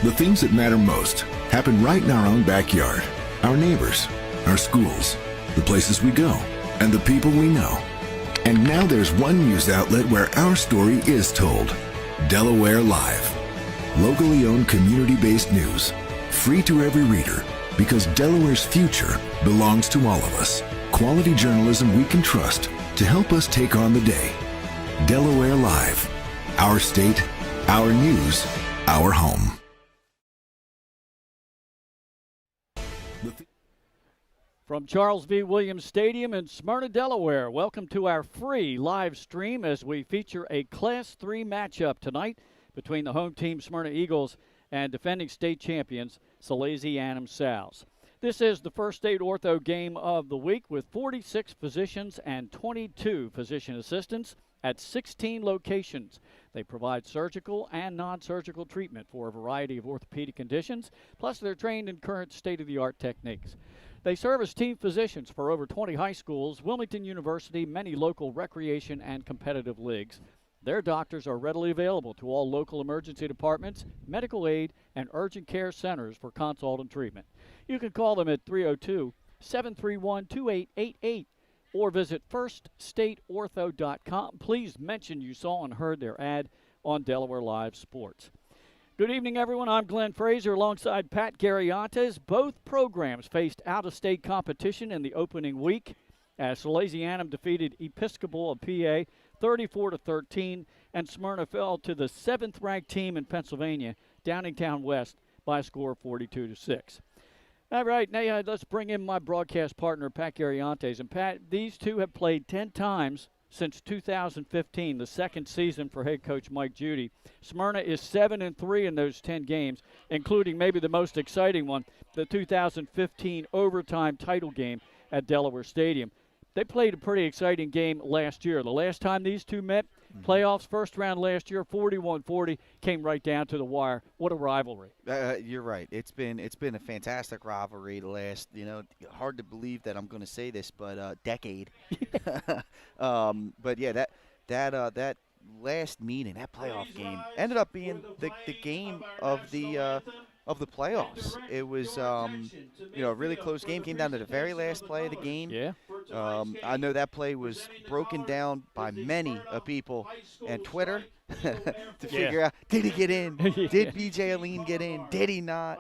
The things that matter most happen right in our own backyard. Our neighbors, our schools, the places we go, and the people we know. And now there's one news outlet where our story is told. Delaware Live. Locally owned, community-based news. Free to every reader, because Delaware's future belongs to all of us. Quality journalism we can trust to help us take on the day. Delaware Live. Our state, our news, our home. From Charles V. Williams Stadium in Smyrna, Delaware, welcome to our free live stream as we feature a Class 3 matchup tonight between the home team Smyrna Eagles and defending state champions Salesianum Sows. This is the first state ortho game of the week with 46 physicians and 22 physician assistants at 16 locations. They provide surgical and non-surgical treatment for a variety of orthopedic conditions, plus they're trained in current state-of-the-art techniques. They serve as team physicians for over 20 high schools, Wilmington University, many local recreation and competitive leagues. Their doctors are readily available to all local emergency departments, medical aid, and urgent care centers for consult and treatment. You can call them at 302-731-2888 or visit firststateortho.com. Please mention you saw and heard their ad on Delaware Live Sports. Good evening, everyone. I'm Glenn Fraser alongside Pat Garriantes. Both programs faced out-of-state competition in the opening week as Salesianum defeated Episcopal of PA 34-13, and Smyrna fell to the 7th-ranked team in Pennsylvania, Downingtown West, by a score of 42-6. All right, now let's bring in my broadcast partner, Pat Garriantes. And, Pat, these two have played 10 times since 2015, the second season for head coach Mike Judy. Smyrna is 7-3 in those 10 games, including maybe the most exciting one, the 2015 overtime title game at Delaware Stadium. They played a pretty exciting game last year. The last time these two met, playoffs, first round last year, 41-40, came right down to the wire. What a rivalry. You're right. It's been a fantastic rivalry the last, hard to believe that I'm going to say this, but decade. But yeah, that last meeting, that playoff game, ended up being the game of the playoffs. It was a really close game. Came down to the very last play of the game. Yeah. I know that play was broken down by many people and Twitter to figure out, did he get in? Did B.J. Aline get in? Did he not?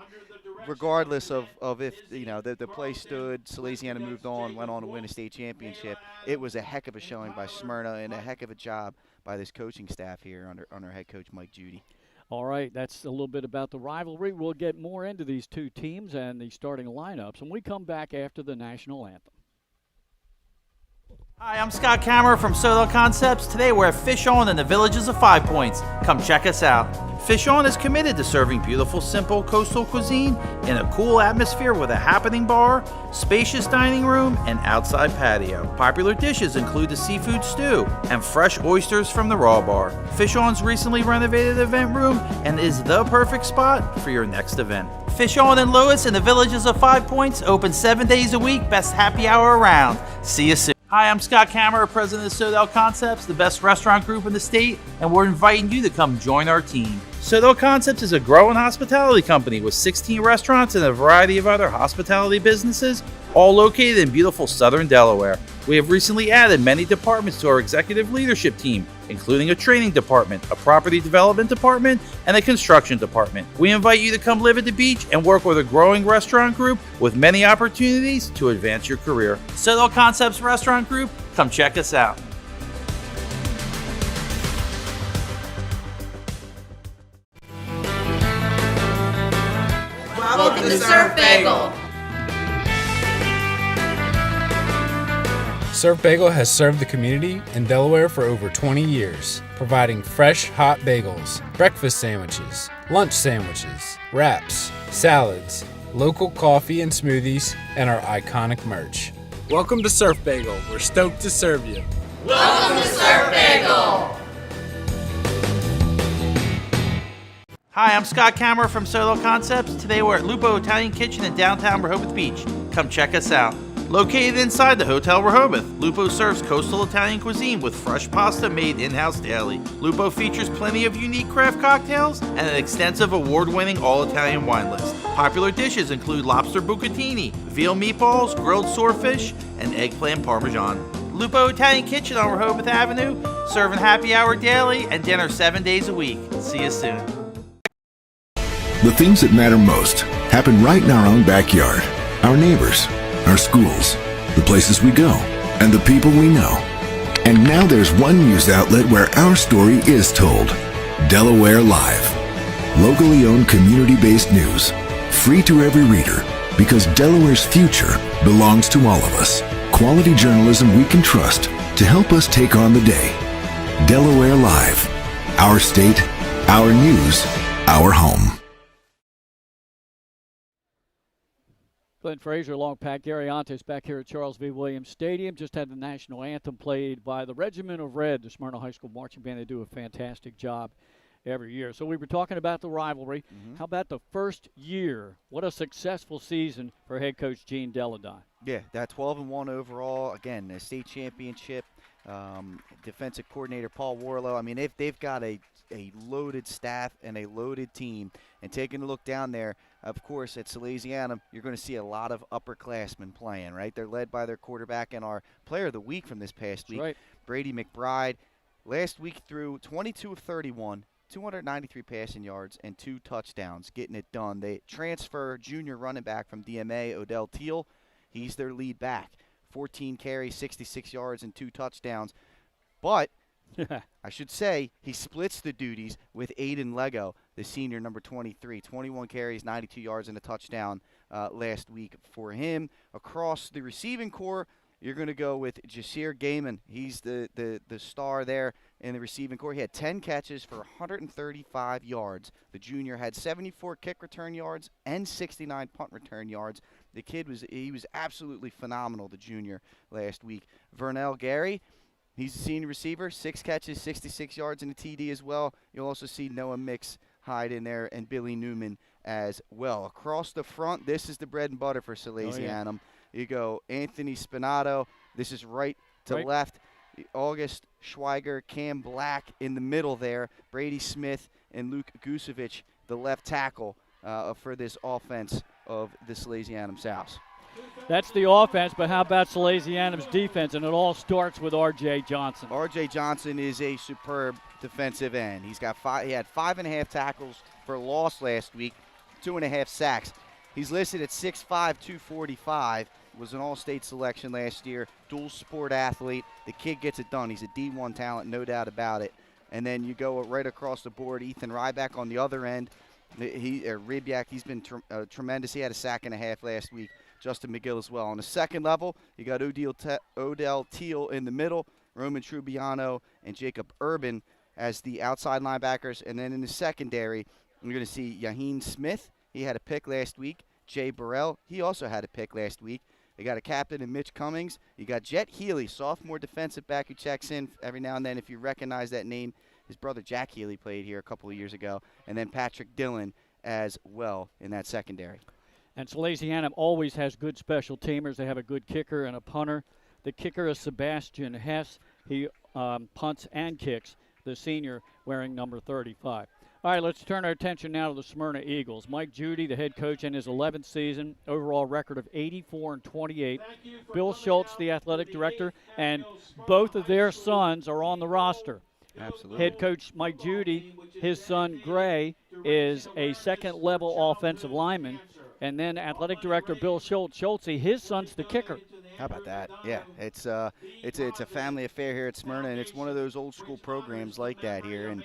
Regardless of if the play stood, Salesianum moved on, went on to win a state championship. It was a heck of a showing by Smyrna and a heck of a job by this coaching staff here under head coach Mike Judy. All right, that's a little bit about the rivalry. We'll get more into these two teams and the starting lineups when we come back after the national anthem. Hi, I'm Scott Kammerer from Soto Concepts. Today we're at Fish On in the Villages of 5 Points. Come check us out. Fish On is committed to serving beautiful, simple coastal cuisine in a cool atmosphere with a happening bar, spacious dining room, and outside patio. Popular dishes include the seafood stew and fresh oysters from the raw bar. Fish On's recently renovated event room and is the perfect spot for your next event. Fish On in Lewis in the Villages of 5 Points, open 7 days a week, best happy hour around. See you soon. Hi, I'm Scott Kammerer, president of Soto Concepts, the best restaurant group in the state, and we're inviting you to come join our team. Soto Concepts is a growing hospitality company with 16 restaurants and a variety of other hospitality businesses, all located in beautiful southern Delaware. We have recently added many departments to our executive leadership team, including a training department, a property development department, and a construction department. We invite you to come live at the beach and work with a growing restaurant group with many opportunities to advance your career. Soto Concepts Restaurant Group, come check us out. Welcome to Surf Bagel. Surf Bagel has served the community in Delaware for over 20 years, providing fresh, hot bagels, breakfast sandwiches, lunch sandwiches, wraps, salads, local coffee and smoothies, and our iconic merch. Welcome to Surf Bagel. We're stoked to serve you. Welcome to Surf Bagel. Hi, I'm Scott Kammerer from Soto Concepts. Today we're at Lupo Italian Kitchen in downtown Rehoboth Beach. Come check us out. Located inside the Hotel Rehoboth, Lupo serves coastal Italian cuisine with fresh pasta made in-house daily. Lupo features plenty of unique craft cocktails and an extensive award-winning all-Italian wine list. Popular dishes include lobster bucatini, veal meatballs, grilled swordfish, and eggplant parmesan. Lupo Italian Kitchen on Rehoboth Avenue, serving happy hour daily and dinner 7 days a week. See you soon. The things that matter most happen right in our own backyard. Our neighbors, our schools, the places we go, and the people we know. And now there's one news outlet where our story is told. Delaware Live. Locally owned, community-based news. Free to every reader, because Delaware's future belongs to all of us. Quality journalism we can trust to help us take on the day. Delaware Live. Our state, our news, our home. Glenn Fraser along Pat Garriantes back here at Charles V. Williams Stadium. Just had the national anthem played by the Regiment of Red, the Smyrna High School marching band. They do a fantastic job every year. So we were talking about the rivalry. How about the first year? What a successful season for head coach Gene Deladine. Yeah, that 12-1 overall. Again, the state championship. Defensive coordinator Paul Warlow. I mean, they've got a loaded staff and a loaded team. And taking a look down there, of course, at Salesianum, you're going to see a lot of upperclassmen playing, right? They're led by their quarterback and our player of the week from this past week, right, Brady McBride. Last week threw 22 of 31, 293 passing yards, and 2 touchdowns, getting it done. They transfer junior running back from DMA, Odell Teal. He's their lead back. 14 carries, 66 yards, and 2 touchdowns. But I should say he splits the duties with Aiden Lego, the senior, number 23. 21 carries, 92 yards, and a touchdown last week for him. Across the receiving core, you're going to go with Jasir Gaiman. He's the star there in the receiving core. He had 10 catches for 135 yards. The junior had 74 kick return yards and 69 punt return yards. The kid was absolutely phenomenal, the junior, last week. Vernell Gary, he's a senior receiver, 6 catches, 66 yards, and a TD as well. You'll also see Noah Mix hide in there and Billy Newman as well. Across the front, this is the bread and butter for Salesianum. You go Anthony Spinato. This is right to left. August Schweiger, Cam Black in the middle there. Brady Smith and Luke Gusevich, the left tackle for this offense of the Salesianum Souse. That's the offense, but how about Salesianum's defense? And it all starts with R.J. Johnson. R.J. Johnson is a superb defensive end. He had 5.5 tackles for loss last week, 2.5 sacks. He's listed at 6'5", 245. Was an all-state selection last year, dual sport athlete. The kid gets it done. He's a D1 talent, no doubt about it. And then you go right across the board, Ethan Ryback on the other end. Ryback, he's been tremendous. He had a sack and a half last week. Justin McGill as well. On the second level, you got Odell Teal in the middle, Roman Trubiano and Jacob Urban as the outside linebackers. And then in the secondary, you're going to see Yaheen Smith. He had a pick last week. Jay Burrell, he also had a pick last week. You got a captain in Mitch Cummings. You got Jet Healy, sophomore defensive back who checks in every now and then. If you recognize that name, his brother Jack Healy played here a couple of years ago. And then Patrick Dillon as well in that secondary. And Salesianum always has good special teamers. They have a good kicker and a punter. The kicker is Sebastian Hess. He punts and kicks, the senior wearing number 35. All right, let's turn our attention now to the Smyrna Eagles. Mike Judy, the head coach, in his 11th season, overall record of 84-28. Bill Schultz, the athletic director, and both of their sons are on the roster. Absolutely. Head coach Mike Judy, his son Gray, is a second-level offensive lineman. And then athletic director Bill Schultze, his son's the kicker. How about that? Yeah, it's a family affair here at Smyrna, and it's one of those old school programs like that here. And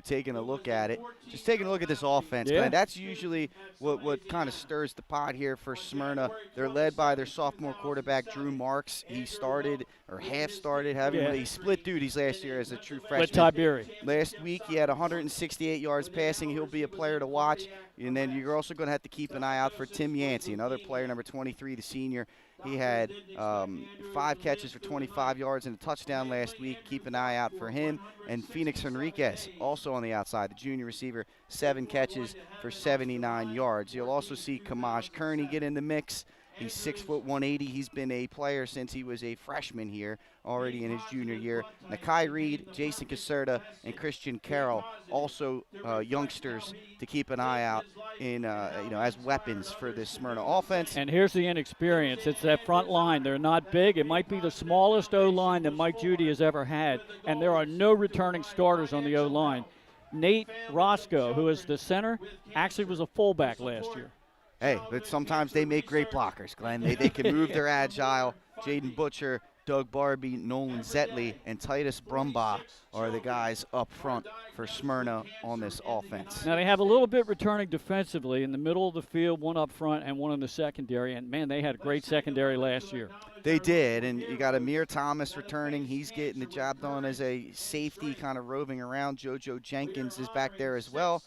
taking a look at it, just taking a look at this offense, man, that's usually what kind of stirs the pot here for Smyrna. They're led by their sophomore quarterback Drew Marks. He started or half started he split duties last year as a true freshman. Last week he had 168 yards passing. He'll be a player to watch. And then you're also going to have to keep an eye out for Tim Yancey, another player, number 23, the senior. He had 5 catches for 25 yards and a touchdown last week. Keep an eye out for him. And Phoenix Henriquez, also on the outside, the junior receiver, 7 catches for 79 yards. You'll also see Kamaj Kearney get in the mix. He's 6 foot 180. He's been a player since he was a freshman here, already in his junior year. Nakai Reed, Jason Caserta, and Christian Carroll, also youngsters to keep an eye out in, as weapons for this Smyrna offense. And here's the inexperience. It's that front line. They're not big. It might be the smallest O-line that Mike Judy has ever had, and there are no returning starters on the O-line. Nate Roscoe, who is the center, actually was a fullback last year. Hey, but sometimes they make great blockers, Glenn. They can move, they're agile. Jaden Butcher, Doug Barbie, Nolan Zetley, and Titus Brumbaugh are the guys up front for Smyrna on this offense. Now they have a little bit returning defensively in the middle of the field, one up front and one in the secondary. And, man, they had a great secondary last year. They did, and you got Amir Thomas returning. He's getting the job done as a safety, kind of roving around. JoJo Jenkins is back there as well.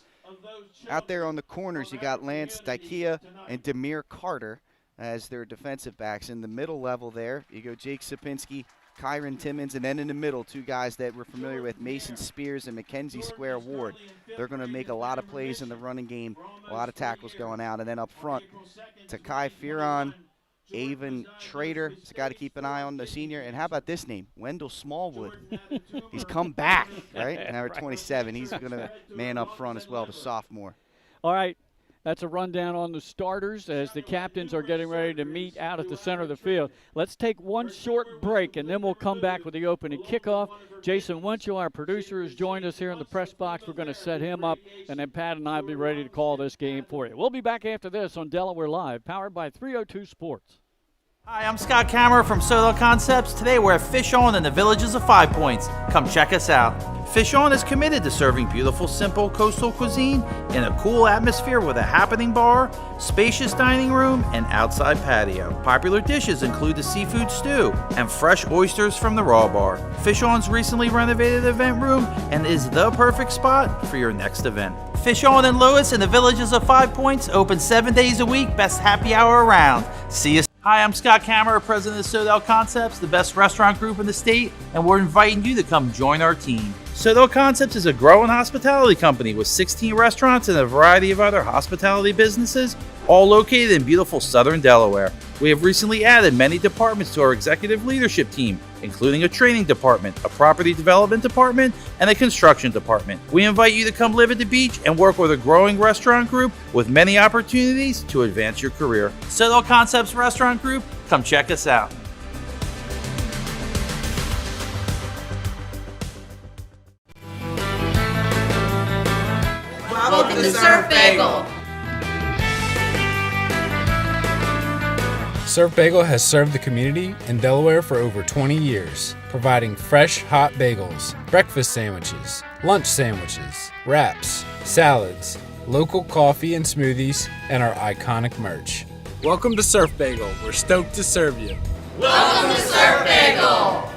Out there on the corners, you got Lance Daikia and Demir Carter as their defensive backs. In the middle level there, you go Jake Sapinski, Kyron Timmons, and then in the middle, two guys that we're familiar with, Mason Spears and Mackenzie Square Ward. They're going to make a lot of plays in the running game, a lot of tackles going out. And then up front, Takai Firon, Avon Trader, it's a guy to keep an eye on, the senior. And how about this name, Wendell Smallwood? He's come back, right? Number 27. He's going to man up front as well, the sophomore. All right, that's a rundown on the starters as the captains are getting ready to meet out at the center of the field. Let's take one short break, and then we'll come back with the opening kickoff. Jason Winchell, our producer, has joined us here in the press box. We're going to set him up, and then Pat and I will be ready to call this game for you. We'll be back after this on Delaware Live, powered by 302 Sports. Hi, I'm Scott Kammerer from Soto Concepts. Today we're at Fish On in the Villages of 5 Points. Come check us out. Fish On is committed to serving beautiful, simple coastal cuisine in a cool atmosphere with a happening bar, spacious dining room, and outside patio. Popular dishes include the seafood stew and fresh oysters from the raw bar. Fish On's recently renovated event room and is the perfect spot for your next event. Fish On in Lewis in the Villages of 5 Points, open 7 days a week, best happy hour around. See you. Hi, I'm Scott Kammerer, president of Soto Concepts, the best restaurant group in the state, and we're inviting you to come join our team. Soto Concepts is a growing hospitality company with 16 restaurants and a variety of other hospitality businesses, all located in beautiful southern Delaware. We have recently added many departments to our executive leadership team, including a training department, a property development department, and a construction department. We invite you to come live at the beach and work with a growing restaurant group with many opportunities to advance your career. Soto Concepts Restaurant Group, come check us out. Welcome to Surf Bagel. Surf Bagel has served the community in Delaware for over 20 years, providing fresh, hot bagels, breakfast sandwiches, lunch sandwiches, wraps, salads, local coffee and smoothies, and our iconic merch. Welcome to Surf Bagel. We're stoked to serve you. Welcome to Surf Bagel.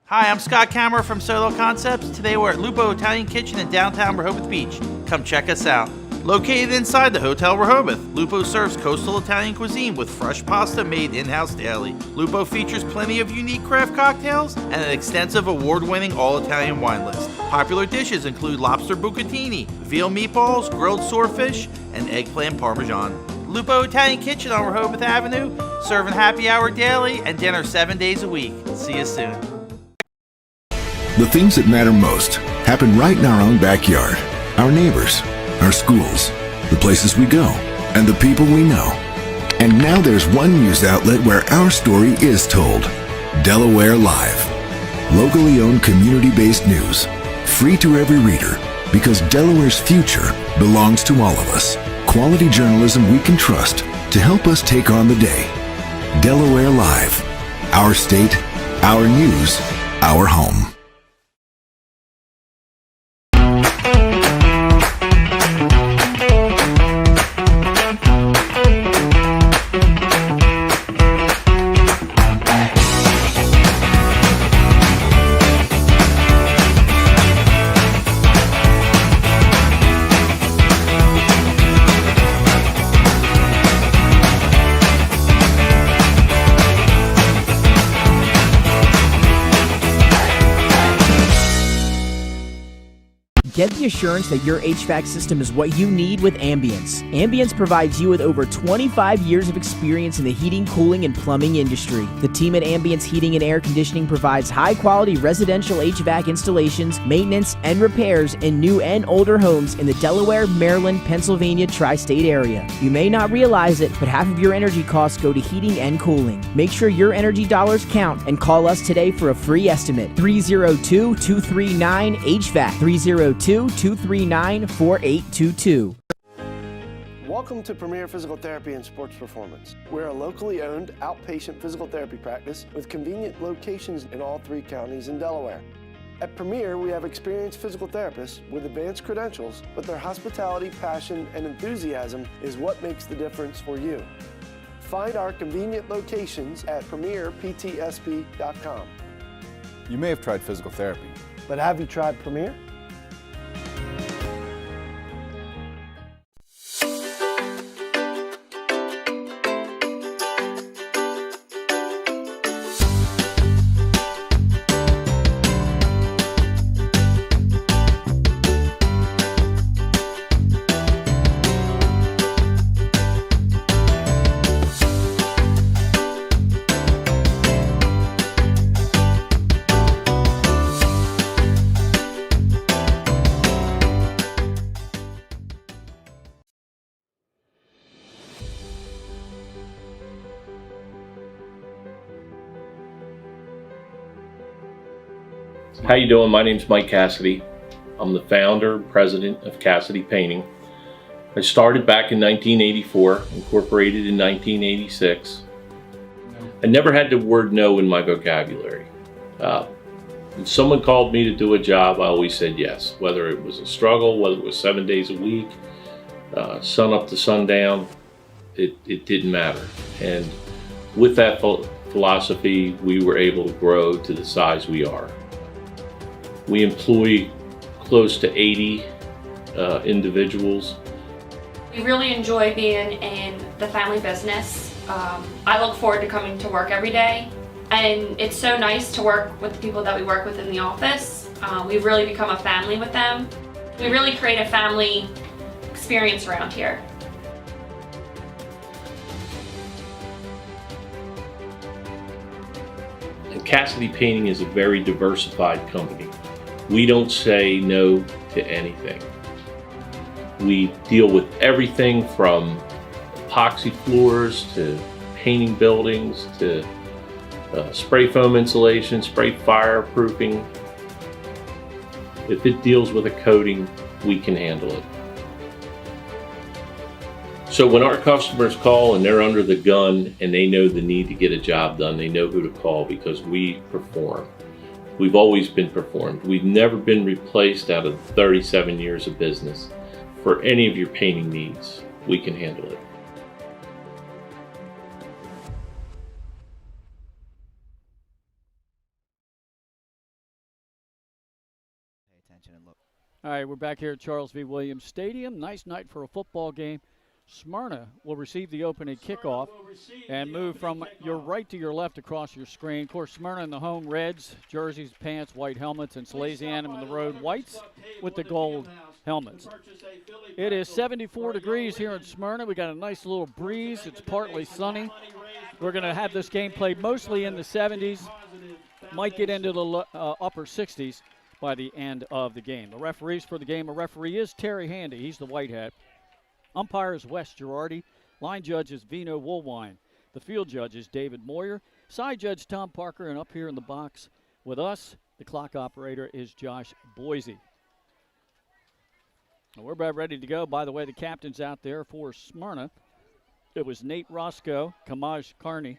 Hi, I'm Scott Kammerer from Soto Concepts. Today we're at Lupo Italian Kitchen in downtown Rehoboth Beach. Come check us out. Located inside the Hotel Rehoboth, Lupo serves coastal Italian cuisine with fresh pasta made in-house daily. Lupo features plenty of unique craft cocktails and an extensive award-winning all-Italian wine list. Popular dishes include lobster bucatini, veal meatballs, grilled swordfish, and eggplant parmesan. Lupo Italian Kitchen on Rehoboth Avenue, serving happy hour daily and dinner 7 days a week. See you soon. The things that matter most happen right in our own backyard. Our neighbors, our schools, the places we go, and the people we know. And now there's one news outlet where our story is told. Delaware Live. Locally owned community-based news. Free to every reader, because Delaware's future belongs to all of us. Quality journalism we can trust to help us take on the day. Delaware Live. Our state, our news, our home. Get the assurance that your HVAC system is what you need with Ambience. Ambience provides you with over 25 years of experience in the heating, cooling, and plumbing industry. The team at Ambience Heating and Air Conditioning provides high-quality residential HVAC installations, maintenance, and repairs in new and older homes in the Delaware, Maryland, Pennsylvania tri-state area. You may not realize it, but half of your energy costs go to heating and cooling. Make sure your energy dollars count and call us today for a free estimate. 302-239-HVAC. 302-239-4822. Welcome to Premier Physical Therapy and Sports Performance. We're a locally owned outpatient physical therapy practice with convenient locations in all 3 counties in Delaware. At Premier, we have experienced physical therapists with advanced credentials, but their hospitality, passion, and enthusiasm is what makes the difference for you. Find our convenient locations at premierptsp.com. You may have tried physical therapy, but have you tried Premier? How you doing? My name's Mike Cassidy. I'm the founder and president of Cassidy Painting. I started back in 1984, incorporated in 1986. I never had the word no in my vocabulary. When someone called me to do a job, I always said yes. Whether it was a struggle, whether it was 7 days a week, sun up to sundown, it didn't matter. And with that philosophy, we were able to grow to the size we are. We employ close to 80 individuals. We really enjoy being in the family business. I look forward to coming to work every day, and it's so nice to work with the people that we work with in the office. We've really become a family with them. We really create a family experience around here. And Cassidy Painting is a very diversified company. We don't say no to anything. We deal with everything from epoxy floors to painting buildings to spray foam insulation, spray fireproofing. If it deals with a coating, we can handle it. So when our customers call and they're under the gun and they know the need to get a job done, they know who to call because we perform. We've always been performed. We've never been replaced out of 37 years of business. For any of your painting needs, we can handle it. Pay attention and look. All right, we're back here at Charles V. Williams Stadium. Nice night for a football game. Smyrna will receive the opening kickoff and move from your right to your left across your screen. Of course, Smyrna in the home reds, jerseys, pants, white helmets, and Salesianum in the road whites with the gold helmets. It is 74 degrees here in Smyrna. We got a nice little breeze. It's partly sunny. We're going to have this game played mostly in the 70s. Might get into the upper 60s by the end of the game. The referees for the game, a referee is Terry Handy. He's the white hat. Umpire is Wes Girardi. Line judge is Vino Woolwine. The field judge is David Moyer. Side judge Tom Parker. And up here in the box with us, the clock operator is Josh Boise. We're about ready to go. By the way, the captain's out there for Smyrna. It was Nate Roscoe, Kamaj Carney,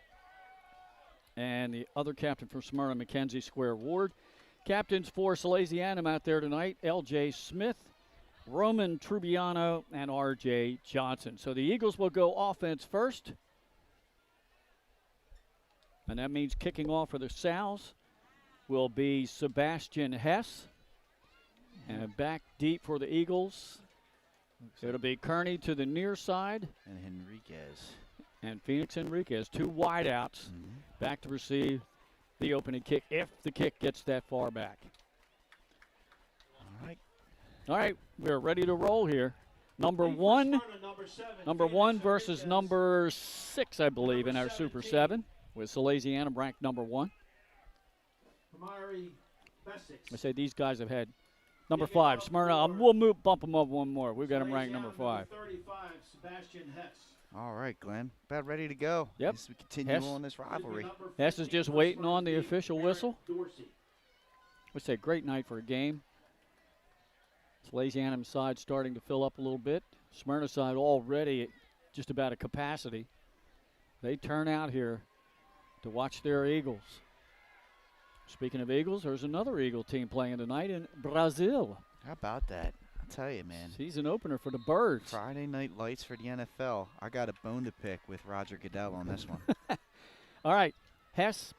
and the other captain for Smyrna, Mackenzie Square Ward. Captains for Salesianum out there tonight, L.J. Smith, Roman Trubiano, and R.J. Johnson. So the Eagles will go offense first. And that means kicking off for the Sows will be Sebastian Hess. And back deep for the Eagles, it'll be Kearney to the near side. And Henriquez. And Phoenix Henriquez, two wideouts, back to receive the opening kick if the kick gets that far back. All right. All right, we're ready to roll here. Number one versus number 6, I believe, in our Super 7, with Salesianum ranked number 1. I say these guys have had number 5, Smyrna. We'll bump them up one more. We've got them ranked number 5. All right, Glenn. About ready to go. Yep. As we continue on this rivalry. Hess is just waiting on the official whistle. It's a great night for a game. Salesianum side starting to fill up a little bit. Smyrna side already at just about a capacity. They turn out here to watch their Eagles. Speaking of Eagles, there's another Eagle team playing tonight in Brazil. How about that? I'll tell you, man. Season opener for the Birds. Friday night lights for the NFL. I got a bone to pick with Roger Goodell on this one. All right. Hess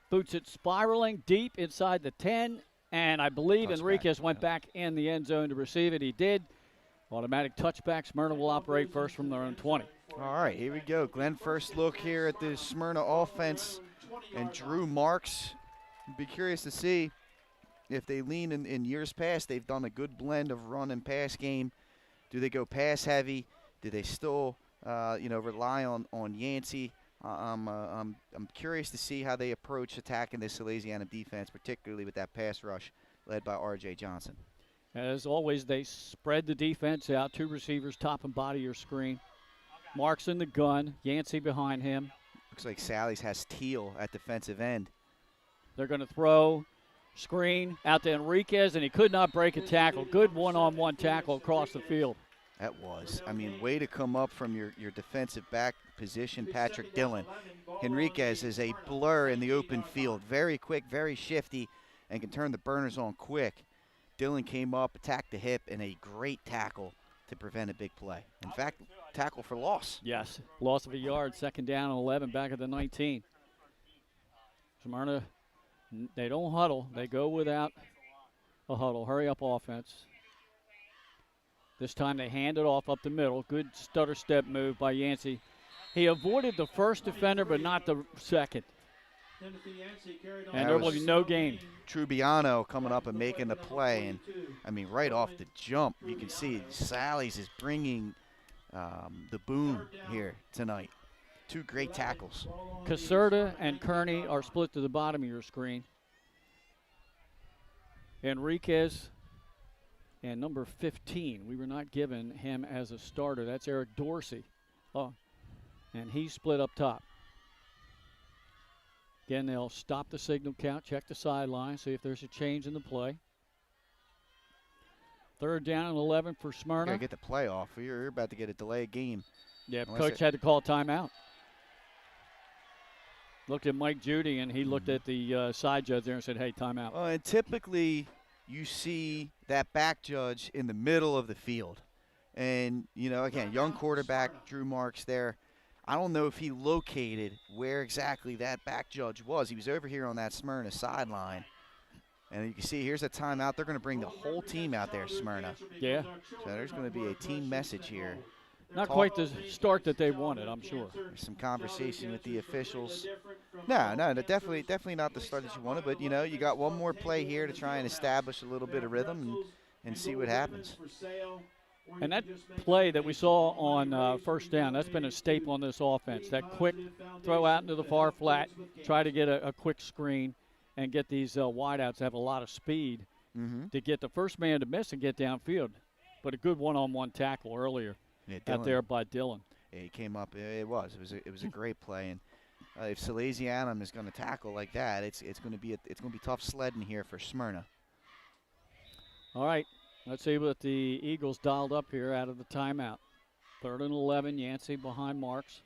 boots it spiraling deep inside the 10. And I believe Enriquez went back in the end zone to receive it. He did. Automatic touchback. Smyrna will operate first from their own 20. All right, here we go. Glenn, first look here at the Smyrna offense. And Drew Marks. Be curious to see if they lean in years past. They've done a good blend of run and pass game. Do they go pass heavy? Do they still, rely on Yancey? I'm curious to see how they approach attacking this Salesianum defense, particularly with that pass rush led by R.J. Johnson. As always, they spread the defense out. 2 receivers, top and bottom of your screen. Marks in the gun. Yancey behind him. Looks like Sally's has Teal at defensive end. They're going to throw screen out to Enriquez, and he could not break a tackle. Good one-on-one tackle across the field. That was. I mean, way to come up from your defensive back position, Patrick Dillon. Enriquez is a blur in the open field. Very quick, very shifty, and can turn the burners on quick. Dillon came up, attacked the hip, and a great tackle to prevent a big play. In fact, tackle for loss. Yes, loss of a yard, 2nd down and 11, back at the 19. Smyrna, they don't huddle. They go without a huddle. Hurry up offense. This time they hand it off up the middle. Good stutter step move by Yancey. He avoided the first defender, but not the second. And there will be no gain. Trubiano coming up and making the play. And, I mean, right off the jump, you can see Sally's is bringing the boom here tonight. 2 great tackles. Caserta and Kearney are split to the bottom of your screen. Enriquez and number 15, we were not given him as a starter. That's Eric Dorsey. Oh, and he's split up top. Again, they'll stop the signal count, check the sideline, see if there's a change in the play. 3rd down and 11 for Smyrna. Gotta get the play off. You're about to get a delayed game. Yeah, coach had to call timeout. Looked at Mike Judy, and he looked at the side judge there and said, hey, timeout. And typically you see that back judge in the middle of the field. And, again, young quarterback, Drew Marks there. I don't know if he located where exactly that back judge was. He was over here on that Smyrna sideline. And you can see here's a timeout. They're going to bring the whole team out there, Smyrna. Yeah. So there's going to be a team message here. Not quite the start that they wanted, I'm sure. There's some conversation with the officials. No, definitely not the start that you wanted. But, you got one more play here to try and establish a little bit of rhythm and see what happens. And that play that we saw on 1st down, that's been a staple on this offense. That quick throw out into the far flat, try to get a quick screen and get these wideouts to have a lot of speed to get the first man to miss and get downfield. But a good one-on-one tackle earlier out there by Dillon. Yeah, he came up. It was a great play. And if Salesianum is going to tackle like that, it's going to be tough sledding here for Smyrna. All right. Let's see what the Eagles dialed up here out of the timeout. 3rd and 11, Yancey behind Marks.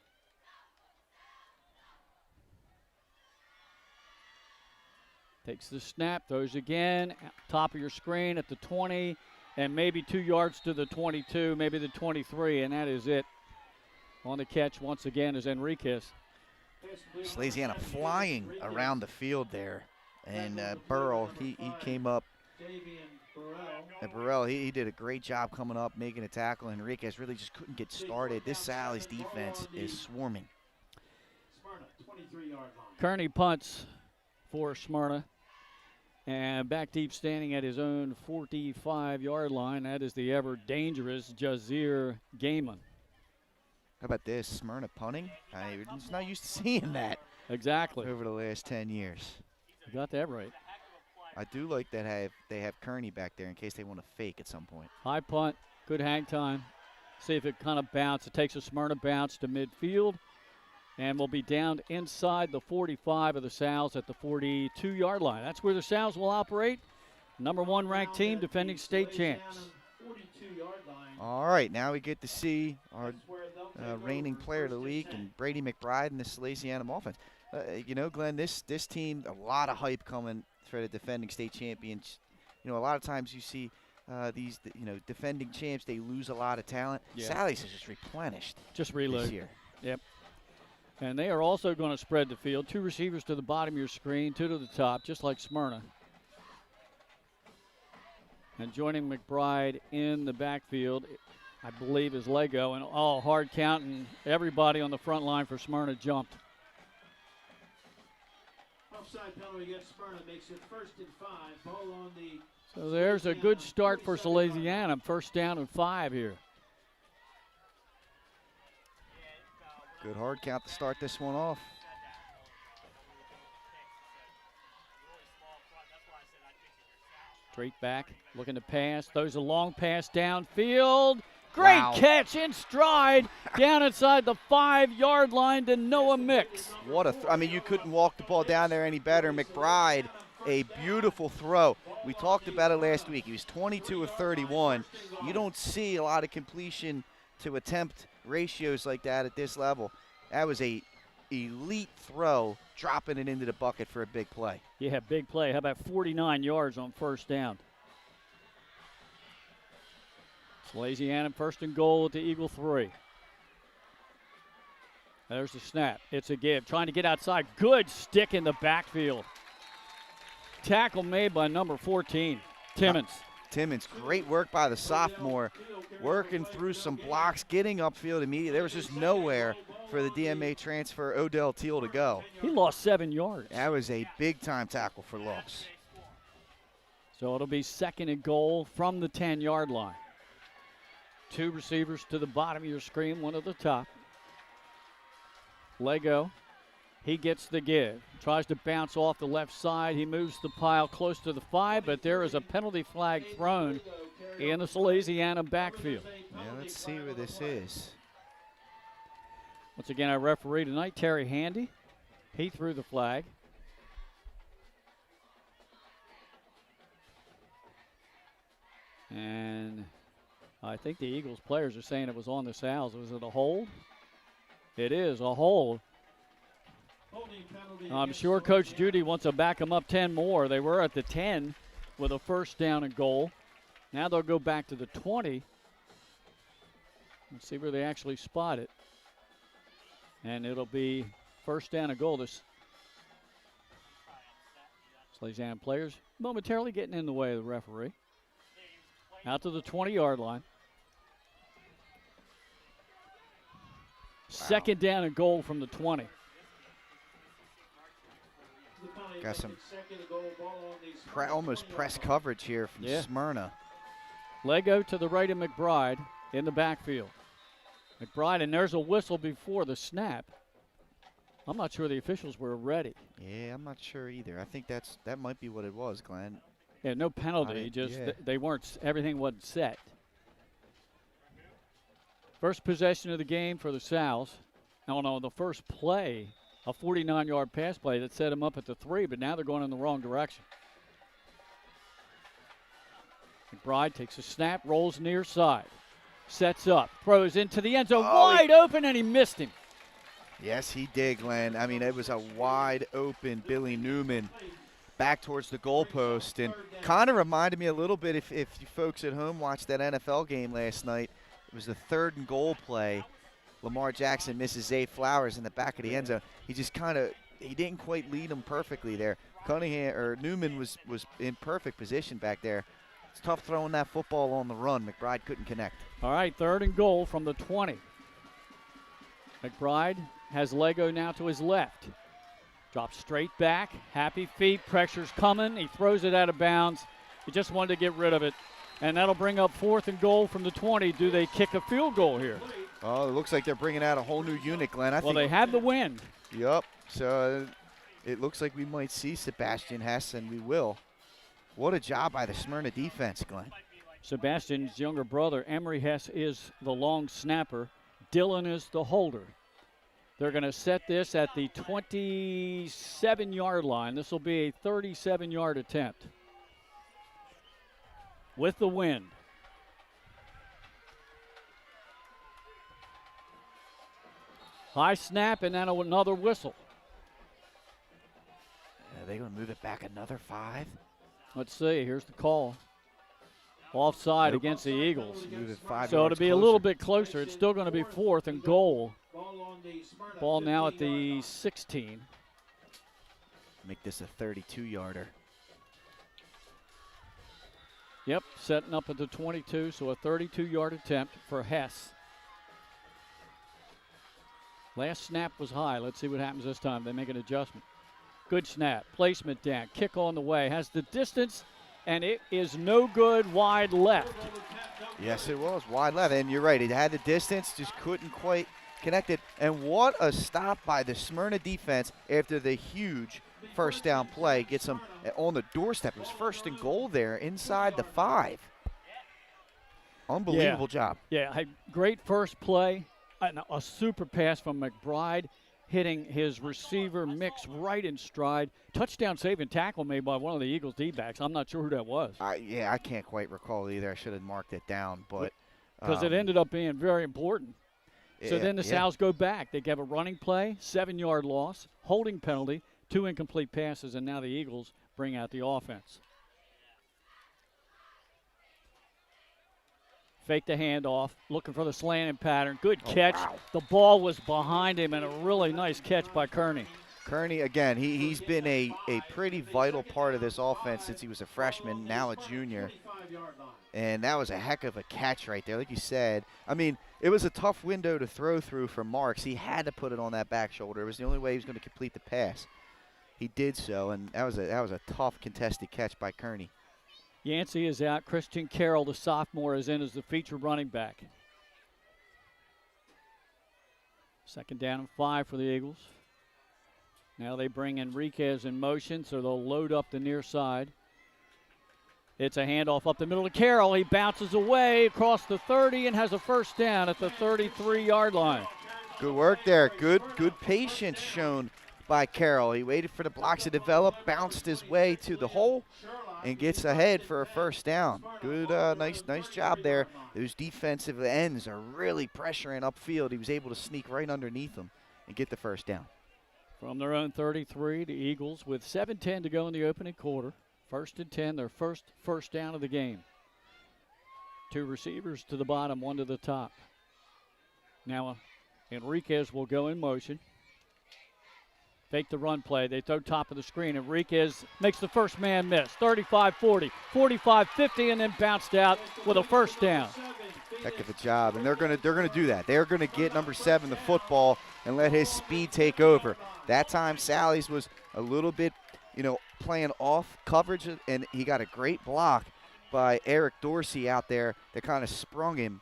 Takes the snap, throws again, top of your screen at the 20, and maybe 2 yards to the 22, maybe the 23, and that is it. On the catch once again is Enriquez. Salesianum flying around the field there. And Burrell, he came up. And Burrell, he did a great job coming up, making a tackle. Enriquez really just couldn't get started. This Sally's defense is swarming. Kearney punts for Smyrna. And back deep, standing at his own 45-yard line, that is the ever-dangerous Jazir Gaiman. How about this, Smyrna punting? We're just not used to seeing that. Exactly. Over the last 10 years. You got that right. I do like that they have Kearney back there in case they want to fake at some point. High punt, good hang time. See if it kind of bounces. It takes a Smyrna bounce to midfield. And will be down inside the 45 of the Sows at the 42-yard line. That's where the Sows will operate. Number 1 ranked team, defending state champs. All right, now we get to see our reigning player of the league and Brady McBride and the Salesianum offense. Glenn, this team, a lot of hype coming for the defending state champions. A lot of times you see these, defending champs, they lose a lot of talent. Yeah. Sally's has just replenished. Just reload. This year. Yep. And they are also going to spread the field. 2 receivers to the bottom of your screen, 2 to the top, just like Smyrna. And joining McBride in the backfield, I believe, is Lego. And hard count, and everybody on the front line for Smyrna jumped. Offside penalty against Smyrna makes it 1st and 5. Ball on the. So there's a good start for Salesianum. 1st down and 5 here. Good hard count to start this one off. Straight back, looking to pass. Throws a long pass downfield. Great catch in stride down inside the 5-yard line to Noah Mix. What a you couldn't walk the ball down there any better. McBride, a beautiful throw. We talked about it last week. He was 22 of 31. You don't see a lot of completion to attempt ratios like that at this level. That was a elite throw, dropping it into the bucket for a big play. Yeah, big play. How about 49 yards on 1st down? Salesianum 1st and goal at the Eagle 3. There's the snap. It's a give. Trying to get outside. Good stick in the backfield. Tackle made by number 14, Timmons. Timmons, great work by the sophomore, working through some blocks, getting upfield immediately. There was just nowhere for the DMA transfer Odell Teal to go. He lost 7 yards. That was a big-time tackle for loss. So it'll be 2nd and goal from the 10-yard line. 2 receivers to the bottom of your screen, 1 at the top. Lego, he gets the give. Tries to bounce off the left side. He moves the pile close to the 5, but there is a penalty flag thrown in the Salesianum backfield. Yeah, let's see where this is. Once again, our referee tonight, Terry Handy. He threw the flag. And I think the Eagles players are saying it was on the Sows. Was it a hold? It is a hold. I'm sure Coach Judy wants to back them up 10 more. They were at the 10 with a 1st down and goal. Now they'll go back to the 20. Let's see where they actually spot it. And it'll be 1st down and goal. This Salesianum players momentarily getting in the way of the referee. Out to the 20-yard line. 2nd down and goal from the 20. Got some almost press coverage here from Smyrna. Lego to the right of McBride in the backfield. McBride, and there's a whistle before the snap. I'm not sure the officials were ready. Yeah, I'm not sure either. I think that might be what it was, Glenn. Yeah, no penalty. They weren't. Everything wasn't set. First possession of the game for the Sows. On the first play, a 49-yard pass play that set them up at the 3, but now they're going in the wrong direction. McBride takes a snap, rolls near side, sets up, throws into the end zone, wide open, and he missed him. Yes, he did, Glenn. I mean, it was a wide open Billy Newman back towards the goalpost, and kind of reminded me a little bit, if you folks at home watched that NFL game last night, it was the 3rd and goal play. Lamar Jackson misses Zay Flowers in the back of the end zone. He just he didn't quite lead him perfectly there. Newman was in perfect position back there. It's tough throwing that football on the run. McBride couldn't connect. All right, 3rd and goal from the 20. McBride has Lego now to his left. Drops straight back, happy feet, pressure's coming. He throws it out of bounds. He just wanted to get rid of it. And that'll bring up 4th and goal from the 20. Do they kick a field goal here? Oh, it looks like they're bringing out a whole new unit, Glenn. I think they have the wind. Yep. So it looks like we might see Sebastian Hess, and we will. What a job by the Smyrna defense, Glenn. Sebastian's younger brother, Emery Hess, is the long snapper. Dylan is the holder. They're going to set this at the 27-yard line. This will be a 37-yard attempt with the wind. High snap and then another whistle. Are they going to move it back another 5? Let's see. Here's the call. Offside against the Eagles. Move it 5 so yards it'll be closer. a little bit closer. It's still going to be 4th and goal. Ball now at the 16. Make this a 32-yarder. Yep, setting up at the 22, so a 32-yard attempt for Hess. Last snap was high. Let's see what happens this time. They make an adjustment. Good snap. Placement down. Kick on the way. Has the distance, and it is no good wide left. Yes, it was. Wide left. And you're right. It had the distance, just couldn't quite connect it. And what a stop by the Smyrna defense after the huge first down play. Gets them on the doorstep. It was 1st and goal there inside the 5. Unbelievable job. Yeah, great first play. A super pass from McBride, hitting his receiver Mix right in stride. Touchdown saving tackle made by one of the Eagles D-backs. I'm not sure who that was. I can't quite recall either. I should have marked it down, but because it ended up being very important. So then the Sows go back. They have a running play, 7-yard loss, holding penalty, 2 incomplete passes, and now the Eagles bring out the offense. Fake the handoff, looking for the slanting pattern. Good catch. Wow. The ball was behind him, and a really nice catch by Kearney. Kearney, again, he's been a pretty vital part of this offense since he was a freshman, now a junior. And that was a heck of a catch right there, like you said. I mean, it was a tough window to throw through for Marks. He had to put it on that back shoulder. It was the only way he was going to complete the pass. He did so, and that was a tough contested catch by Kearney. Yancey is out. Christian Carroll, the sophomore, is in as the feature running back. 2nd down and 5 for the Eagles. Now they bring Enriquez in motion, so they'll load up the near side. It's a handoff up the middle to Carroll. He bounces away across the 30 and has a first down at the 33-yard line. Good work there. Good patience shown by Carroll. He waited for the blocks to develop, bounced his way to the hole, and gets ahead for a first down. Good, nice job there. Those defensive ends are really pressuring upfield. He was able to sneak right underneath them and get the first down. From their own 33, the Eagles with 7:10 to go in the opening quarter. 1st and 10, their first down of the game. 2 receivers to the bottom, 1 to the top. Now Enriquez will go in motion. Fake the run play. They throw top of the screen. Enriquez makes the first man miss. 35-40, 45-50, and then bounced out with a first down. Heck of a job, and they're gonna do that. They're gonna get number 7 the football and let his speed take over. That time Sally's was a little bit, playing off coverage, and he got a great block by Eric Dorsey out there that kind of sprung him.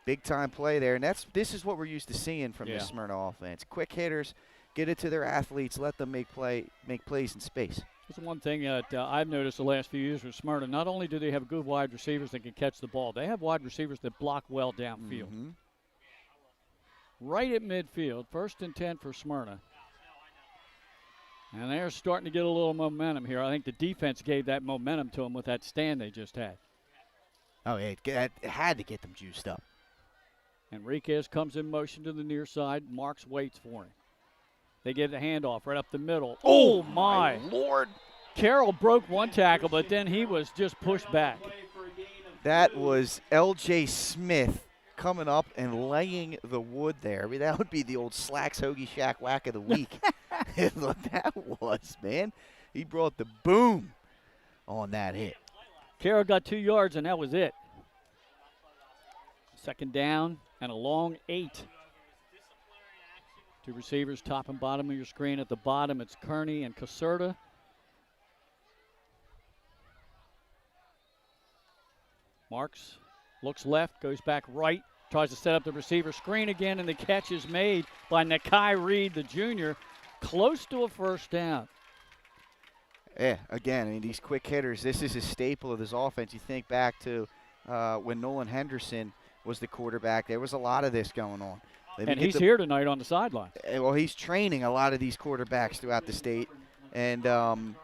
Big time play there, and this is what we're used to seeing from the Smyrna offense. Quick hitters. Get it to their athletes. Let them make plays in space. That's one thing that I've noticed the last few years with Smyrna. Not only do they have good wide receivers that can catch the ball, they have wide receivers that block well downfield. Mm-hmm. Right at midfield, 1st and 10 for Smyrna. And they're starting to get a little momentum here. I think the defense gave that momentum to them with that stand they just had. Oh, yeah, it had to get them juiced up. Enriquez comes in motion to the near side. Marks waits for him. They give the handoff right up the middle. Oh, my Lord. Carroll broke one tackle, but then he was just pushed back. That was L.J. Smith coming up and laying the wood there. I mean, that would be the old Slacks Hoagie Shack Whack of the week. What that was, man. He brought the boom on that hit. Carroll got 2 yards, and that was it. 2nd down and a long 8. Two receivers, top and bottom of your screen. At the bottom, it's Kearney and Caserta. Marks looks left, goes back right, tries to set up the receiver screen again, and the catch is made by Nakai Reed, the junior, close to a first down. Yeah, again, I mean, these quick hitters, this is a staple of this offense. You think back to when Nolan Henderson was the quarterback, there was a lot of this going on. And he's here tonight on the sideline. Well, he's training a lot of these quarterbacks throughout the state. And,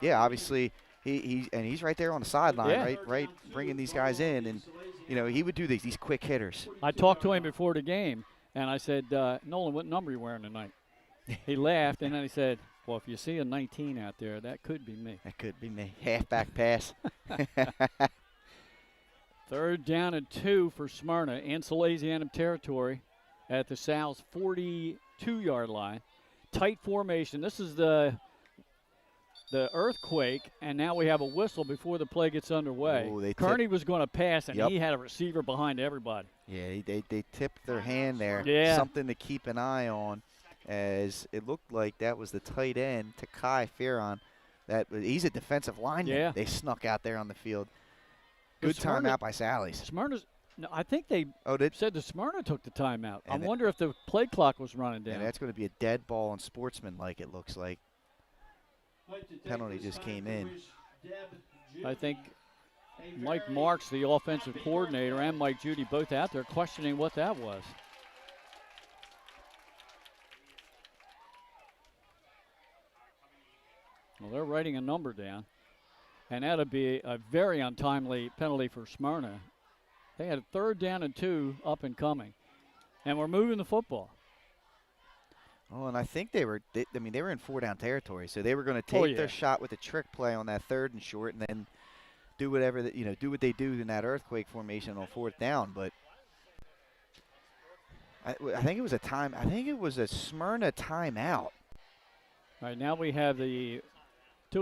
yeah, obviously, he's right there on the sideline, right, bringing these guys in. And, you know, he would do these quick hitters. I talked to him before the game, and I said, Nolan, what number are you wearing tonight? He laughed, and then he said, well, if you see a 19 out there, that could be me. That could be me. Halfback pass. 3rd down and 2 for Smyrna in Salesianum territory at the Sal's 42-yard line. Tight formation. This is the earthquake, and now we have a whistle before the play gets underway. Ooh, Kearney was going to pass, and he had a receiver behind everybody. Yeah, they tipped their hand there. Yeah. Something to keep an eye on, as it looked like that was the tight end, Takai Farron. He's a defensive lineman. Yeah. They snuck out there on the field. Good timeout by Sally's. Smyrna's. No, I think they said the Smyrna took the timeout. I wonder if the play clock was running down. And that's going to be a dead ball on sportsmanlike, it looks like. Penalty just came in. I think Mike Marks, the offensive coordinator, and Mike Judy both out there questioning what that was. Well, they're writing a number down, and that'll be a very untimely penalty for Smyrna. They had a 3rd down and 2 up and coming, and we're moving the football. Oh, and I think they were in 4-down territory, so they were going to take their shot with a trick play on that 3rd and short, and then do whatever do what they do in that earthquake formation on 4th down. But I think it was a Smyrna timeout. All right, now we have two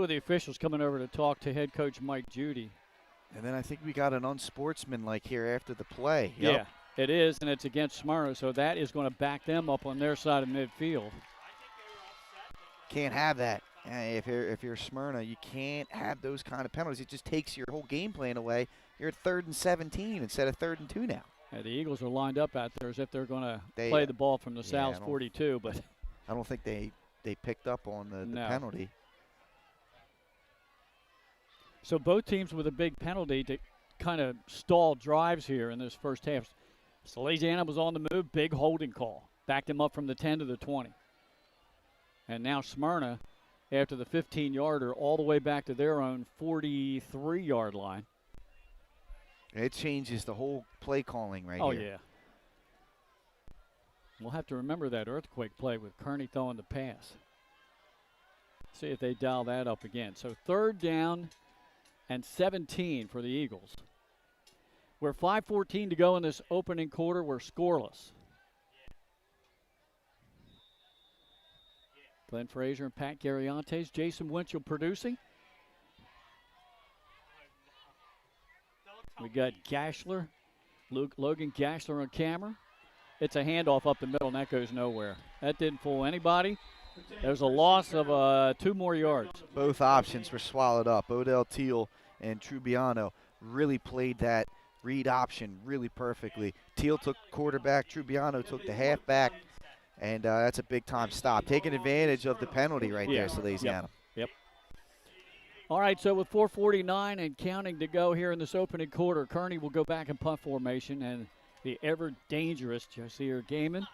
of the officials coming over to talk to head coach Mike Judy. And then I think we got an unsportsmanlike here after the play. Yep. Yeah, it is, and it's against Smyrna, so that is going to back them up on their side of midfield. Can't have that. If you're Smyrna, you can't have those kind of penalties. It just takes your whole game plan away. You're at 3rd and 17 instead of 3rd and 2 now. Yeah, the Eagles are lined up out there as if they're going to play the ball from the Sal's 42, but I don't think they picked up on the penalty. So both teams with a big penalty to kind of stall drives here in this first half. Salesianum was on the move, big holding call. Backed him up from the 10 to the 20. And now Smyrna, after the 15-yarder, all the way back to their own 43-yard line. It changes the whole play calling here. Oh, yeah. We'll have to remember that earthquake play with Kearney throwing the pass. See if they dial that up again. So 3rd down and 17 for the Eagles. We're 5:14 to go in this opening quarter. We're scoreless. Glenn Frazier and Pat Gariantes. Jason Winchell producing. We got Gashler, Logan Gashler on camera. It's a handoff up the middle, and that goes nowhere. That didn't fool anybody. There's a loss of 2 more yards. Both options were swallowed up. Odell Teal and Trubiano really played that read option really perfectly. Teal took quarterback, Trubiano took the halfback, and that's a big-time stop. Taking advantage of the penalty right there, Salesianum. Yep. All right, so with 4:49 and counting to go here in this opening quarter, Kearney will go back in punt formation, and the ever-dangerous Josiah Gaiman,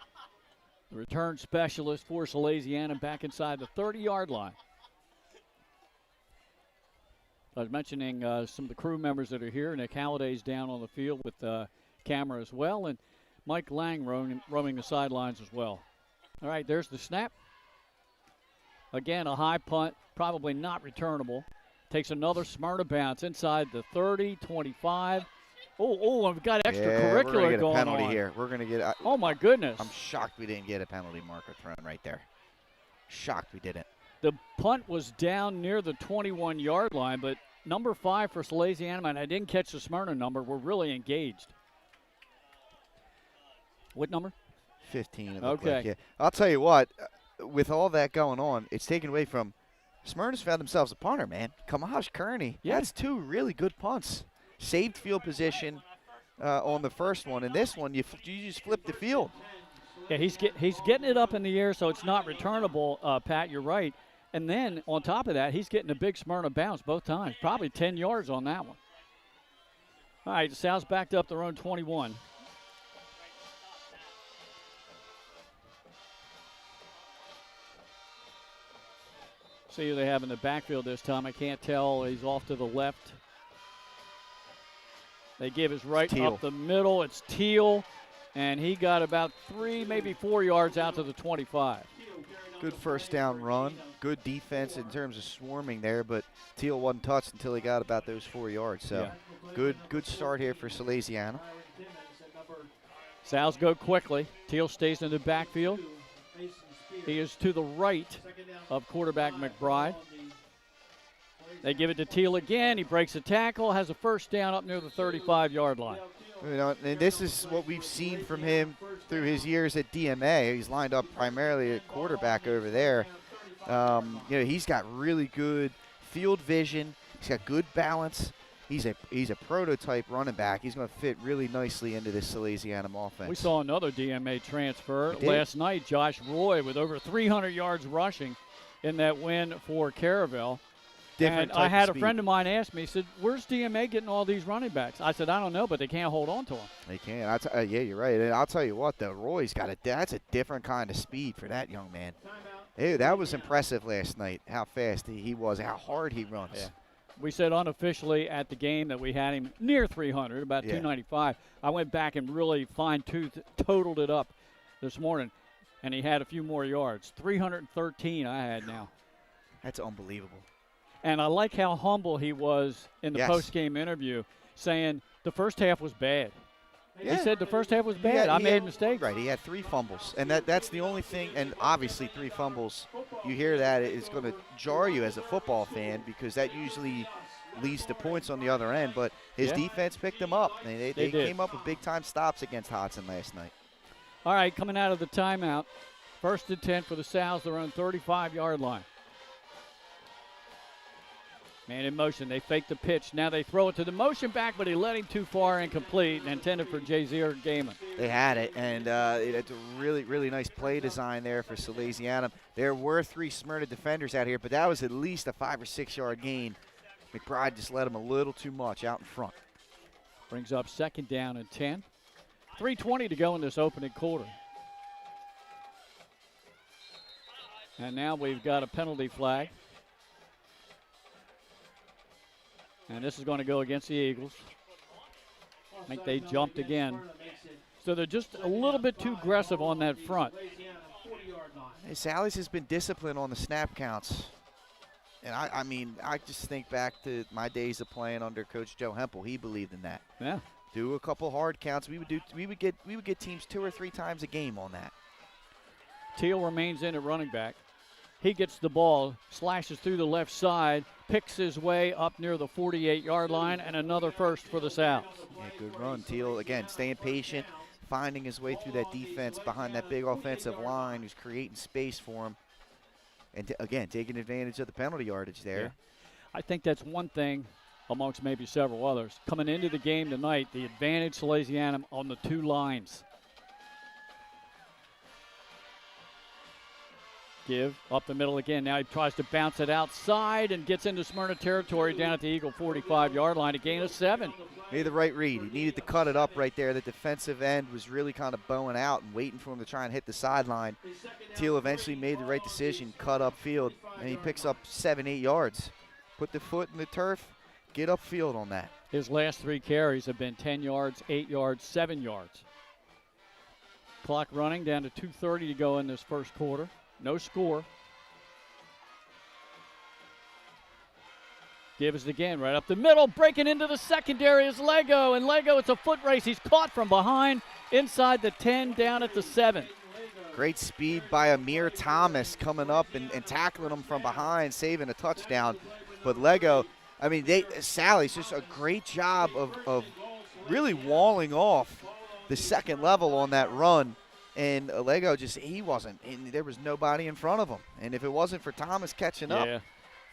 the return specialist for Salesianum, back inside the 30-yard line. I was mentioning some of the crew members that are here. Nick Halliday's down on the field with the camera as well, and Mike Lang roaming the sidelines as well. All right, there's the snap. Again, a high punt, probably not returnable. Takes another Smyrna bounce inside the 30, 25. Oh, we've got extracurricular we're gonna get going a penalty on here. We're going to get oh, my goodness. I'm shocked we didn't get a penalty marker thrown right there. Shocked we didn't. The punt was down near the 21-yard line, but number 5 for Salesianum, and I didn't catch the Smyrna number. We're really engaged. What number? 15. Okay. Like, yeah. I'll tell you what, with all that going on, it's taken away from Smyrna's found themselves a punter, man. Kamash Kearney. Yeah. That's 2 really good punts. Saved field position on the first one. And this one, you just flip the field. Yeah, he's getting it up in the air, so it's not returnable, Pat, you're right. And then on top of that, he's getting a big Smyrna bounce both times, probably 10 yards on that one. All right, Sal's backed up their own 21. See who they have in the backfield this time. I can't tell. He's off to the left. They give his right Teal. up the middle. It's Teal, and he got about 3, maybe 4 yards out to the 25. Good first down run. Good defense in terms of swarming there, but Teal wasn't touched until he got about those 4 yards. So good start here for Salesianum. Sal's go quickly. Teal stays in the backfield. He is to the right of quarterback McBride. They give it to Teal again. He breaks a tackle, has a first down up near the 35-yard line. You know, and this is what we've seen from him through his years at DMA. He's lined up primarily at quarterback over there. You know, he's got really good field vision. He's got good balance. He's a prototype running back. He's going to fit really nicely into this Salesianum offense. We saw another DMA transfer last night, Josh Roy, with over 300 yards rushing in that win for Caravel. And I had a friend of mine ask me, he said, where's DMA getting all these running backs? I said, I don't know, but they can't hold on to them. They can't. Yeah, you're right. And I'll tell you what, though, Roy's got that's a different kind of speed for that young man. Hey, that was impressive last night, how fast he was, how hard he runs. Yeah. We said unofficially at the game that we had him near 300, about 295. I went back and really totaled it up this morning, and he had a few more yards. 313 I had now. That's unbelievable. And I like how humble he was in the post-game interview, saying the first half was bad. Yeah. He said the first half was bad. I made mistakes. Right, he had 3 fumbles. And that's the only thing, and obviously 3 fumbles, you hear that, it's going to jar you as a football fan because that usually leads to points on the other end. But his defense picked them up. They came up with big-time stops against Hodson last night. All right, coming out of the timeout, 1st and 10 for the Sal's, their own 35-yard line. Man in motion. They fake the pitch. Now they throw it to the motion back, but he let him too far, incomplete, and intended for Jazier Gaiman. They had it, and it's a really, really nice play design there for Salesianum. There were 3 Smyrna defenders out here, but that was at least a 5 or 6 yard gain. McBride just let him a little too much out in front. Brings up 2nd down and 10. 3:20 to go in this opening quarter. And now we've got a penalty flag. And this is going to go against the Eagles. I think they jumped again. So they're just a little bit too aggressive on that front. Hey, Sally's has been disciplined on the snap counts. And I mean, I just think back to my days of playing under Coach Joe Hempel. He believed in that. Yeah. Do a couple hard counts. We would get teams 2 or 3 times a game on that. Teal remains in at running back. He gets the ball, slashes through the left side, picks his way up near the 48-yard line, and another first for the South. Yeah, good run. Teal, again, staying patient, finding his way through that defense behind that big offensive line who's creating space for him. And, again, taking advantage of the penalty yardage there. Yeah. I think that's one thing amongst maybe several others. Coming into the game tonight, the advantage Salesianum on the 2 lines. Give up the middle again. Now he tries to bounce it outside and gets into Smyrna territory down at the Eagle 45-yard line. A gain of 7. Made the right read. He needed to cut it up right there. The defensive end was really kind of bowing out and waiting for him to try and hit the sideline. Teal eventually made the right decision, cut upfield, and he picks up 7-8 yards. Put the foot in the turf, get upfield on that. His last 3 carries have been 10 yards, 8 yards, 7 yards. Clock running down to 2:30 to go in this first quarter. No score. Gives it again right up the middle. Breaking into the secondary is Lego. And Lego, it's a foot race. He's caught from behind inside the 10 down at the 7. Great speed by Amir Thomas coming up and tackling him from behind, saving a touchdown. But Lego, I mean, Sally's just a great job of really walling off the second level on that run And Lego he wasn't. And there was nobody in front of him. And if it wasn't for Thomas catching up,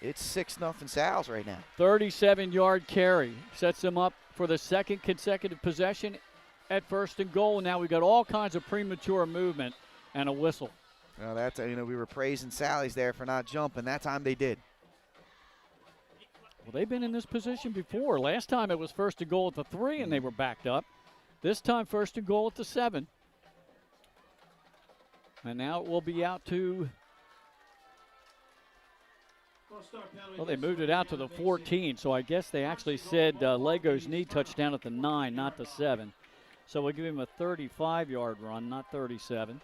it's 6-0 Sal's right now. 37-yard carry sets them up for the second consecutive possession at 1st and goal. Now we've got all kinds of premature movement and a whistle. Well, that's, we were praising Sally's there for not jumping. That time they did. Well, they've been in this position before. Last time it was 1st and goal at the 3 and they were backed up. This time 1st and goal at the 7. And now it will be out to, well, they moved it out to the 14, so I guess they actually said Lego's knee touchdown at the 9, not the 7. So we'll give him a 35-yard run, not 37.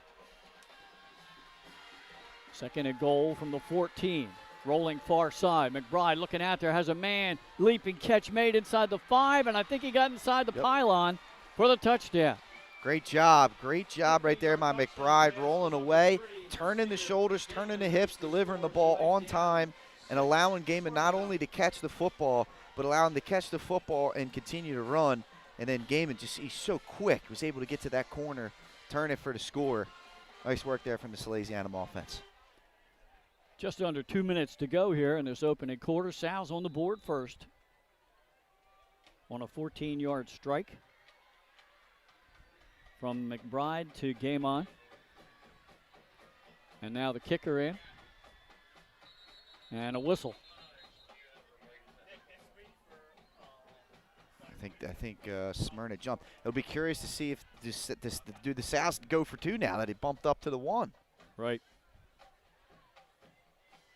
2nd and goal from the 14. Rolling far side. McBride looking out there, has a man. Leaping catch made inside the 5, and I think he got inside the pylon for the touchdown. Great job right there by McBride, rolling away, turning the shoulders, turning the hips, delivering the ball on time, and allowing Gaiman not only to catch the football, but allowing to catch the football and continue to run. And then Gaiman he's so quick, was able to get to that corner, turn it for the score. Nice work there from the Salesianum offense. Just under 2 minutes to go here in this opening quarter. Sal's on the board first on a 14-yard strike from McBride to Gaiman. And now the kicker in. And a whistle. I think Smyrna jumped. It'll be curious to see if do the Sals go for 2 now that it bumped up to the 1. Right.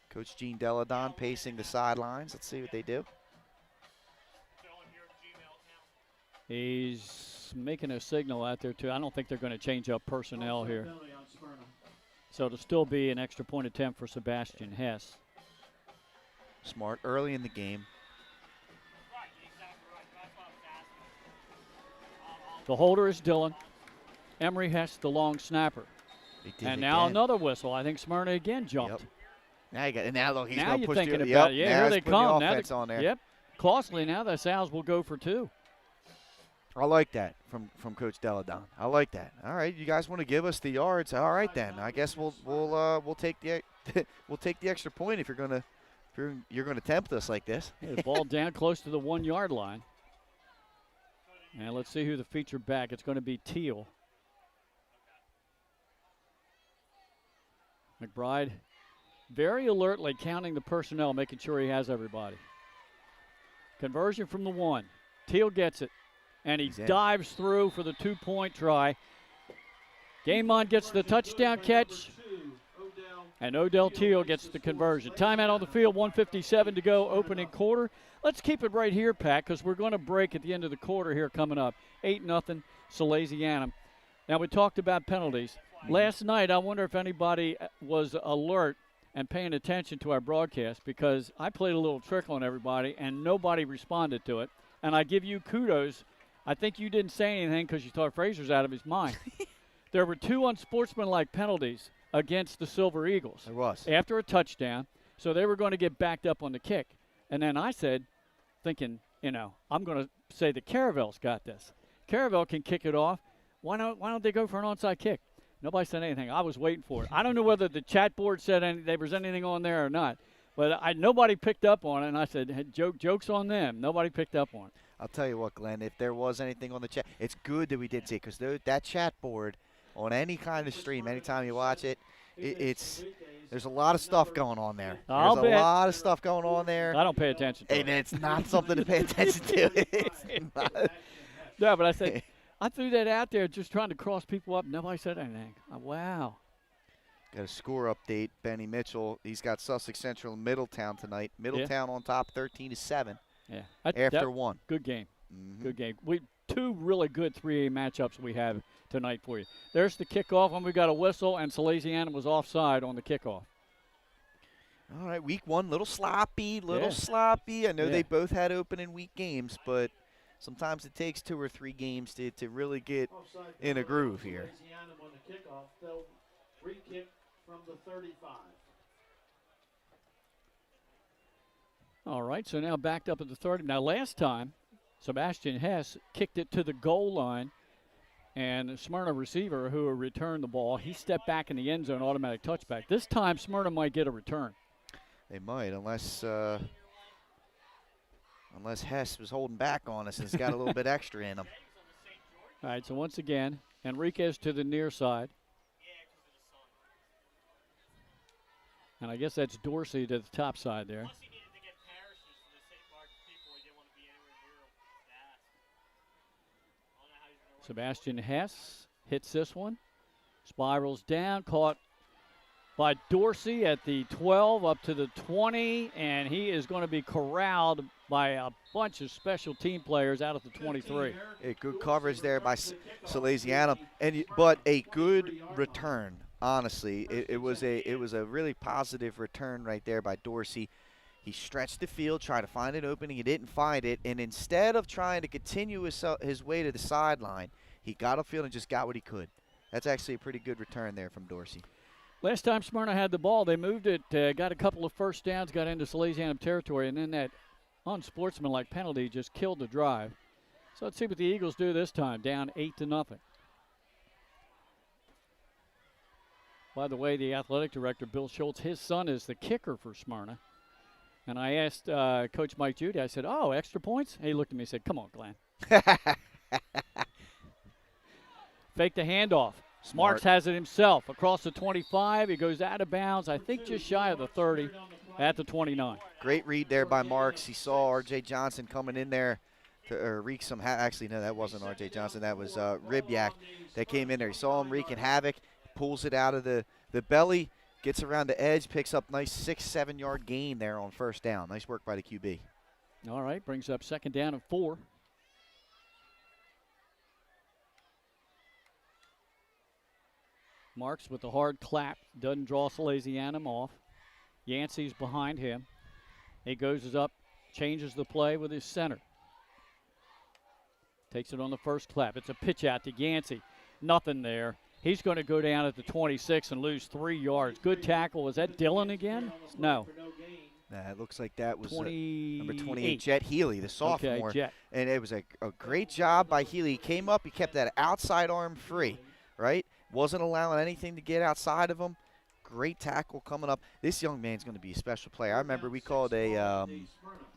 Coach Gene Deladon pacing the sidelines. Let's see what they do. He's making a signal out there, too. I don't think they're going to change up personnel here. So it'll still be an extra point attempt for Sebastian Hess. Smart early in the game. The holder is Dillon. Emery Hess, the long snapper. And now another whistle. I think Smyrna again jumped. Yep. Now you got, and now look, he's now going to you're push thinking the, about yep, it. Yeah, here they come. The offense on there. Yep. Costly now. The Sals will go for 2. I like that from Coach Deladon. I like that. All right, you guys want to give us the yards? All right then. I guess we'll take the we'll take the extra point if you're gonna tempt us like this. The ball down close to the 1-yard line. And let's see who the feature back. It's going to be Teal. McBride very alertly counting the personnel, making sure he has everybody. Conversion from the 1. Teal gets it. And he dives through for the 2-point try. Gaiman gets the touchdown catch. And Odell Teal gets the conversion. Timeout on the field, 1:57 to go, opening quarter. Let's keep it right here, Pat, because we're going to break at the end of the quarter here coming up. 8-0 Salesianum. Now, we talked about penalties. Last night, I wonder if anybody was alert and paying attention to our broadcast, because I played a little trick on everybody, and nobody responded to it. And I give you kudos. I think you didn't say anything because you thought Fraser's out of his mind. There were 2 unsportsmanlike penalties against the Silver Eagles. There was. After a touchdown, so they were going to get backed up on the kick. And then I said, thinking, I'm going to say that Caravel's got this. Caravel can kick it off. Why don't they go for an onside kick? Nobody said anything. I was waiting for it. I don't know whether the chat board said there was anything on there or not. But nobody picked up on it, and I said, hey, joke's on them. Nobody picked up on it. I'll tell you what, Glenn, if there was anything on the chat, it's good that we did see it, because that chat board on any kind of stream, anytime you watch it, there's a lot of stuff going on there. There's a lot of stuff going on there. I don't pay attention to it. And it's not something to pay attention to. No, but I said, I threw that out there just trying to cross people up. Nobody said anything. Wow. Got a score update. Benny Mitchell, he's got Sussex Central and Middletown tonight. Middletown on top 13-7. Yeah. After 1. Good game. Mm-hmm. Good game. 2 really good 3A matchups we have tonight for you. There's the kickoff, and we got a whistle, and Salesianum was offside on the kickoff. All right, week 1, little sloppy. I know they both had opening week games, but sometimes it takes 2 or 3 games to really get in a groove here. On the kickoff, they'll free kick from the 35. All right, so now backed up at the 30. Now, last time, Sebastian Hess kicked it to the goal line And the Smyrna receiver who returned the ball, he stepped back in the end zone, automatic touchback. This time, Smyrna might get a return. They might, unless Hess was holding back on us and has got a little bit extra in him. All right, so once again, Enriquez to the near side. And I guess that's Dorsey to the top side there. Sebastian Hess hits this one, spirals down, caught by Dorsey at the 12 up to the 20, and he is going to be corralled by a bunch of special team players out at the 23. Good coverage there by Salesianum, but a good return. Honestly, it was a really positive return right there by Dorsey. He stretched the field, tried to find an opening. He didn't find it. And instead of trying to continue his way to the sideline, he got upfield and just got what he could. That's actually a pretty good return there from Dorsey. Last time Smyrna had the ball, they moved it, got a couple of first downs, got into Salesianum territory, and then that unsportsmanlike penalty just killed the drive. So let's see what the Eagles do this time, down 8-0. By the way, the athletic director, Bill Schultz, his son is the kicker for Smyrna. And I asked Coach Mike Judy, I said, oh, extra points? And he looked at me and said, come on, Glenn. Fake the handoff. Marks has it himself. Across the 25, he goes out of bounds, I think just shy of the 30 at the 29. Great read there by Marks. He saw R.J. Johnson coming in there to wreak some actually, no, that wasn't R.J. Johnson. That was Ribyak that came in there. He saw him wreaking havoc, pulls it out of the belly, gets around the edge, picks up nice 6-7 yard gain there on first down. Nice work by the QB. All right, brings up 2nd down and 4. Marks with the hard clap, doesn't draw Salesianum off. Yancey's behind him. He goes up, changes the play with his center. Takes it on the first clap. It's a pitch out to Yancey. Nothing there. He's going to go down at the 26 and lose 3 yards. Good tackle. Was that Dillon again? No. It looks like that was number 28, Jet Healy, the sophomore. Okay, Jet. And it was a great job by Healy. He came up, he kept that outside arm free, right? Wasn't allowing anything to get outside of him. Great tackle coming up. This young man's going to be a special player. I remember we called a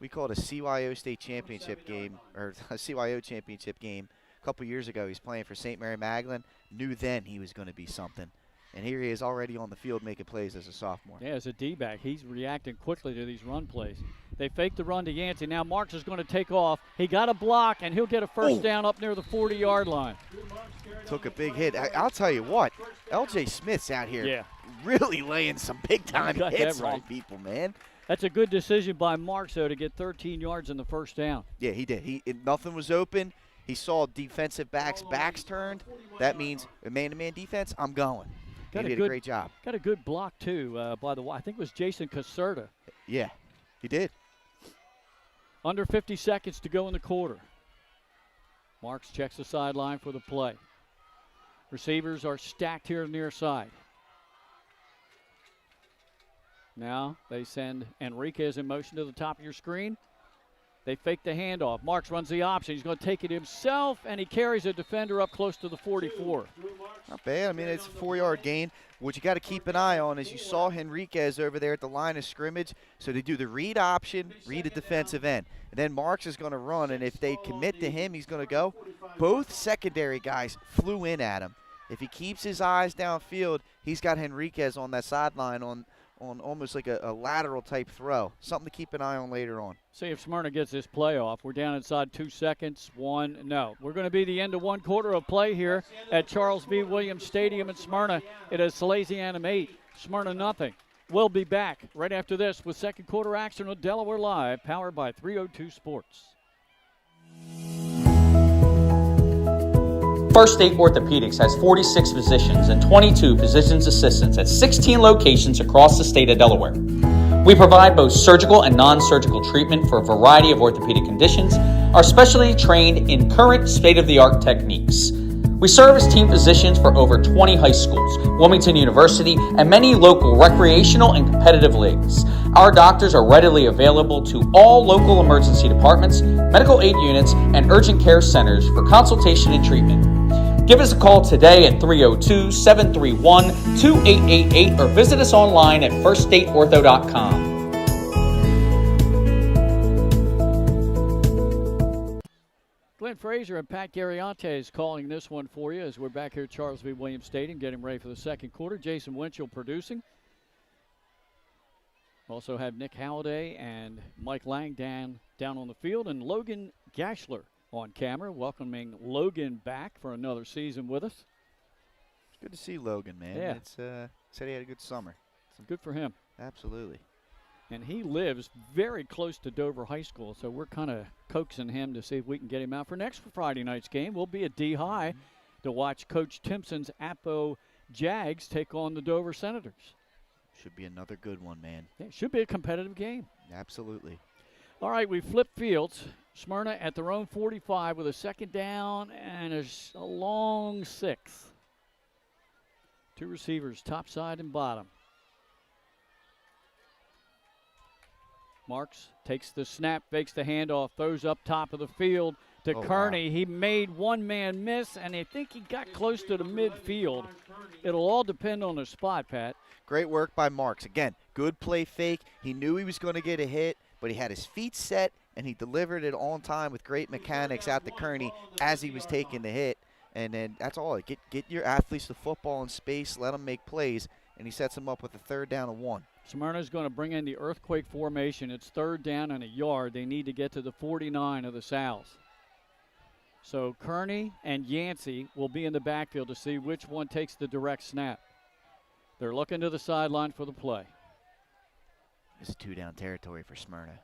CYO state championship game, or a CYO championship game a couple years ago. He's playing for St. Mary Magdalene. Knew then he was going to be something. And here he is already on the field making plays as a sophomore. Yeah, as a D-back, he's reacting quickly to these run plays. They fake the run to Yancey. Now Marks is going to take off. He got a block, and he'll get a first down up near the 40-yard line. Took a big hit. I'll tell you what, L.J. Smith's out here really laying some big-time hits on people, man. That's a good decision by Marks, though, to get 13 yards in the first down. Yeah, he did. Nothing was open. He saw defensive backs turned. That means a man-to-man defense, I'm going. He did a great job. Got a good block, too, by the way. I think it was Jason Caserta. Yeah, he did. Under 50 seconds to go in the quarter. Marks checks the sideline for the play. Receivers are stacked here near side. Now they send Enriquez in motion to the top of your screen. They fake the handoff. Marks runs the option. He's going to take it himself, and he carries a defender up close to the 44. Not bad. I mean, it's a 4-yard gain. What you got to keep an eye on is you saw Enriquez over there at the line of scrimmage. So they do the read option, read a defensive end. And then Marks is going to run, and if they commit to him, he's going to go. Both secondary guys flew in at him. If he keeps his eyes downfield, he's got Enriquez on that sideline on almost like a lateral type throw. Something to keep an eye on later on. See if Smyrna gets this play off. We're down inside 2 seconds. No. We're going to be the end of 1 quarter of play here at Charles V. Williams Stadium in Smyrna. It is Salesianum 8, Smyrna nothing. We'll be back right after this with second quarter action on Delaware Live, powered by 302 Sports. First State Orthopedics has 46 physicians and 22 physician's assistants at 16 locations across the state of Delaware. We provide both surgical and non-surgical treatment for a variety of orthopedic conditions, are specially trained in current state-of-the-art techniques. We serve as team physicians for over 20 high schools, Wilmington University, and many local recreational and competitive leagues. Our doctors are readily available to all local emergency departments, medical aid units, and urgent care centers for consultation and treatment. Give us a call today at 302-731-2888 or visit us online at firststateortho.com. Glenn Fraser and Pat Garriante is calling this one for you as we're back here at Charles V. Williams Stadium getting ready for the second quarter. Jason Winchell producing. Also have Nick Halliday and Mike Lang down on the field, and Logan Gashler on camera, welcoming Logan back for another season with us. It's good to see Logan, man. Yeah. It's said he had a good summer. Good for him. Absolutely. And he lives very close to Dover High School, so we're kind of coaxing him to see if we can get him out for next Friday night's game. We'll be at D-High to watch Coach Timpson's Apo Jags take on the Dover Senators. Should be another good one, man. Yeah, it should be a competitive game. Absolutely. All right, we flip fields. Smyrna at their own 45 with a second down and a long 6. Two receivers, top side and bottom. Marks takes the snap, fakes the handoff, throws up top of the field to Kearney. Wow. He made one man miss, and I think he got close to the midfield. It'll all depend on the spot, Pat. Great work by Marks. Again, good play fake. He knew he was going to get a hit, but he had his feet set, and he delivered it on time with great mechanics out to Kearney as he was taking the hit. And then that's all. Get your athletes the football in space, let them make plays, and he sets them up with a third down and 1. Smyrna's going to bring in the earthquake formation. It's third down and a yard. They need to get to the 49 of the South. So Kearney and Yancey will be in the backfield to see which one takes the direct snap. They're looking to the sideline for the play. This is 2-down territory for Smyrna.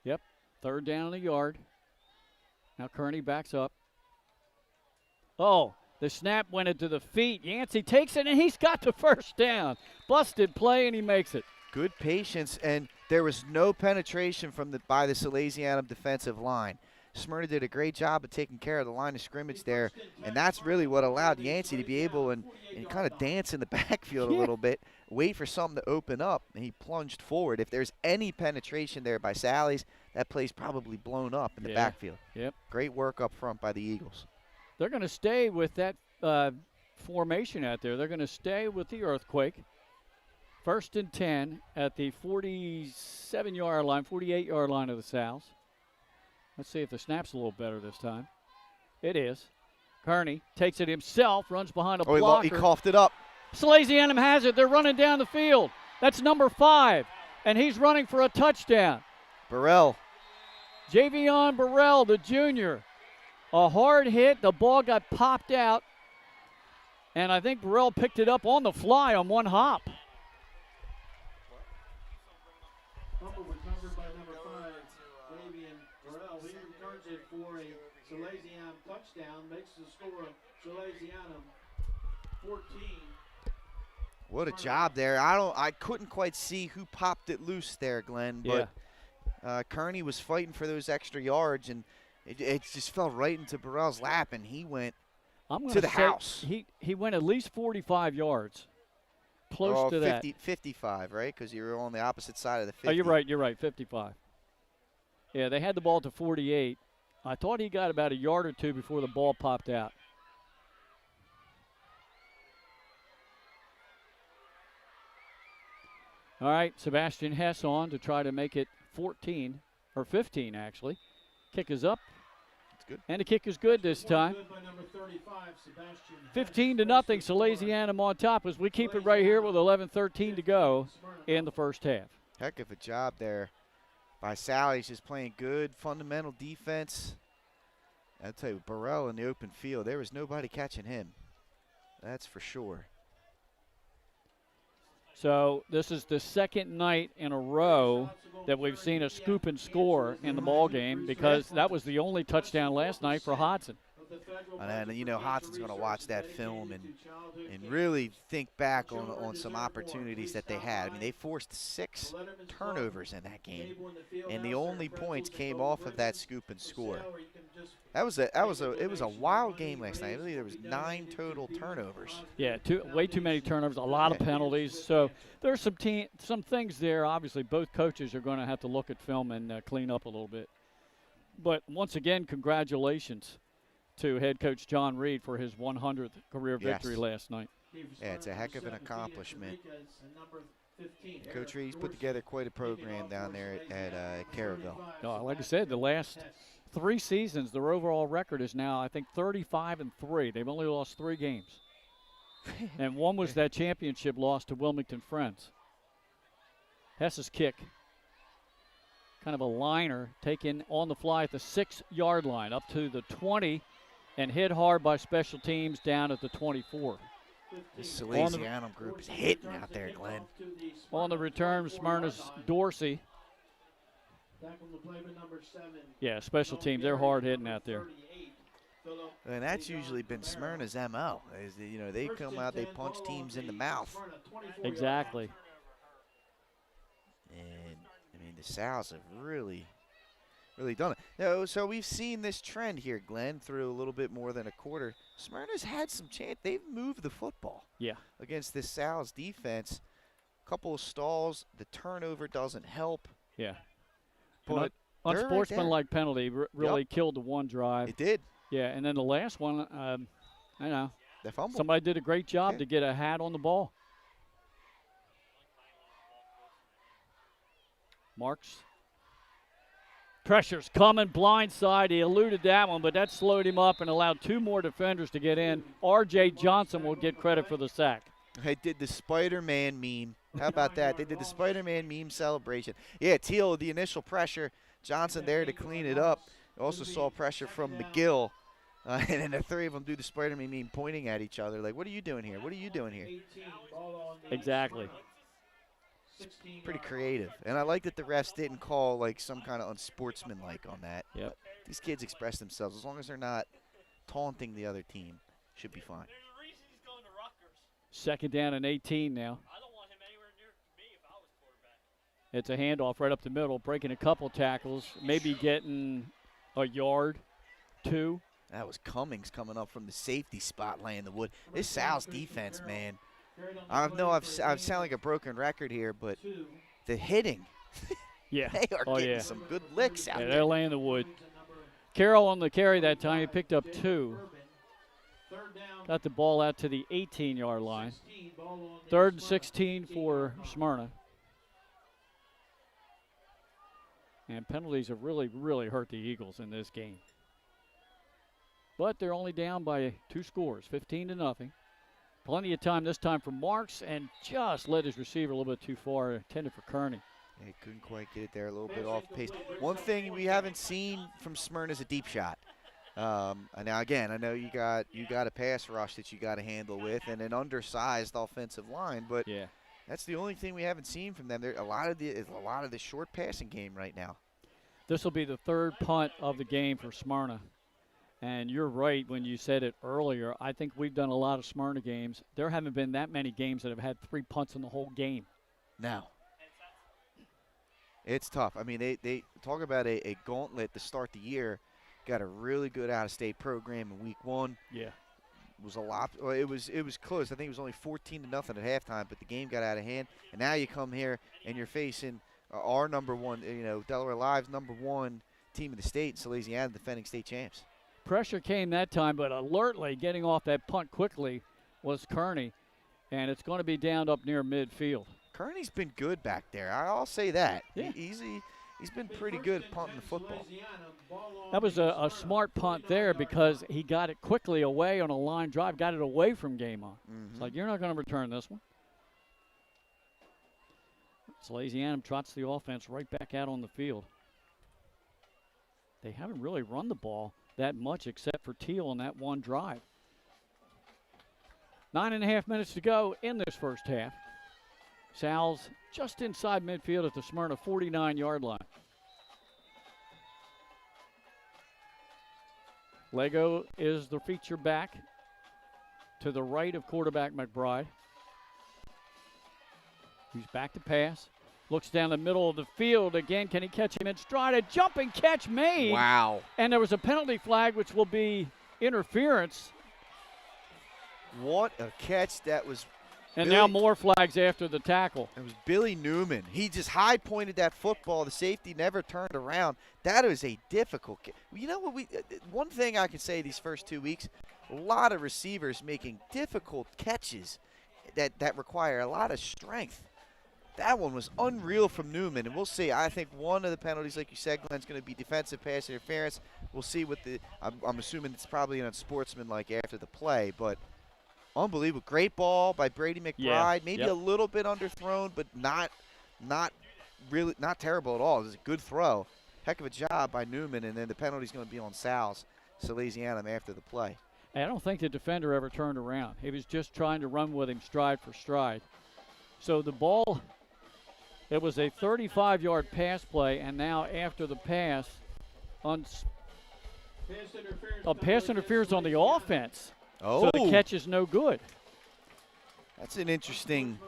Yep, third down and a yard. Now Kearney backs up. Oh, the snap went into the feet. Yancey takes it, and he's got the first down. Busted play, and he makes it. Good patience, and there was no penetration by the Salesianum defensive line. Smyrna did a great job of taking care of the line of scrimmage there, and that's really what allowed Yancey to be able and kind of dance in the backfield a little bit, wait for something to open up, and he plunged forward. If there's any penetration there by Sally's, that play's probably blown up in the backfield. Yep. Great work up front by the Eagles. They're going to stay with that formation out there. They're going to stay with the earthquake. First and 10 at the 47-yard line, 48-yard line of the South. Let's see if the snap's a little better this time. It is. Kearney takes it himself, runs behind a blocker. He coughed it up. Salesianum has it. They're running down the field. That's number 5, and he's running for a touchdown. Burrell. Javion Burrell, the junior. A hard hit. The ball got popped out, and I think Burrell picked it up on the fly on one hop. Fumble recovered by number 5, Javion Burrell. He returns it for a Salesianum touchdown, makes the score Salesianum 14. What a job there. I couldn't quite see who popped it loose there, Glenn, but Kearney was fighting for those extra yards, and it just fell right into Burrell's lap, and he went to the house. He went at least 45 yards, close to 50, that. 55, right? Because you were on the opposite side of the 50. Oh, you're right, 55. Yeah, they had the ball to 48. I thought he got about a yard or two before the ball popped out. All right, Sebastian Hess on to try to make it 14, or 15 actually. Kick is up. It's good. And the kick is good this time. 15-0, Salesianum on top as we keep it right here with 11:13 to go in the first half. Heck of a job there by Sally. Just playing good fundamental defense. I'll tell you, Burrell in the open field, there was nobody catching him. That's for sure. So this is the second night in a row that we've seen a scoop and score in the ball game, because that was the only touchdown last night for Hodson. And you know, Hodson's going to watch that film and really think back on some opportunities that they had. I mean, they forced 6 turnovers in that game, and the only points came off of that scoop and score. It was a wild game last night. I believe there was 9 total turnovers. Yeah, way too many turnovers, a lot of penalties. So there's some things there. Obviously, both coaches are going to have to look at film and clean up a little bit. But once again, congratulations to head coach John Reed for his 100th career victory last night. Yeah, it's a heck of an accomplishment. Coach Reed's put together quite a program down there at Caraville. Like I said, the last 3 seasons, their overall record is now, I think, 35-3. They've only lost 3 games. And one was that championship loss to Wilmington Friends. Hess's kick, kind of a liner, taken on the fly at the 6-yard line, up to the 20, and hit hard by special teams down at the 24. The Salesianum group is hitting out there, Glenn. On the return, Smyrna's Dorsey. Yeah, special teams, they're hard hitting out there. And that's usually been Smyrna's MO. They come out, they punch teams in the mouth. Exactly. And, the Sal's have really done it. So we've seen this trend here, Glenn, through a little bit more than a quarter. Smyrna's had some chance. They've moved the football against this Sal's defense. A couple of stalls. The turnover doesn't help. Yeah. But unsportsmanlike penalty really killed the one drive. It did. Yeah, and then the last one, I know. The fumble. Somebody did a great job to get a hat on the ball. Marks. Pressure's coming, blindside. He eluded that one, but that slowed him up and allowed 2 more defenders to get in. R.J. Johnson will get credit for the sack. They did the Spider-Man meme. How about that? They did the Spider-Man meme celebration. Yeah, Teal, the initial pressure. Johnson there to clean it up. Also saw pressure from McGill. And then the 3 of them do the Spider-Man meme pointing at each other like, what are you doing here? What are you doing here? Exactly. It's pretty creative. And I like that the refs didn't call like some kind of unsportsmanlike on that. Yep. These kids express themselves. As long as they're not taunting the other team, should be fine. 2nd down and 18 now. It's a handoff right up the middle, breaking a couple tackles, maybe getting a yard, 2. That was Cummings coming up from the safety spot laying the wood. This Sal's defense, man. I know I sound like a broken record here, but the hitting, they are getting some good licks out there. They're laying the wood. Carroll on the carry that time. He picked up 2. Got the ball out to the 18-yard line. 3rd and 16 for Smyrna. And penalties have really, really hurt the Eagles in this game. But they're only down by 2 scores, 15-0. Plenty of time this time for Marks, and just led his receiver a little bit too far, intended for Kearney. He couldn't quite get it there, a little bit off pace. One thing we haven't seen from Smyrna is a deep shot. Now again, I know you got a pass rush that you got to handle with, and an undersized offensive line, but that's the only thing we haven't seen from them. There's a lot of the short passing game right now. This will be the 3rd punt of the game for Smyrna. And you're right when you said it earlier. I think we've done a lot of Smyrna games. There haven't been that many games that have had 3 punts in the whole game. No. It's tough. They talk about a gauntlet to start the year. Got a really good out-of-state program in week 1. Yeah. It was a lot. Well, it was close. I think it was only 14-0 at halftime, but the game got out of hand. And now you come here and you're facing our number 1, Delaware Live's number 1 team in the state, Salesianum, defending state champs. Pressure came that time, but alertly getting off that punt quickly was Kearney, and it's going to be down up near midfield. Kearney's been good back there. I'll say that. Yeah. He's been pretty good punting the football. That was a smart punt there because he got it quickly away on a line drive, got it away from game on. It's like, you're not going to return this one. Salesianum trots the offense right back out on the field. They haven't really run the ball that much except for Teal on that one drive. 9.5 minutes to go in this first half. Sal's just inside midfield at the Smyrna 49-yard line. Lego is the feature back to the right of quarterback McBride. He's back to pass. Looks down the middle of the field again. Can he catch him in stride? A jumping catch made. Wow. And there was a penalty flag, which will be interference. What a catch that was. And now more flags after the tackle. It was Billy Newman. He just high pointed that football. The safety never turned around. That was a difficult. You know what? One thing I can say these first 2 weeks, a lot of receivers making difficult catches that require a lot of strength. That one was unreal from Newman, and we'll see. I think one of the penalties, like you said, Glenn, is going to be defensive pass interference. We'll see what I'm assuming it's probably unsportsmanlike after the play, but unbelievable. Great ball by Brady McBride. Yeah. Maybe a little bit underthrown, but not terrible at all. It was a good throw. Heck of a job by Newman, and then the penalty's going to be on Salesianum after the play. I don't think the defender ever turned around. He was just trying to run with him stride for stride. So the ball, it was a 35-yard pass play, and now after the pass, pass interference on the offense. Oh. So the catch is no good. That's an interesting.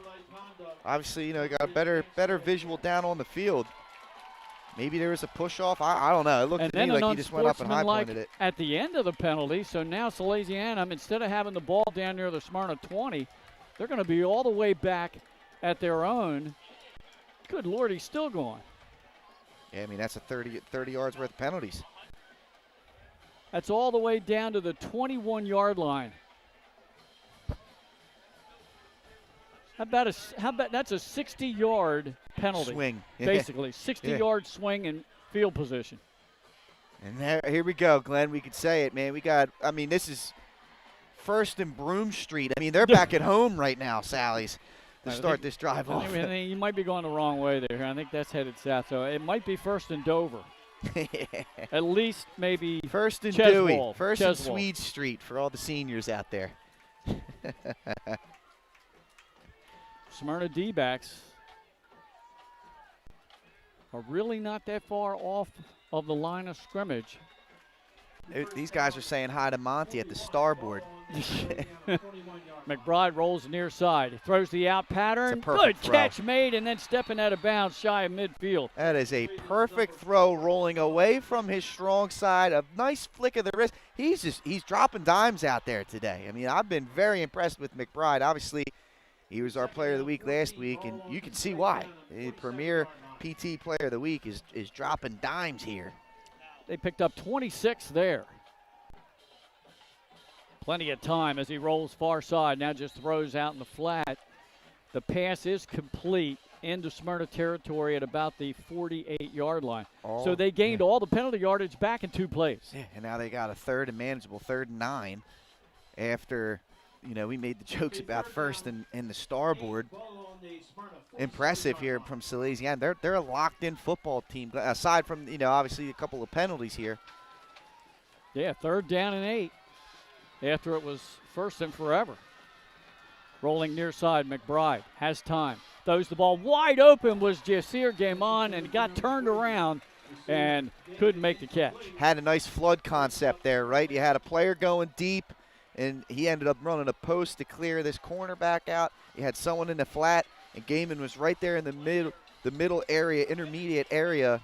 Obviously, you got a better visual down on the field. Maybe there was a push off. I don't know. It looked to me like he just went up and high pointed it. At the end of the penalty, so now Salesianum, instead of having the ball down near the Smyrna 20, they're going to be all the way back at their own. Good Lord, he's still going. Yeah, I mean, that's a 30 yards worth of penalties. That's all the way down to the 21-yard line. How about that's a 60-yard penalty? Swing. Basically, 60-yard swing and field position. And here we go, Glenn. We could say it, man. This is First and Broom Street. I mean, they're back at home right now, Sally's, to start this drive off. I mean, you might be going the wrong way there. I think that's headed south. So it might be First and Dover. At least maybe First and Cheswold. Dewey. First and Cheswold. Swede Street for all the seniors out there. Smyrna D-backs are really not that far off of the line of scrimmage. These guys are saying hi to Monty at the starboard. McBride rolls near side. He throws the out pattern. Good catch made, and then stepping out of bounds shy of midfield. That is a perfect throw, rolling away from his strong side. A nice flick of the wrist. He's dropping dimes out there today. I mean, I've been very impressed with McBride. Obviously, he was our player of the week last week, and you can see why. The premier PT player of the week is dropping dimes here. They picked up 26 there. Plenty of time as he rolls far side. Now just throws out in the flat. The pass is complete into Smyrna territory at about the 48-yard line. So they gained all the penalty yardage back in 2 plays. Yeah, and now they got a third and manageable 3rd and 9 after, we made the jokes about first and the starboard. Impressive here from Salesian. They're a locked-in football team, aside from, obviously a couple of penalties here. Yeah, 3rd down and 8 after it was first and forever. Rolling near side, McBride has time. Throws the ball wide open, was Jasir Gaiman, and got turned around and couldn't make the catch. Had a nice flood concept there, right? You had a player going deep, and he ended up running a post to clear this cornerback out. You had someone in the flat, and Gaiman was right there in the middle area, intermediate area.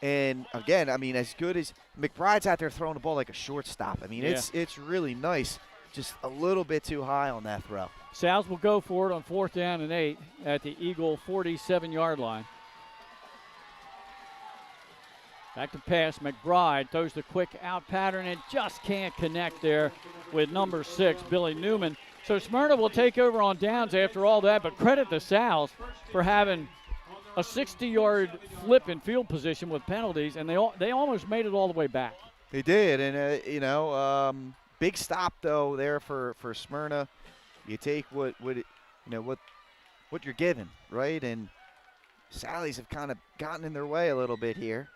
And, again, as good as McBride's out there throwing the ball like a shortstop. It's really nice. Just a little bit too high on that throw. Sal's will go for it on 4th down and 8 at the Eagle 47-yard line. Back to pass. McBride throws the quick out pattern and just can't connect there with number 6, Billy Newman. So Smyrna will take over on downs after all that, but credit the Sal's for having a 60-yard flip in field position with penalties, and they almost made it all the way back. They did, and big stop though there for Smyrna. You take what you're given, right? And Sally's have kind of gotten in their way a little bit here.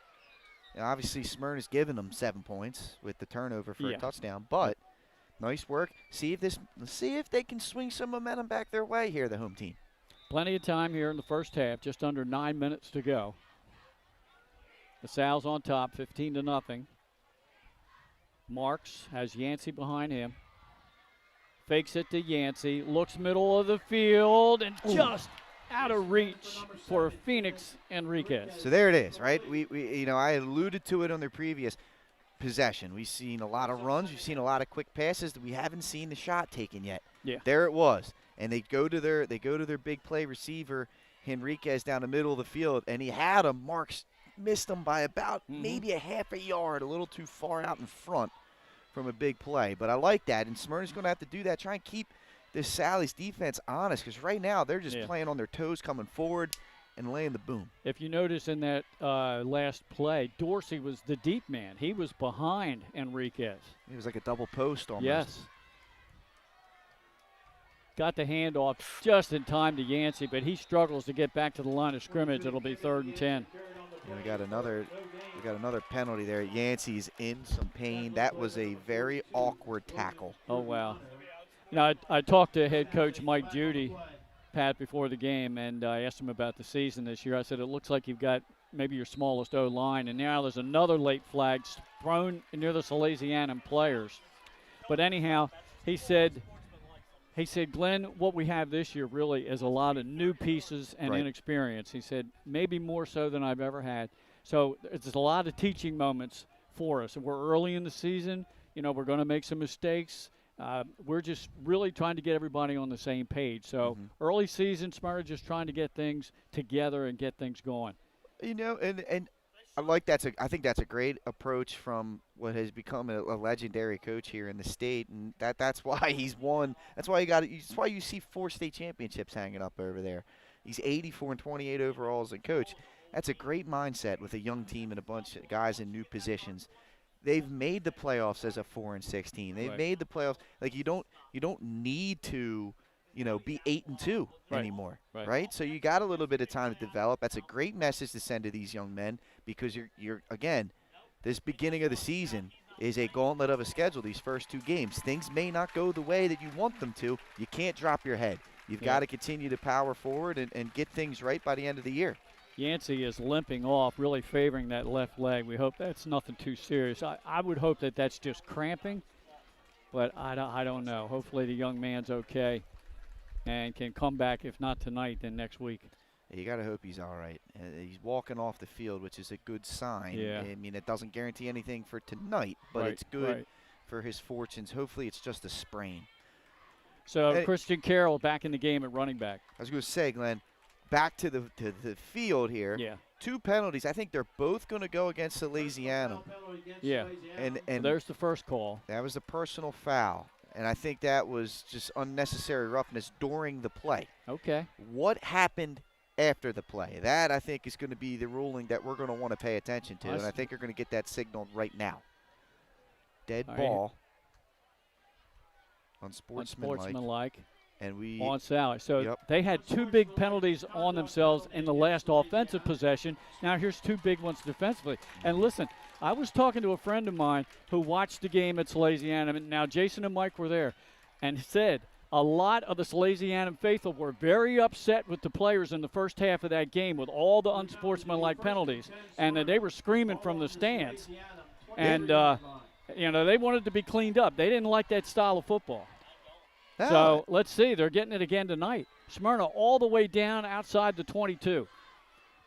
Obviously, Smyrna's given them 7 points with the turnover for a touchdown, but nice work. See if they can swing some momentum back their way here, the home team. Plenty of time here in the first half, just under 9 minutes to go. The Sal's on top, 15-0. Marks has Yancey behind him. Fakes it to Yancey, looks middle of the field, and just out of reach for Phoenix Enriquez. So there it is, right? I alluded to it on their previous possession. We've seen a lot of runs. We've seen a lot of quick passes. We haven't seen the shot taken yet. Yeah. There it was. And they go to their big play receiver, Henriquez, down the middle of the field, and he had him. Marks missed him by about maybe a half a yard, a little too far out in front from a big play. But I like that, and Smyrna's going to have to do that, try and keep this Sally's defense honest, because right now they're just playing on their toes, coming forward and laying the boom. If you notice in that last play, Dorsey was the deep man. He was behind Henriquez. He was like a double post almost. Yes. Got the handoff just in time to Yancey, but he struggles to get back to the line of scrimmage. It'll be 3rd and 10. And we got another penalty there. Yancey's in some pain. That was a very awkward tackle. Oh, wow. You know, I talked to head coach Mike Judy, Pat, before the game, and I asked him about the season this year. I said, it looks like you've got maybe your smallest O-line, and now there's another late flag thrown near the Salesianum players. But anyhow, he said, Glenn, what we have this year really is a lot of new pieces and inexperience. He said, maybe more so than I've ever had. So it's a lot of teaching moments for us. And we're early in the season. You know, we're going to make some mistakes. We're just really trying to get everybody on the same page. So early season, Smyrna just trying to get things together and get things going. You know, and I like I think that's a great approach from what has become a legendary coach here in the state, and that's why he's won. That's why you see 4 state championships hanging up over there. He's 84 and 28 overall as a coach. That's a great mindset with a young team and a bunch of guys in new positions. They've made the playoffs as a 4 and 16. They've made the playoffs. Like you don't need to, you know, be 8 and 2 anymore, right? So you got a little bit of time to develop. That's a great message to send to these young men, because you're again, this beginning of the season is a gauntlet of a schedule. These first 2 games, things may not go the way that you want them to. You can't drop your head. You've got to continue to power forward and get things right by the end of the year. Yancey is limping off, really favoring that left leg. We hope that's nothing too serious. I would hope that that's just cramping, but I don't know. Hopefully the young man's okay and can come back, if not tonight, then next week. You got to hope he's all right. He's walking off the field, which is a good sign. Yeah. I mean, it doesn't guarantee anything for tonight, but it's good for his fortunes. Hopefully it's just a sprain. So Christian Carroll back in the game at running back. I was going to say, Glenn, back to the field here. Yeah. 2 penalties. I think they're both going to go against Salesianum. Yeah. And there's the first call. That was a personal foul. And I think that was just unnecessary roughness during the play. Okay. What happened after the play? That, I think, is going to be the ruling that we're going to want to pay attention to. And I think you're going to get that signaled right now. Dead ball. Unsportsmanlike. And on Sally. So they had 2 big penalties on themselves in the last offensive possession. Now here's 2 big ones defensively. And listen, I was talking to a friend of mine who watched the game at Salesianum, and now Jason and Mike were there, and said a lot of the Salesianum faithful were very upset with the players in the first half of that game with all the unsportsmanlike penalties, and that they were screaming from the stands. And, you know, they wanted to be cleaned up. They didn't like that style of football. So let's see. They're getting it again tonight. Smyrna all the way down outside the 22.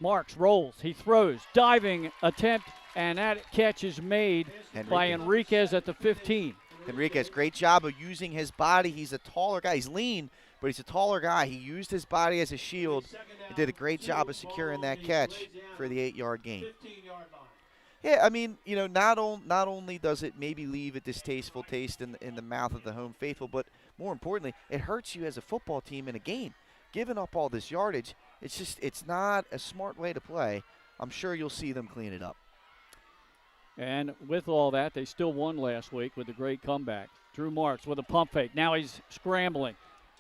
Marks rolls. He throws. Diving attempt, and that catch is made by Henriquez at the 15. Henriquez, great job of using his body. He's a taller guy. He's lean, but he's a taller guy. He used his body as a shield. He did a great job of securing that catch for the 8-yard gain. Yeah, I mean, you know, not only does it maybe leave a distasteful taste in the mouth of the home faithful, but more importantly, it hurts you as a football team in a game. Giving up all this yardage, it's not a smart way to play. I'm sure you'll see them clean it up. And with all that, they still won last week with a great comeback. Drew Marks with a pump fake. Now he's scrambling.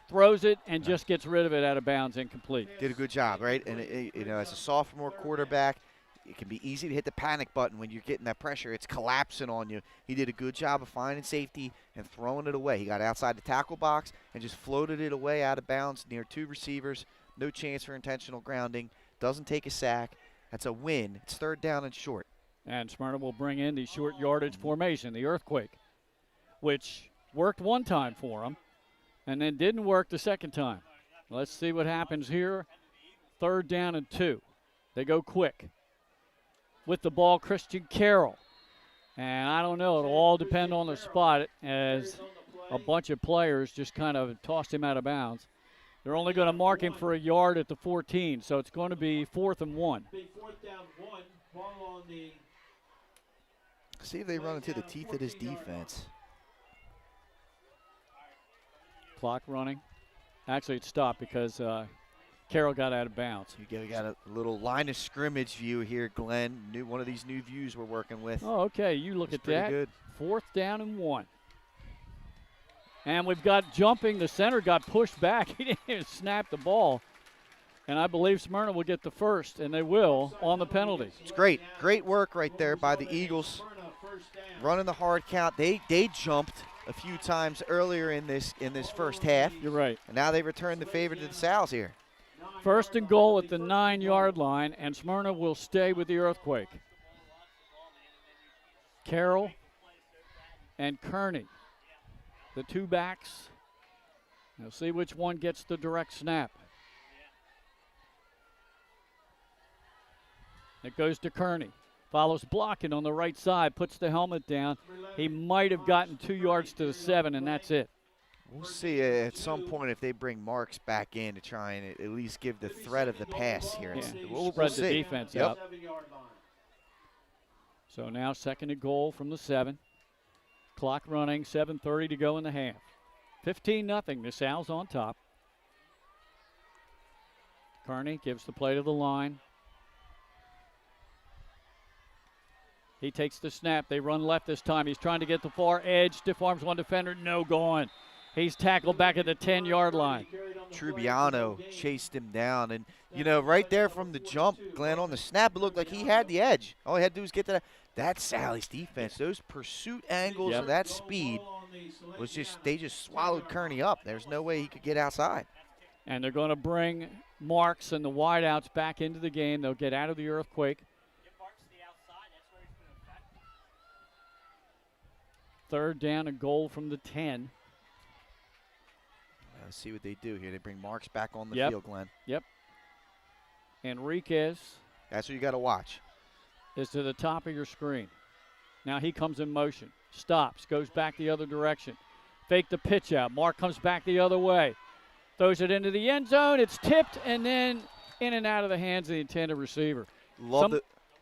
Throws it and just gets rid of it out of bounds, incomplete. Did a good job, right? And, you know, as a sophomore quarterback, it can be easy to hit the panic button when you're getting that pressure. It's collapsing on you. He did a good job of finding safety and throwing it away. He got outside the tackle box and just floated it away out of bounds near 2 receivers. No chance for intentional grounding. Doesn't take a sack. That's a win. It's 3rd down and short. And Smyrna will bring in the short yardage formation, the earthquake, which worked one time for them and then didn't work the second time. Let's see what happens here. 3rd down and 2. They go quick. With the ball, Christian Carroll. And I don't know. It'll all depend on the spot as a bunch of players just kind of tossed him out of bounds. They're only going to mark him for a yard at the 14, so it's going to be 4th and 1. See if they run into the teeth of this defense. Clock running. Actually, it stopped because Carroll got out of bounds. You got a little line of scrimmage view here, Glenn. One of these new views we're working with. Oh, okay. You look at that. Good. 4th down and 1. And we've got jumping. The center got pushed back. He didn't even snap the ball. And I believe Smyrna will get the first, and they will, on the penalty. It's great. Great work right there by the Eagles. Running the hard count. They jumped a few times earlier in this first half. You're right. And now they return the favor to the Sals here. 1st and goal at the 9-yard line, and Smyrna will stay with the Earthquake. Carroll and Kearney, the two backs. We'll see which one gets the direct snap. It goes to Kearney. Follows blocking on the right side, puts the helmet down. He might have gotten 2 yards to the 7, and that's it. We'll see at some point if they bring Marks back in to try and at least give the threat of the pass here. Yeah. We'll Spread see. the defense out. So now 2nd and goal from the 7. Clock running, 7:30 to go in the half. 15-0, the Sal's on top. Kearney gives the play to the line. He takes the snap. They run left this time. He's trying to get the far edge. Stiff arms one defender. No going. He's tackled back at the 10-yard line. Trubiano chased him down. And, right there from the jump, Glenn, on the snap, it looked like he had the edge. All he had to do was get to that. That's Sally's defense. Those pursuit angles and that speed was they just swallowed Kearney up. There's no way he could get outside. And they're going to bring Marks and the wideouts back into the game. They'll get out of the Earthquake. 3rd down and goal from the 10. Let's see what they do here. They bring Marks back on the field, Glenn. Yep. Enriquez. That's what you got to watch. Is to the top of your screen. Now he comes in motion. Stops. Goes back the other direction. Fake the pitch out. Mark comes back the other way. Throws it into the end zone. It's tipped and then in and out of the hands of the intended receiver.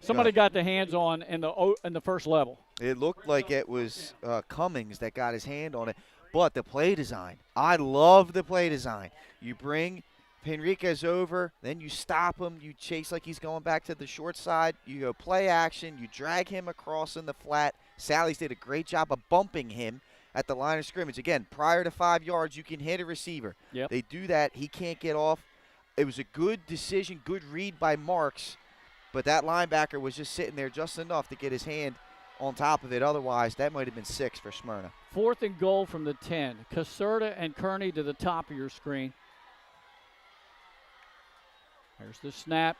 Somebody got the hands on in the first level. It looked like it was Cummings that got his hand on it. But the play design, I love the play design. You bring Henriquez over, then you stop him. You chase like he's going back to the short side. You go play action. You drag him across in the flat. Sally's did a great job of bumping him at the line of scrimmage. Again, prior to 5 yards, you can hit a receiver. Yep. They do that. He can't get off. It was a good decision, good read by Marks. But that linebacker was just sitting there just enough to get his hand on top of it. Otherwise, that might have been 6 for Smyrna. 4th and goal from the 10. Caserta and Kearney to the top of your screen. There's the snap.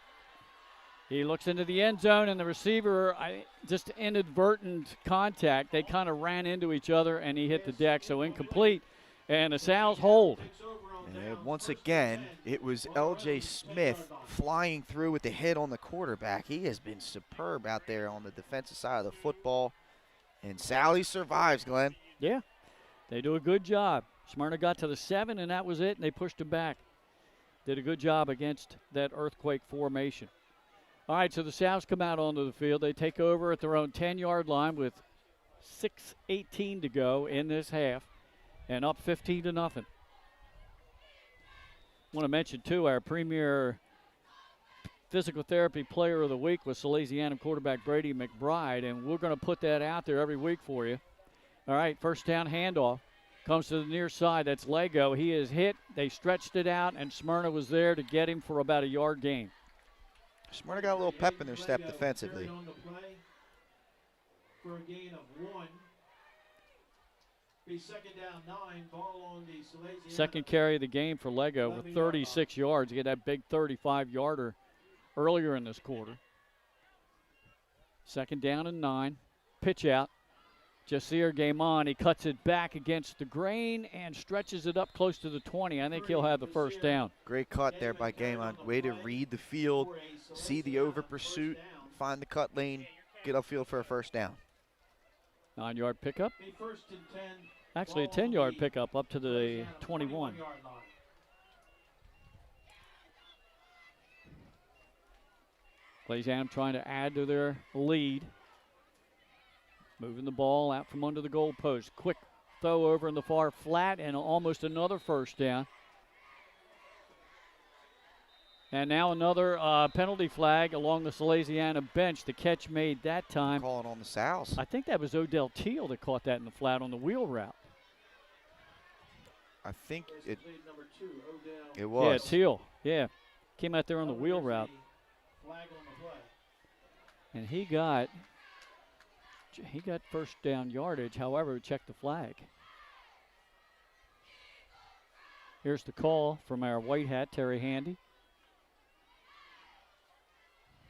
He looks into the end zone, and the receiver, just inadvertent contact. They kind of ran into each other, and he hit the deck, so incomplete. And the Sal's hold. And once again, it was L.J. Smith flying through with the hit on the quarterback. He has been superb out there on the defensive side of the football. And Sally survives, Glenn. Yeah, they do a good job. Smyrna got to the 7, and that was it, and they pushed him back. Did a good job against that Earthquake formation. All right, so the Sal's come out onto the field. They take over at their own 10-yard line with 6:18 to go in this half, and up 15-0. I want to mention, too, our premier physical therapy player of the week was Salesianum quarterback Brady McBride, and we're going to put that out there every week for you. All right, 1st down handoff. Comes to the near side. That's Lego. He is hit. They stretched it out, and Smyrna was there to get him for about a yard gain. Smyrna got a little pep in their step defensively. For a gain of 1. Be 2nd down 9. Ball on the Salesianum. Second carry of the game for Lego with 36 yards. He had that big 35-yarder earlier in this quarter. 2nd down and 9. Pitch out. Jasir Gaiman, he cuts it back against the grain and stretches it up close to the 20. I think he'll have the 1st down. Great cut there by Gaiman. Way to read the field, see the over pursuit, find the cut lane, get upfield for a 1st down. 9-yard pickup. A first and 10. Actually, a Ball on 10-yard the pickup up to the Salesianum 21. 21-yard line. Salesianum trying to add to their lead. Moving the ball out from under the goalpost. Quick throw over in the far flat and almost another first down. And now another penalty flag along the Salesianum bench. The catch made that time. Calling on the Sows. I think that was Odell Teal that caught that in the flat on the wheel route. I think it Number 2, Odell. it was. Yeah, Teal. Yeah. Came out there on the wheel route. Flag on the play. And he got first down yardage. However, check the flag. Here's the call from our white hat, Terry Handy.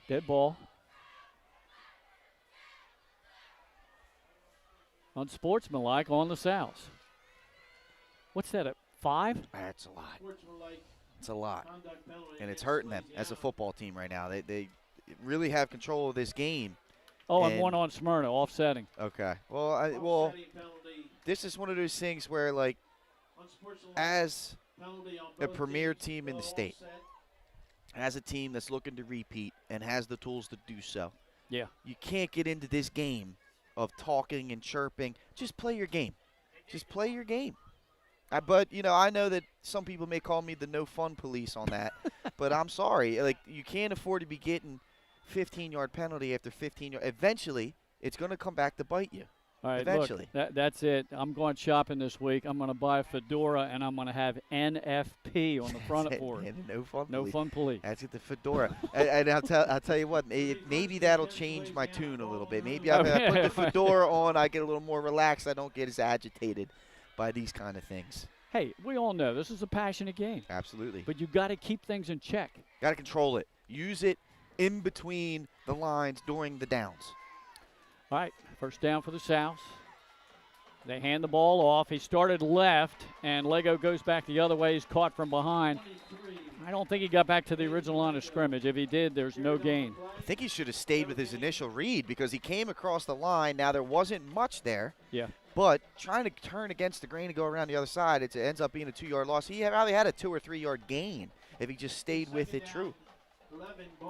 Dead ball. Unsportsmanlike on the Sows. What's that, at 5? That's a lot. Sportsmanlike It's a lot. conduct penalty And it's against hurting them Salesianum. as a football team right now. They really have control of this game. Oh, and And- one on Smyrna, offsetting. Okay. Well, Offsetting penalty, this is one of those things where, like, unsportsmanlike as penalty on a both premier teams. team in the Ball state, offset. as a team that's looking to repeat and has the tools to do so, Yeah. you can't get into this game of talking and chirping. Just play your game. Just play your game. But, you know, I know that some people may call me the no fun police on that, but I'm sorry. Like, you can't afford to be getting 15-yard penalty after 15 yards. Eventually, it's going to come back to bite you. All right, Eventually. look, that's it. I'm going shopping this week. I'm going to buy a fedora, and I'm going to have NFP on the front That's it, for it. man. No fun No police. fun police. That's it, the fedora. and I'll tell you what, maybe that'll change my tune a little bit. Maybe I put the fedora on, I get a little more relaxed. I don't get as agitated by these kind of things. Hey, we all know this is a passionate game. Absolutely. But you got to keep things in check. Got to control it. Use it in between the lines during the downs. All right, first down for the Sows. They hand the ball off. He started left, and Lego goes back the other way. He's caught from behind. I don't think he got back to the original line of scrimmage. If he did, there's no gain. I think he should have stayed with his initial read because he came across the line. Now, there wasn't much there. Yeah. But trying to turn against the grain and go around the other side, it ends up being a 2-yard loss. He probably had a 2 or 3 yard gain if he just stayed with it true.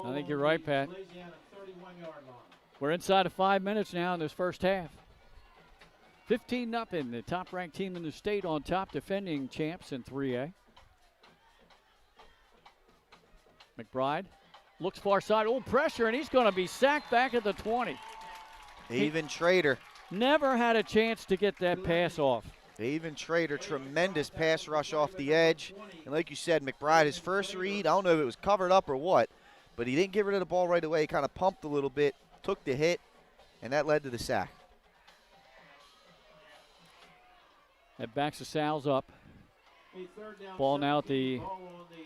I think you're right, Pat. We're inside of 5 minutes now in this first half. 15-0, the top-ranked team in the state on top, defending champs in 3A. McBride looks far side. Oh, pressure, and he's going to be sacked back at the 20. Even Trader. Never had a chance to get that pass off. Even Trader, tremendous pass rush off the edge. And like you said, McBride, his first read, I don't know if it was covered up or what, but he didn't get rid of the ball right away. He kind of pumped a little bit, took the hit, and that led to the sack. That backs the Sows up. Ball now at the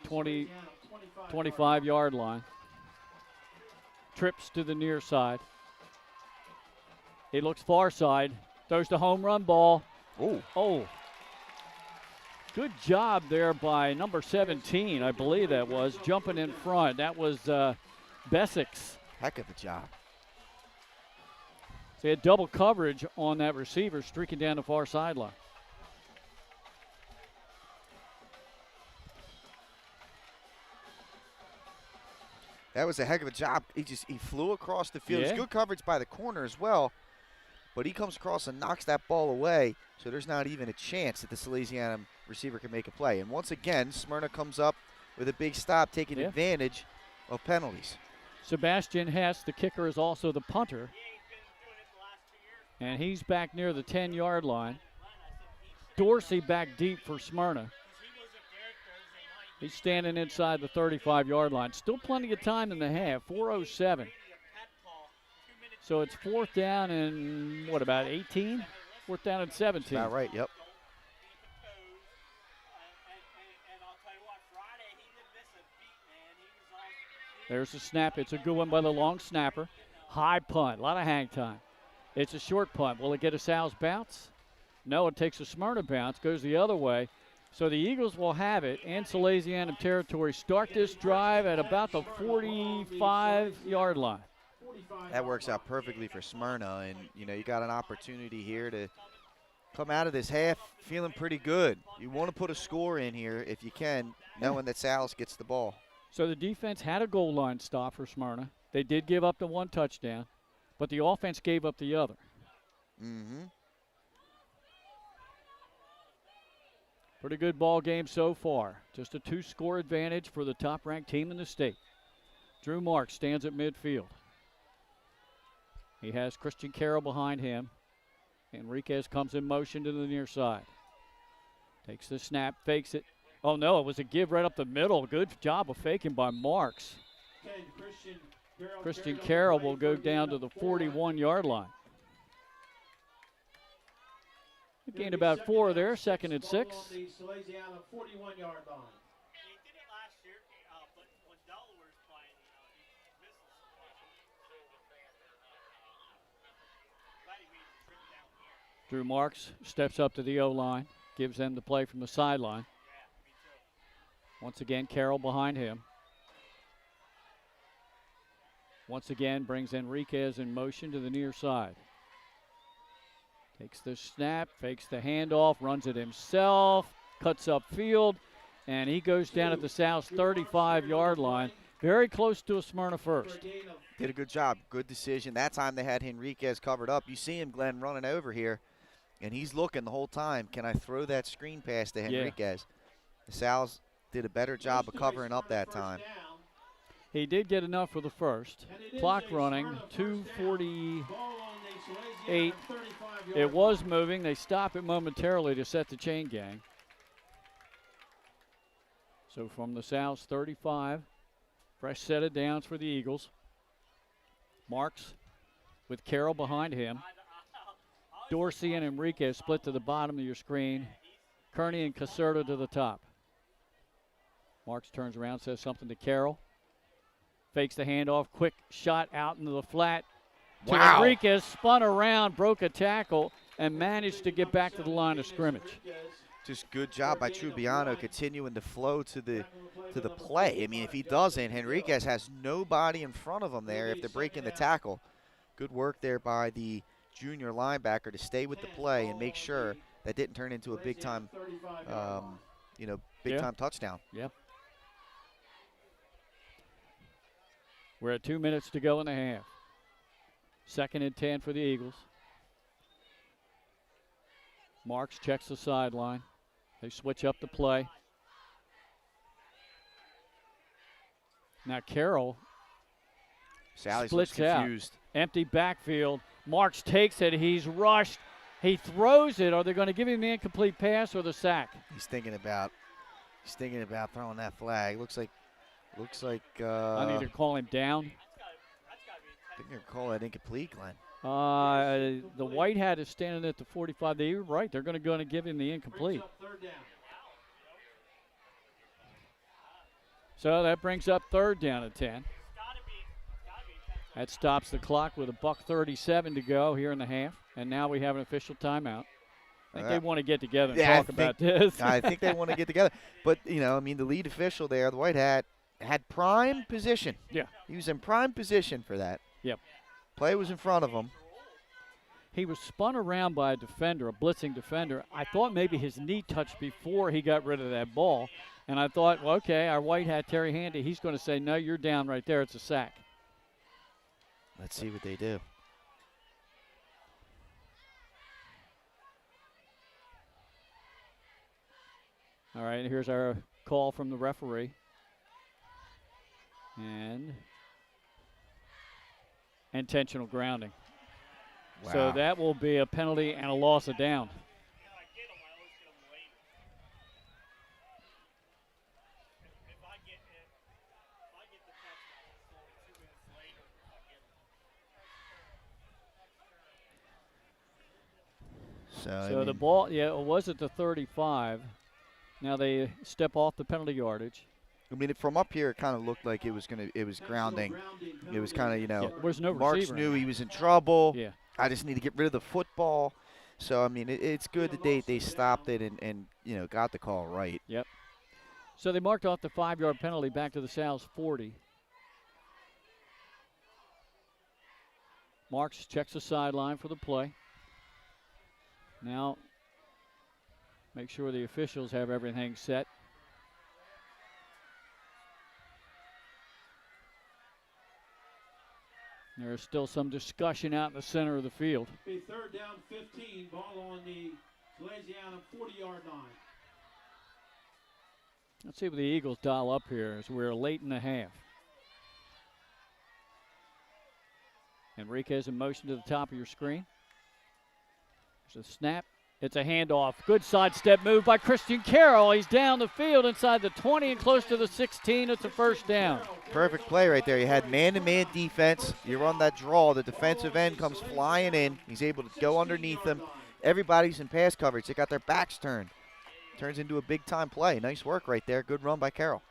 25-yard line. Trips to the near side. He looks far side. Throws the home run ball. Oh. Good job there by number 17, I believe that was, jumping in front. That was Bessick's. Heck of a job. So he had double coverage on that receiver streaking down the far sideline. That was a heck of a job. He flew across the field. Yeah. It's good coverage by the corner as well, but he comes across and knocks that ball away, so there's not even a chance that the Salesianum receiver can make a play. And once again, Smyrna comes up with a big stop, taking advantage of penalties. Sebastian Hess, the kicker, is also the punter. And he's back near the 10-yard line. Dorsey back deep for Smyrna. He's standing inside the 35-yard line. Still plenty of time in the half, 4:07. So it's fourth down and, what, about 18? Fourth down and 17. About right, yep. There's the snap. It's a good one by the long snapper. High punt, a lot of hang time. It's a short punt. Will it get a Sows bounce? No, it takes a Smyrna bounce, goes the other way. So the Eagles will have it in Salesianum territory. Start this drive at about the 45-yard line. That works out perfectly for Smyrna, and you got an opportunity here to come out of this half feeling pretty good. You want to put a score in here if you can, knowing that Salis gets the ball. So the defense had a goal line stop for Smyrna. They did give up the one touchdown, but the offense gave up the other. Mm-hmm. Pretty good ball game so far. Just a 2-score advantage for the top-ranked team in the state. Drew Marks stands at midfield. He has Christian Carroll behind him. Enriquez comes in motion to the near side. Takes the snap, fakes it. Oh, no, it was a give right up the middle. Good job of faking by Marks. Christian Carroll will go down to the 41-yard line. Gained about 4 there, 2nd and 6. On the Salesianum 41-yard line. Drew Marks steps up to the O-line, gives them the play from the sideline. Once again, Carroll behind him. Once again, brings Enriquez in motion to the near side. Takes the snap, fakes the handoff, runs it himself, cuts up field, and he goes down at the South's 35-yard line, very close to a Smyrna first. Did a good job. Good decision. That time they had Enriquez covered up. You see him, Glenn, running over here, and he's looking the whole time. Can I throw that screen pass to Enriquez? The Sal's did a better job of covering up that time. He did get enough for the first. Clock running, 2:48. It was moving. They stop it momentarily to set the chain gang. So from the South's 35, fresh set of downs for the Eagles. Marks with Carroll behind him. Dorsey and Enriquez split to the bottom of your screen. Kearney and Caserta to the top. Marks turns around, says something to Carroll. Fakes the handoff, quick shot out into the flat. Wow. Enriquez spun around, broke a tackle, and managed to get back to the line of scrimmage. Just good job by Trubiano continuing to flow to the play. I mean, if he doesn't, Enriquez has nobody in front of him there if they're breaking the tackle. Good work there by the junior linebacker to stay with the play and make sure that didn't turn into a big-time, big-time touchdown. Yep. We're at 2 minutes to go in the half. 2nd and 10 for the Eagles. Marks checks the sideline. They switch up the play. Now Carroll splits confused. Out. Empty backfield. Marks takes it. He's rushed. He throws it. Are they going to give him the incomplete pass or the sack? He's thinking about throwing that flag. Looks like. I need to call him down. I think they're calling it incomplete, Glenn. The white hat is standing at the 45. You're right. They're going to give him the incomplete. So that brings up 3rd down at 10. That stops the clock with $1:37 to go here in the half. And now we have an official timeout. I think they want to get together and talk about this. I think they want to get together. But, the lead official there, the white hat, had prime position. Yeah. He was in prime position for that. Yep. Play was in front of him. He was spun around by a defender, a blitzing defender. I thought maybe his knee touched before he got rid of that ball. And I thought, well, okay, our white hat, Terry Handy, he's going to say, no, you're down right there. It's a sack. Let's see what they do. All right, here's our call from the referee. And intentional grounding. Wow. So that will be a penalty and a loss of down. So the ball, it was at the 35. Now they step off the penalty yardage. I mean, from up here, it kind of looked like it was grounding. It was kind of, there's no Marks receiver. knew he was in trouble. Yeah. I just need to get rid of the football. So, I mean, it's good that they stopped it and got the call right. Yep. So they marked off the 5-yard penalty back to the Sal's 40. Marks checks the sideline for the play. Now, make sure the officials have everything set. There's still some discussion out in the center of the field. Be third down 15, ball on the Salesianum 40-yard line. Let's see what the Eagles dial up here as we're late in the half. Enriquez in motion to the top of your screen. There's a snap. It's a handoff. Good sidestep move by Christian Carroll. He's down the field inside the 20 and close to the 16. It's a first down. Perfect play right there. You had man-to-man defense. You run that draw. The defensive end comes flying in. He's able to go underneath them. Everybody's in pass coverage. They got their backs turned. Turns into a big-time play. Nice work right there. Good run by Carroll.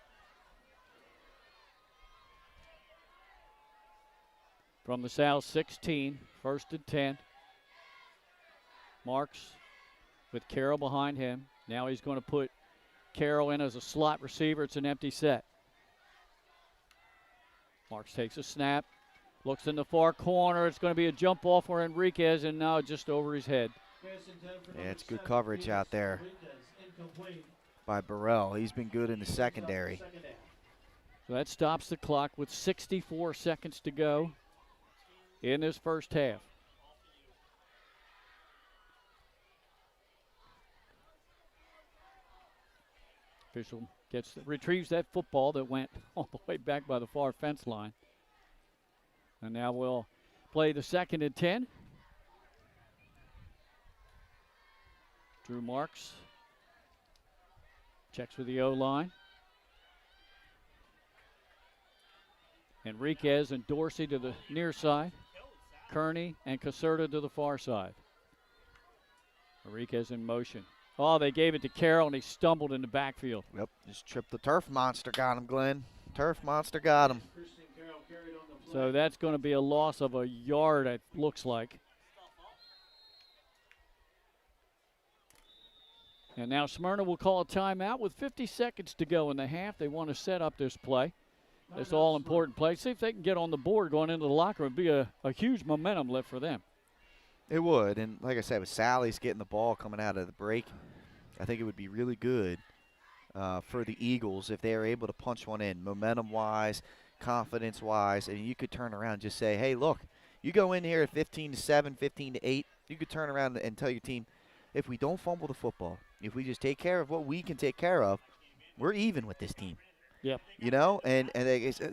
From the South 16, first and 10. Marks with Carroll behind him. Now he's going to put Carroll in as a slot receiver. It's an empty set. Marks takes a snap, looks in the far corner. It's going to be a jump off for Enriquez, and now just over his head. Yeah, it's good coverage out there by Burrell. He's been good in the secondary. So that stops the clock with 64 seconds to go in this first half. Official retrieves that football that went all the way back by the far fence line. And now we'll play the second and 10. Drew Marks checks with the O-line. Enriquez and Dorsey to the near side. Kearney and Caserta to the far side. Enriquez in motion. Oh, they gave it to Carroll, and he stumbled in the backfield. Yep, just tripped the turf monster. Got him, Glenn. Turf monster got him. So that's going to be a loss of a yard, it looks like. And now Smyrna will call a timeout with 50 seconds to go in the half. They want to set up this play, this all-important play. See if they can get on the board going into the locker room. It'd be a huge momentum lift for them. It would, and like I said, with Sally's getting the ball coming out of the break, I think it would be really good for the Eagles if they are able to punch one in, momentum-wise, confidence-wise, and you could turn around and just say, hey, look, you go in here at 15-7, 15-8, you could turn around and tell your team, if we don't fumble the football, if we just take care of what we can take care of, we're even with this team. Yep. You know, and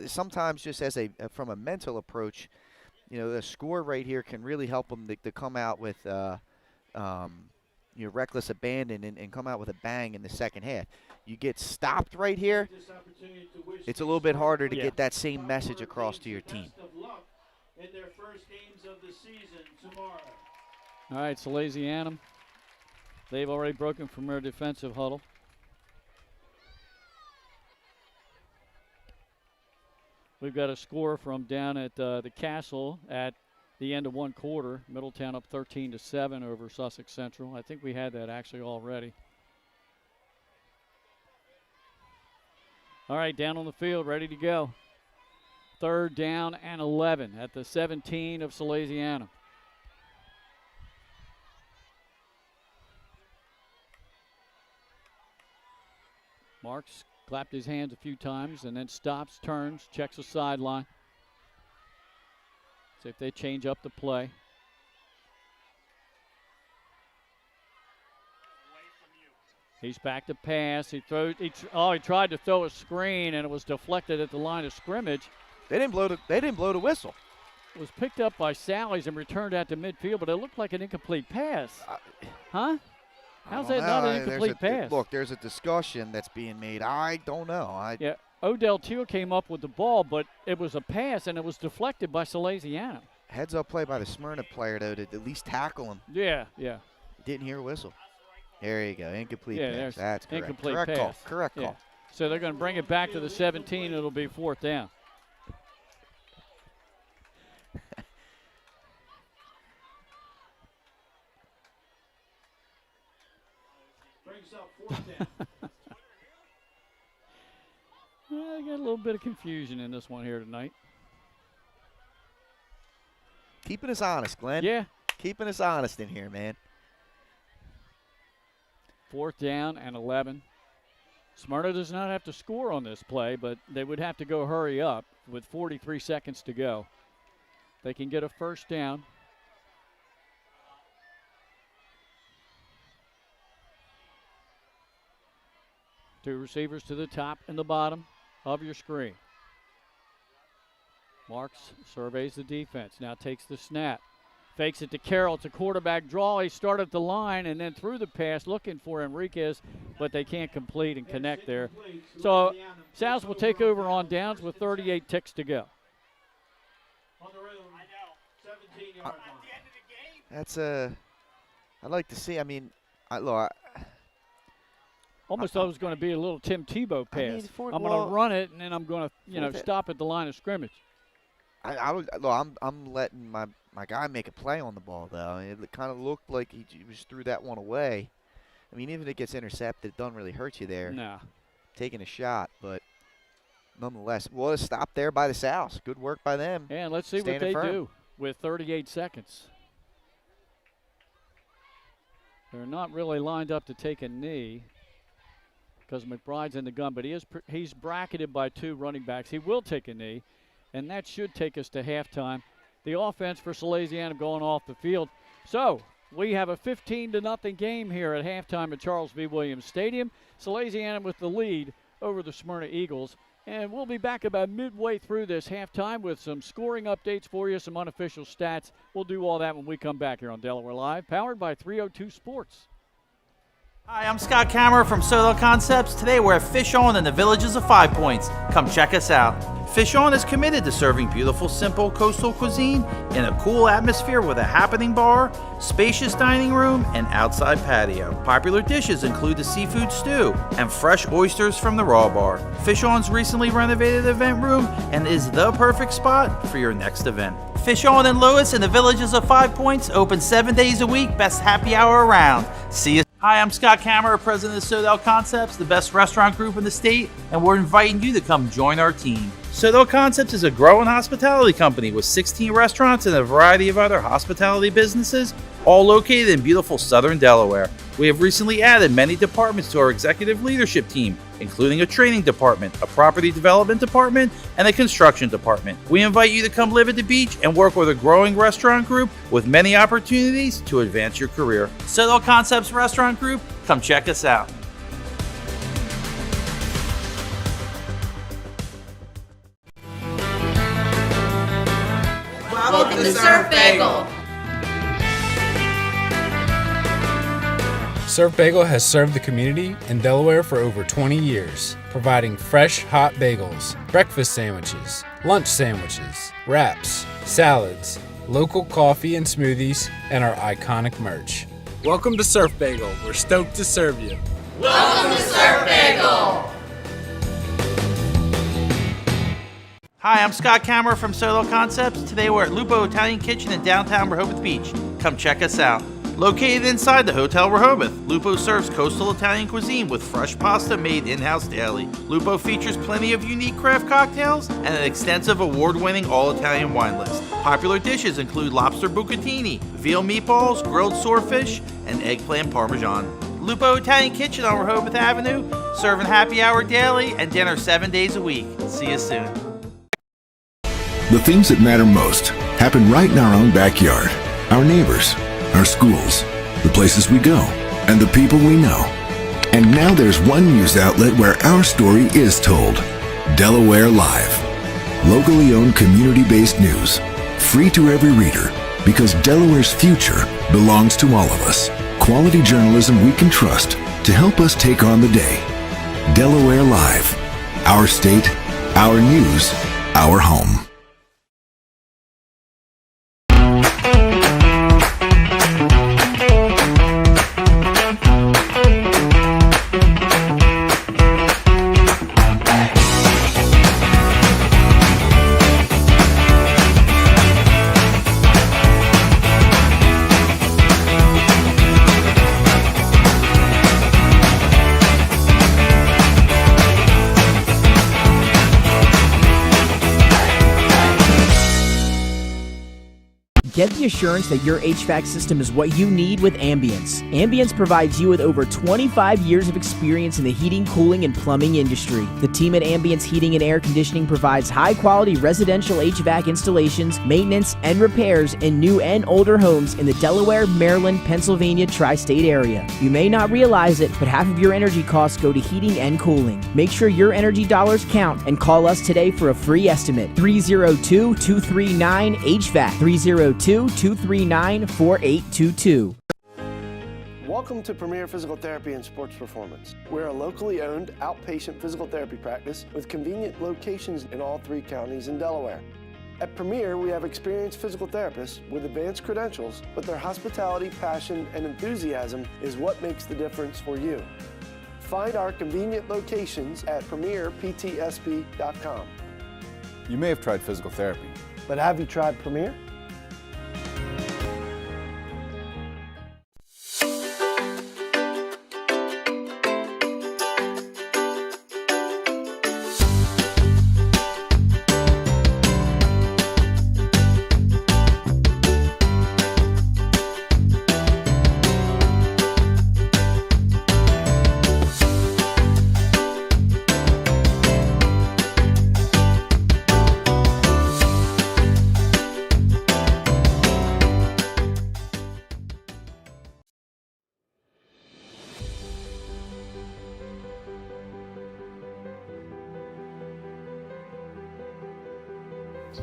sometimes just as from a mental approach, you know, the score right here can really help them to come out with, reckless abandon and come out with a bang in the second half. You get stopped right here, it's a little bit harder to get that same message across to your team. In their first games of the season tomorrow. All right, Salesianum. They've already broken from their defensive huddle. We've got a score from down at the Castle at the end of one quarter. Middletown up 13-7 over Sussex Central. I think we had that actually already. All right, down on the field, ready to go. Third down and 11 at the 17 of Salesianum. Marks clapped his hands a few times and then stops, turns, checks the sideline. See if they change up the play. He's back to pass. He throws. He tried to throw a screen and it was deflected at the line of scrimmage. They didn't blow the whistle. It was picked up by Sally's and returned out to midfield, but it looked like an incomplete pass. Huh? How's that not an incomplete pass? Look, there's a discussion that's being made. I don't know. Yeah, Odell Teal came up with the ball, but it was a pass, and it was deflected by Salesianum. Heads-up play by the Smyrna player, though, to at least tackle him. Yeah. Didn't hear a whistle. There you go, incomplete pass. That's correct. Incomplete correct pass. Call. Correct call. So they're going to bring it back to the 17. It'll be fourth down. Brings up fourth down. I got a little bit of confusion in this one here tonight. keeping us honest, Glenn. Yeah. Keeping us honest in here, man. 4th down and 11. Smyrna does not have to score on this play, but they would have to go hurry up with 43 seconds to go. They can get a 1st down. Two receivers to the top and the bottom of your screen. Marks surveys the defense, now takes the snap. Fakes it to Carroll. It's a quarterback draw. He started the line and then threw the pass looking for Enriquez, but they can't complete and connect there. So Sal's will take over on downs with 38 ticks to go. That's I'd like to see. I mean, almost thought it was going to be a little Tim Tebow pass. I'm going to run it and then I'm going to stop at the line of scrimmage. I'm letting my guy make a play on the ball, though. It kind of looked like he just threw that one away. I mean, even if it gets intercepted, it doesn't really hurt you there. No. Taking a shot, but nonetheless, well, a stop there by the Sows. Good work by them. And let's see what they do with 38 seconds. They're not really lined up to take a knee because McBride's in the gun, but he's bracketed by 2 running backs. He will take a knee, and that should take us to halftime. The offense for Salesianum going off the field. So we have a 15-0 game here at halftime at Charles V. Williams Stadium. Salesianum with the lead over the Smyrna Eagles. And we'll be back about midway through this halftime with some scoring updates for you, some unofficial stats. We'll do all that when we come back here on Delaware Live, powered by 302 Sports. Hi, I'm Scott Kammerer from Soto Concepts. Today we're at Fish On in the Villages of 5 Points. Come check us out. Fish On is committed to serving beautiful, simple coastal cuisine in a cool atmosphere with a happening bar, spacious dining room, and outside patio. Popular dishes include the seafood stew and fresh oysters from the raw bar. Fish On's recently renovated event room and is the perfect spot for your next event. Fish On in Lewis in the Villages of 5 Points, open 7 days a week, best happy hour around. See you. Hi, I'm Scott Kammerer, president of Sodell Concepts, the best restaurant group in the state, and we're inviting you to come join our team. Sodell Concepts is a growing hospitality company with 16 restaurants and a variety of other hospitality businesses, all located in beautiful southern Delaware. We have recently added many departments to our executive leadership team, including a training department, a property development department, and a construction department. We invite you to come live at the beach and work with a growing restaurant group with many opportunities to advance your career. Sodell Concepts Restaurant Group, come check us out. Welcome to Surf Bagel. Surf Bagel has served the community in Delaware for over 20 years, providing fresh, hot bagels, breakfast sandwiches, lunch sandwiches, wraps, salads, local coffee and smoothies, and our iconic merch. Welcome to Surf Bagel. We're stoked to serve you. Welcome to Surf Bagel. Hi, I'm Scott Kammerer from Soto Concepts. Today we're at Lupo Italian Kitchen in downtown Rehoboth Beach. Come check us out. Located inside the Hotel Rehoboth, Lupo serves coastal Italian cuisine with fresh pasta made in-house daily. Lupo features plenty of unique craft cocktails and an extensive award-winning all-Italian wine list. Popular dishes include lobster bucatini, veal meatballs, grilled swordfish, and eggplant parmesan. Lupo Italian Kitchen on Rehoboth Avenue, serving happy hour daily and dinner 7 days a week. See you soon. The things that matter most happen right in our own backyard. Our neighbors, our schools, the places we go, and the people we know. And now there's one news outlet where our story is told. Delaware Live. Locally owned community-based news. Free to every reader, because Delaware's future belongs to all of us. Quality journalism we can trust to help us take on the day. Delaware Live. Our state, our news, our home. Get the assurance that your HVAC system is what you need with Ambience. Ambience provides you with over 25 years of experience in the heating, cooling, and plumbing industry. The team at Ambience Heating and Air Conditioning provides high-quality residential HVAC installations, maintenance, and repairs in new and older homes in the Delaware, Maryland, Pennsylvania tri-state area. You may not realize it, but half of your energy costs go to heating and cooling. Make sure your energy dollars count and call us today for a free estimate. 302-239-HVAC. 302-239-4822. Welcome to Premier Physical Therapy and Sports Performance. We're a locally owned outpatient physical therapy practice with convenient locations in all 3 counties in Delaware. At Premier, we have experienced physical therapists with advanced credentials, but their hospitality, passion, and enthusiasm is what makes the difference for you. Find our convenient locations at premierptsp.com. You may have tried physical therapy, but have you tried Premier?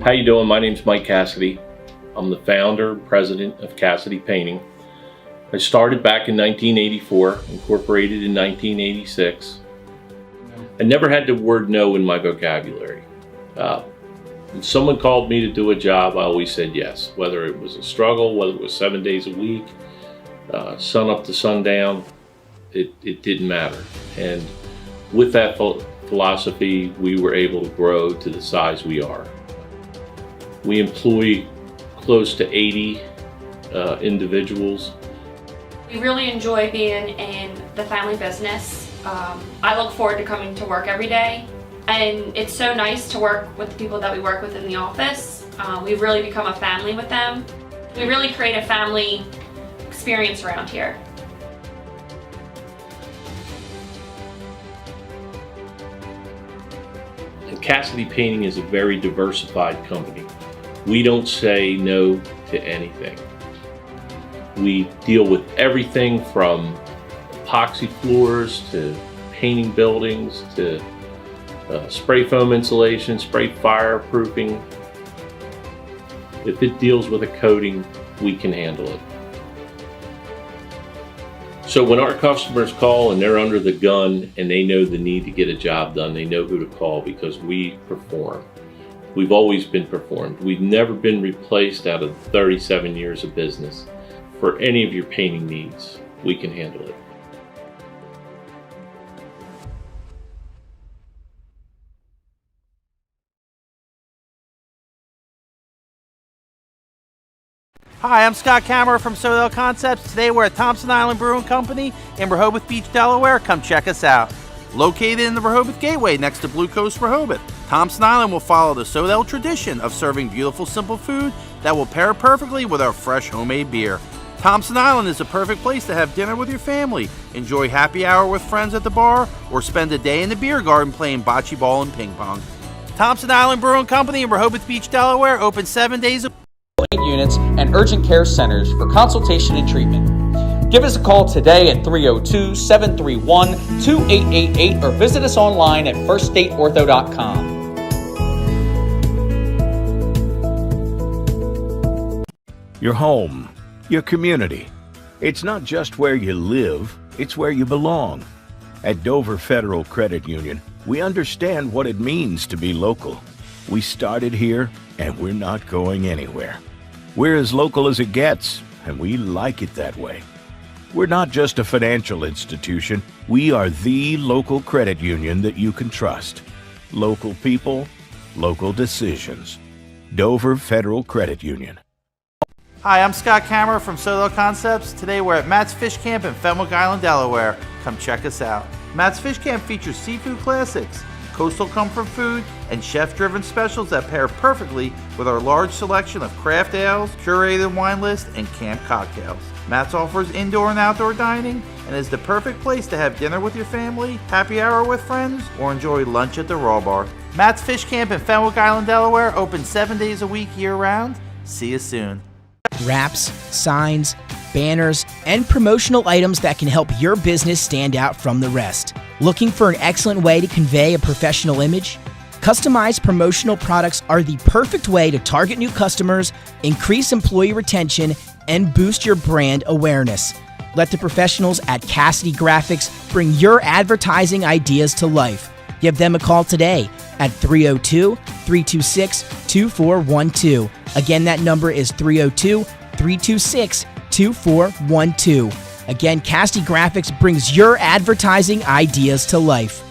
How you doing? My name's Mike Cassidy. I'm the founder and president of Cassidy Painting. I started back in 1984, incorporated in 1986. I never had the word no in my vocabulary. When someone called me to do a job, I always said yes, whether it was a struggle, whether it was 7 days a week, sun up to sundown, it didn't matter. And with that philosophy, we were able to grow to the size we are. We employ close to 80 individuals. We really enjoy being in the family business. I look forward to coming to work every day, and it's so nice to work with the people that we work with in the office. We've really become a family with them. We really create a family experience around here. And Cassidy Painting is a very diversified company. We don't say no to anything. We deal with everything from epoxy floors to painting buildings to spray foam insulation, spray fireproofing. If it deals with a coating, we can handle it. So when our customers call and they're under the gun and they know the need to get a job done, they know who to call because we perform. We've always been performed. We've never been replaced out of 37 years of business. For any of your painting needs, we can handle it. Hi, I'm Scott Kammerer from Soto Concepts. Today we're at Thompson Island Brewing Company in Rehoboth Beach, Delaware. Come check us out. Located in the Rehoboth Gateway next to Blue Coast Rehoboth, Thompson Island will follow the Sodell tradition of serving beautiful, simple food that will pair perfectly with our fresh homemade beer. Thompson Island is a perfect place to have dinner with your family, enjoy happy hour with friends at the bar, or spend a day in the beer garden playing bocce ball and ping pong. Thompson Island Brewing Company in Rehoboth Beach, Delaware, open 7 days a week. Units and urgent care centers for consultation and treatment. Give us a call today at 302-731-2888 or visit us online at firststateortho.com. Your home, your community. It's not just where you live, it's where you belong. At Dover Federal Credit Union, we understand what it means to be local. We started here, and we're not going anywhere. We're as local as it gets, and we like it that way. We're not just a financial institution, we are the local credit union that you can trust. Local people, local decisions. Dover Federal Credit Union. Hi, I'm Scott Kammerer from Soto Concepts. Today we're at Matt's Fish Camp in Fenwick Island, Delaware. Come check us out. Matt's Fish Camp features seafood classics, coastal comfort food, and chef-driven specials that pair perfectly with our large selection of craft ales, curated wine list, and camp cocktails. Matt's offers indoor and outdoor dining and is the perfect place to have dinner with your family, happy hour with friends, or enjoy lunch at the Raw Bar. Matt's Fish Camp in Fenwick Island, Delaware, open 7 days a week year-round. See you soon. Wraps, signs, banners, and promotional items that can help your business stand out from the rest. Looking for an excellent way to convey a professional image? Customized promotional products are the perfect way to target new customers, increase employee retention, and boost your brand awareness. Let the professionals at Cassidy Graphics bring your advertising ideas to life. Give them a call today at 302-326-2412. Again, that number is 302-326-2412. Again, Cassidy Graphics brings your advertising ideas to life.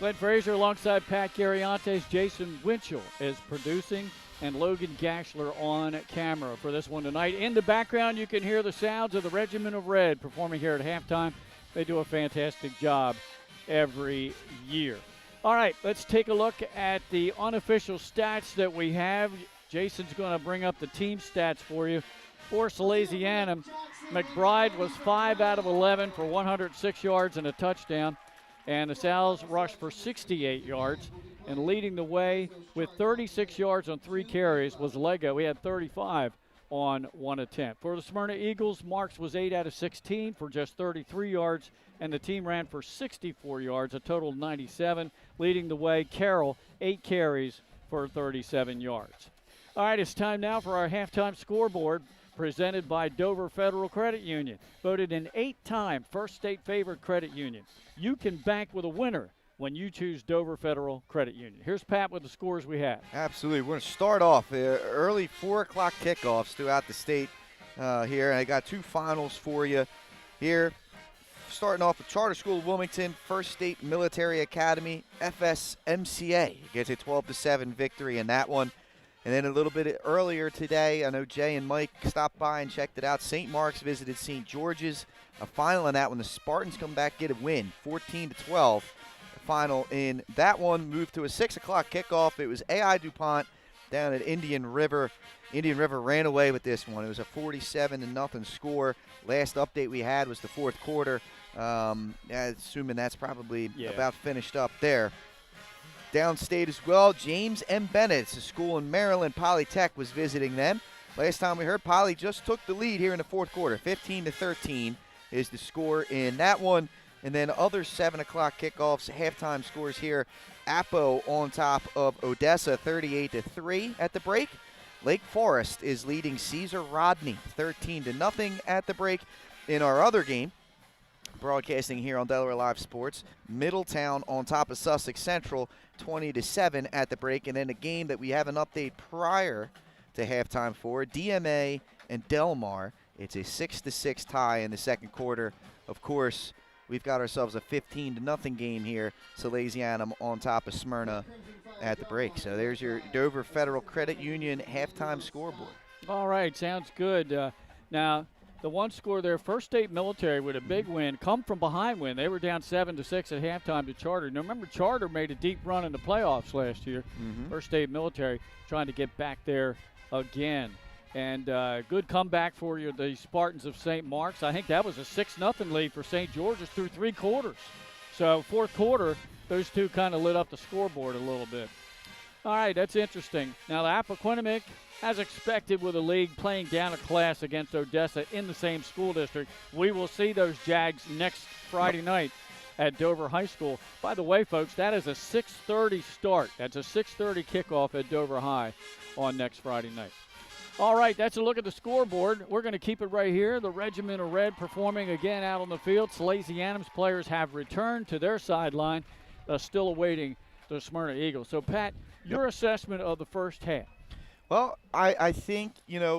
Glenn Fraser alongside Pat Gariantes. Jason Winchell is producing, and Logan Gashler on camera for this one tonight. In the background, you can hear the sounds of the Regiment of Red performing here at halftime. They do a fantastic job every year. All right, let's take a look at the unofficial stats that we have. Jason's going to bring up the team stats for you. For Salesianum, McBride was 5 out of 11 for 106 yards and a touchdown. And the Sals rushed for 68 yards. And leading the way with 36 yards on 3 carries was Lego. He had 35 on 1 attempt. For the Smyrna Eagles, Marks was 8 out of 16 for just 33 yards. And the team ran for 64 yards, a total of 97. Leading the way, Carroll, 8 carries for 37 yards. All right, it's time now for our halftime scoreboard, presented by Dover Federal Credit Union, voted an 8-time First State Favorite Credit Union. You can bank with a winner when you choose Dover Federal Credit Union. Here's Pat with the scores we have. Absolutely. We're going to start off early 4 o'clock kickoffs throughout the state here. And I got 2 finals for you here. Starting off with Charter School of Wilmington, First State Military Academy, FSMCA gets a 12-7 victory in that one. And then a little bit earlier today, I know Jay and Mike stopped by and checked it out. St. Mark's visited St. George's. A final in that one. The Spartans come back, get a win, 14-12. The final in that one moved to a 6 o'clock kickoff. It was AI DuPont down at Indian River. Indian River ran away with this one. It was a 47-0 score. Last update we had was the fourth quarter. Assuming that's probably about finished up there. Downstate as well, James M. Bennett, it's a school in Maryland. Polytech was visiting them. Last time we heard, Poly just took the lead here in the fourth quarter. 15-13 is the score in that one. And then other 7 o'clock kickoffs, halftime scores here. Apo on top of Odessa, 38-3 at the break. Lake Forest is leading Caesar Rodney, 13-0 at the break. In our other game, broadcasting here on Delaware Live Sports, Middletown on top of Sussex Central, 20-7 at the break. And then a game that we have an update prior to halftime for, DMA and Delmar. It's a 6-6 tie in the second quarter. Of course, we've got ourselves a 15-0 game here. Salesianum on top of Smyrna at the break. So there's your Dover Federal Credit Union halftime scoreboard. All right, sounds good. Now, the one score there, First State Military with a big win, come from behind win. They were down 7-6 at halftime to Charter. Now, remember, Charter made a deep run in the playoffs last year. First State Military trying to get back there again. And good comeback for you, the Spartans of St. Mark's. I think that was a 6-0 lead for St. George's through 3 quarters. So fourth quarter, those two kind of lit up the scoreboard a little bit. All right, that's interesting. Now, the Appoquinimink, as expected with the league playing down a class against Odessa in the same school district. We will see those Jags next Friday night at Dover High School. By the way, folks, that is a 6:30 start. That's a 6:30 kickoff at Dover High on next Friday night. All right, that's a look at the scoreboard. We're going to keep it right here. The Regiment of Red performing again out on the field. Salesianum's players have returned to their sideline, still awaiting the Smyrna Eagles. So, Pat, your assessment of the first half. Well, I think,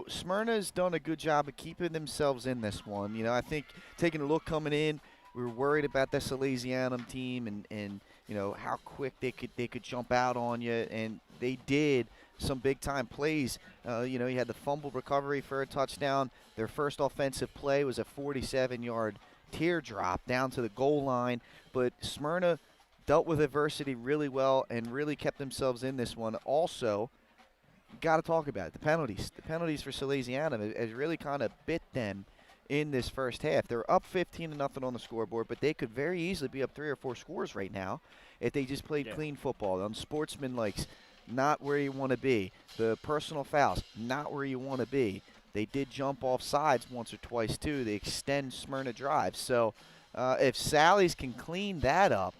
Smyrna's done a good job of keeping themselves in this one. I think taking a look coming in, we were worried about the Salesianum team and how quick they could jump out on you, and they did some big-time plays. You had the fumble recovery for a touchdown. Their first offensive play was a 47-yard teardrop down to the goal line, but Smyrna dealt with adversity really well and really kept themselves in this one. Also, got to talk about it, the penalties. The penalties for Salesianum has really kind of bit them in this first half. They're up 15-0 on the scoreboard, but they could very easily be up 3 or 4 scores right now if they just played clean football. Unsportsmanlike, not where you want to be. The personal fouls, not where you want to be. They did jump off sides once or twice, too. They extend Smyrna drives. So if Sally's can clean that up,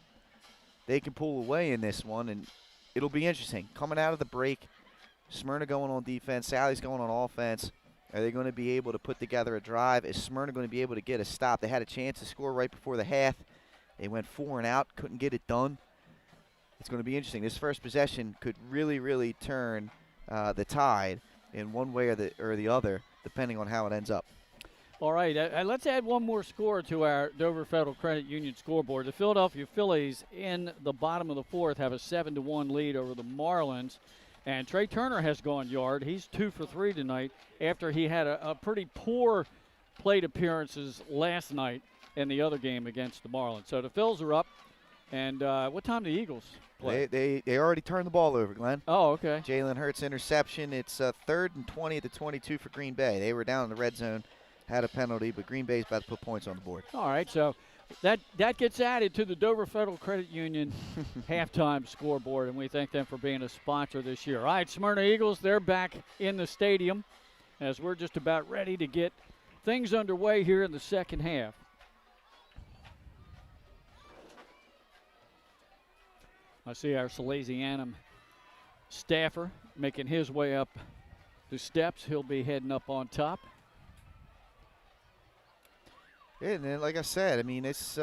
they can pull away in this one, and it'll be interesting. Coming out of the break, Smyrna going on defense, Sally's going on offense. Are they going to be able to put together a drive? Is Smyrna going to be able to get a stop? They had a chance to score right before the half. They went 4 and out, couldn't get it done. It's going to be interesting. This first possession could really, really turn the tide in one way or the other, depending on how it ends up. All right, let's add one more score to our Dover Federal Credit Union scoreboard. The Philadelphia Phillies in the bottom of the 4th have a 7-1 lead over the Marlins. And Trey Turner has gone yard. He's 2 for 3 tonight after he had a pretty poor plate appearances last night in the other game against the Marlins. So the Phils are up. And what time do the Eagles play? They already turned the ball over, Glenn. Oh, okay. Jalen Hurts interception. It's 3rd and 20 at the 22 for Green Bay. They were down in the red zone, had a penalty, but Green Bay's about to put points on the board. All right, so that gets added to the Dover Federal Credit Union halftime scoreboard, and we thank them for being a sponsor this year. All right, Smyrna Eagles, they're back in the stadium as we're just about ready to get things underway here in the second half. I see our Salesianum staffer making his way up the steps. He'll be heading up on top. Yeah, and then, like I said, I mean, it's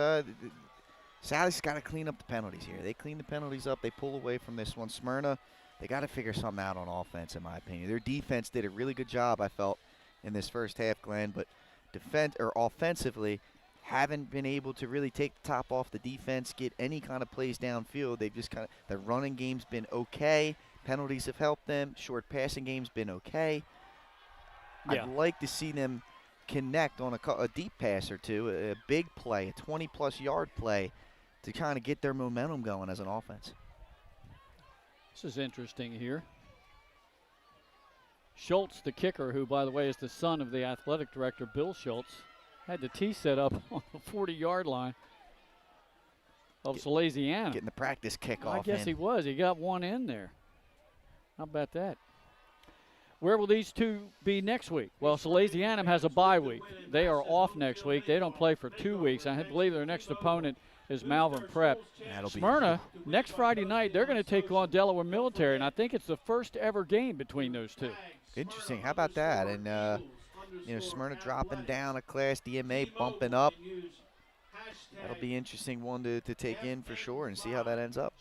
Sally's got to clean up the penalties here. They clean the penalties up. They pull away from this one. Smyrna, they got to figure something out on offense, in my opinion. Their defense did a really good job, I felt, in this first half, Glenn, but offensively, haven't been able to really take the top off the defense, get any kind of plays downfield. They've just the running game's been okay. Penalties have helped them. Short passing game's been okay. Yeah. I'd like to see them connect on a deep pass or two, a big play, a 20-plus yard play to kind of get their momentum going as an offense. This is interesting here. Schultz, the kicker, who, by the way, is the son of the athletic director, Bill Schultz, had the tee set up on the 40-yard line of Salesianum. Getting the practice kickoff. I guess he was. He got one in there. How about that? Where will these two be next week? Well, Salesianum has a bye week. They are off next week. They don't play for 2 weeks. I believe their next opponent is Malvern Prep. Smyrna, next Friday night, they're going to take on Delaware Military, and I think it's the first ever game between those two. Interesting. How about that? And, Smyrna dropping down a class, DMA bumping up. That'll be interesting one to take in for sure and see how that ends up.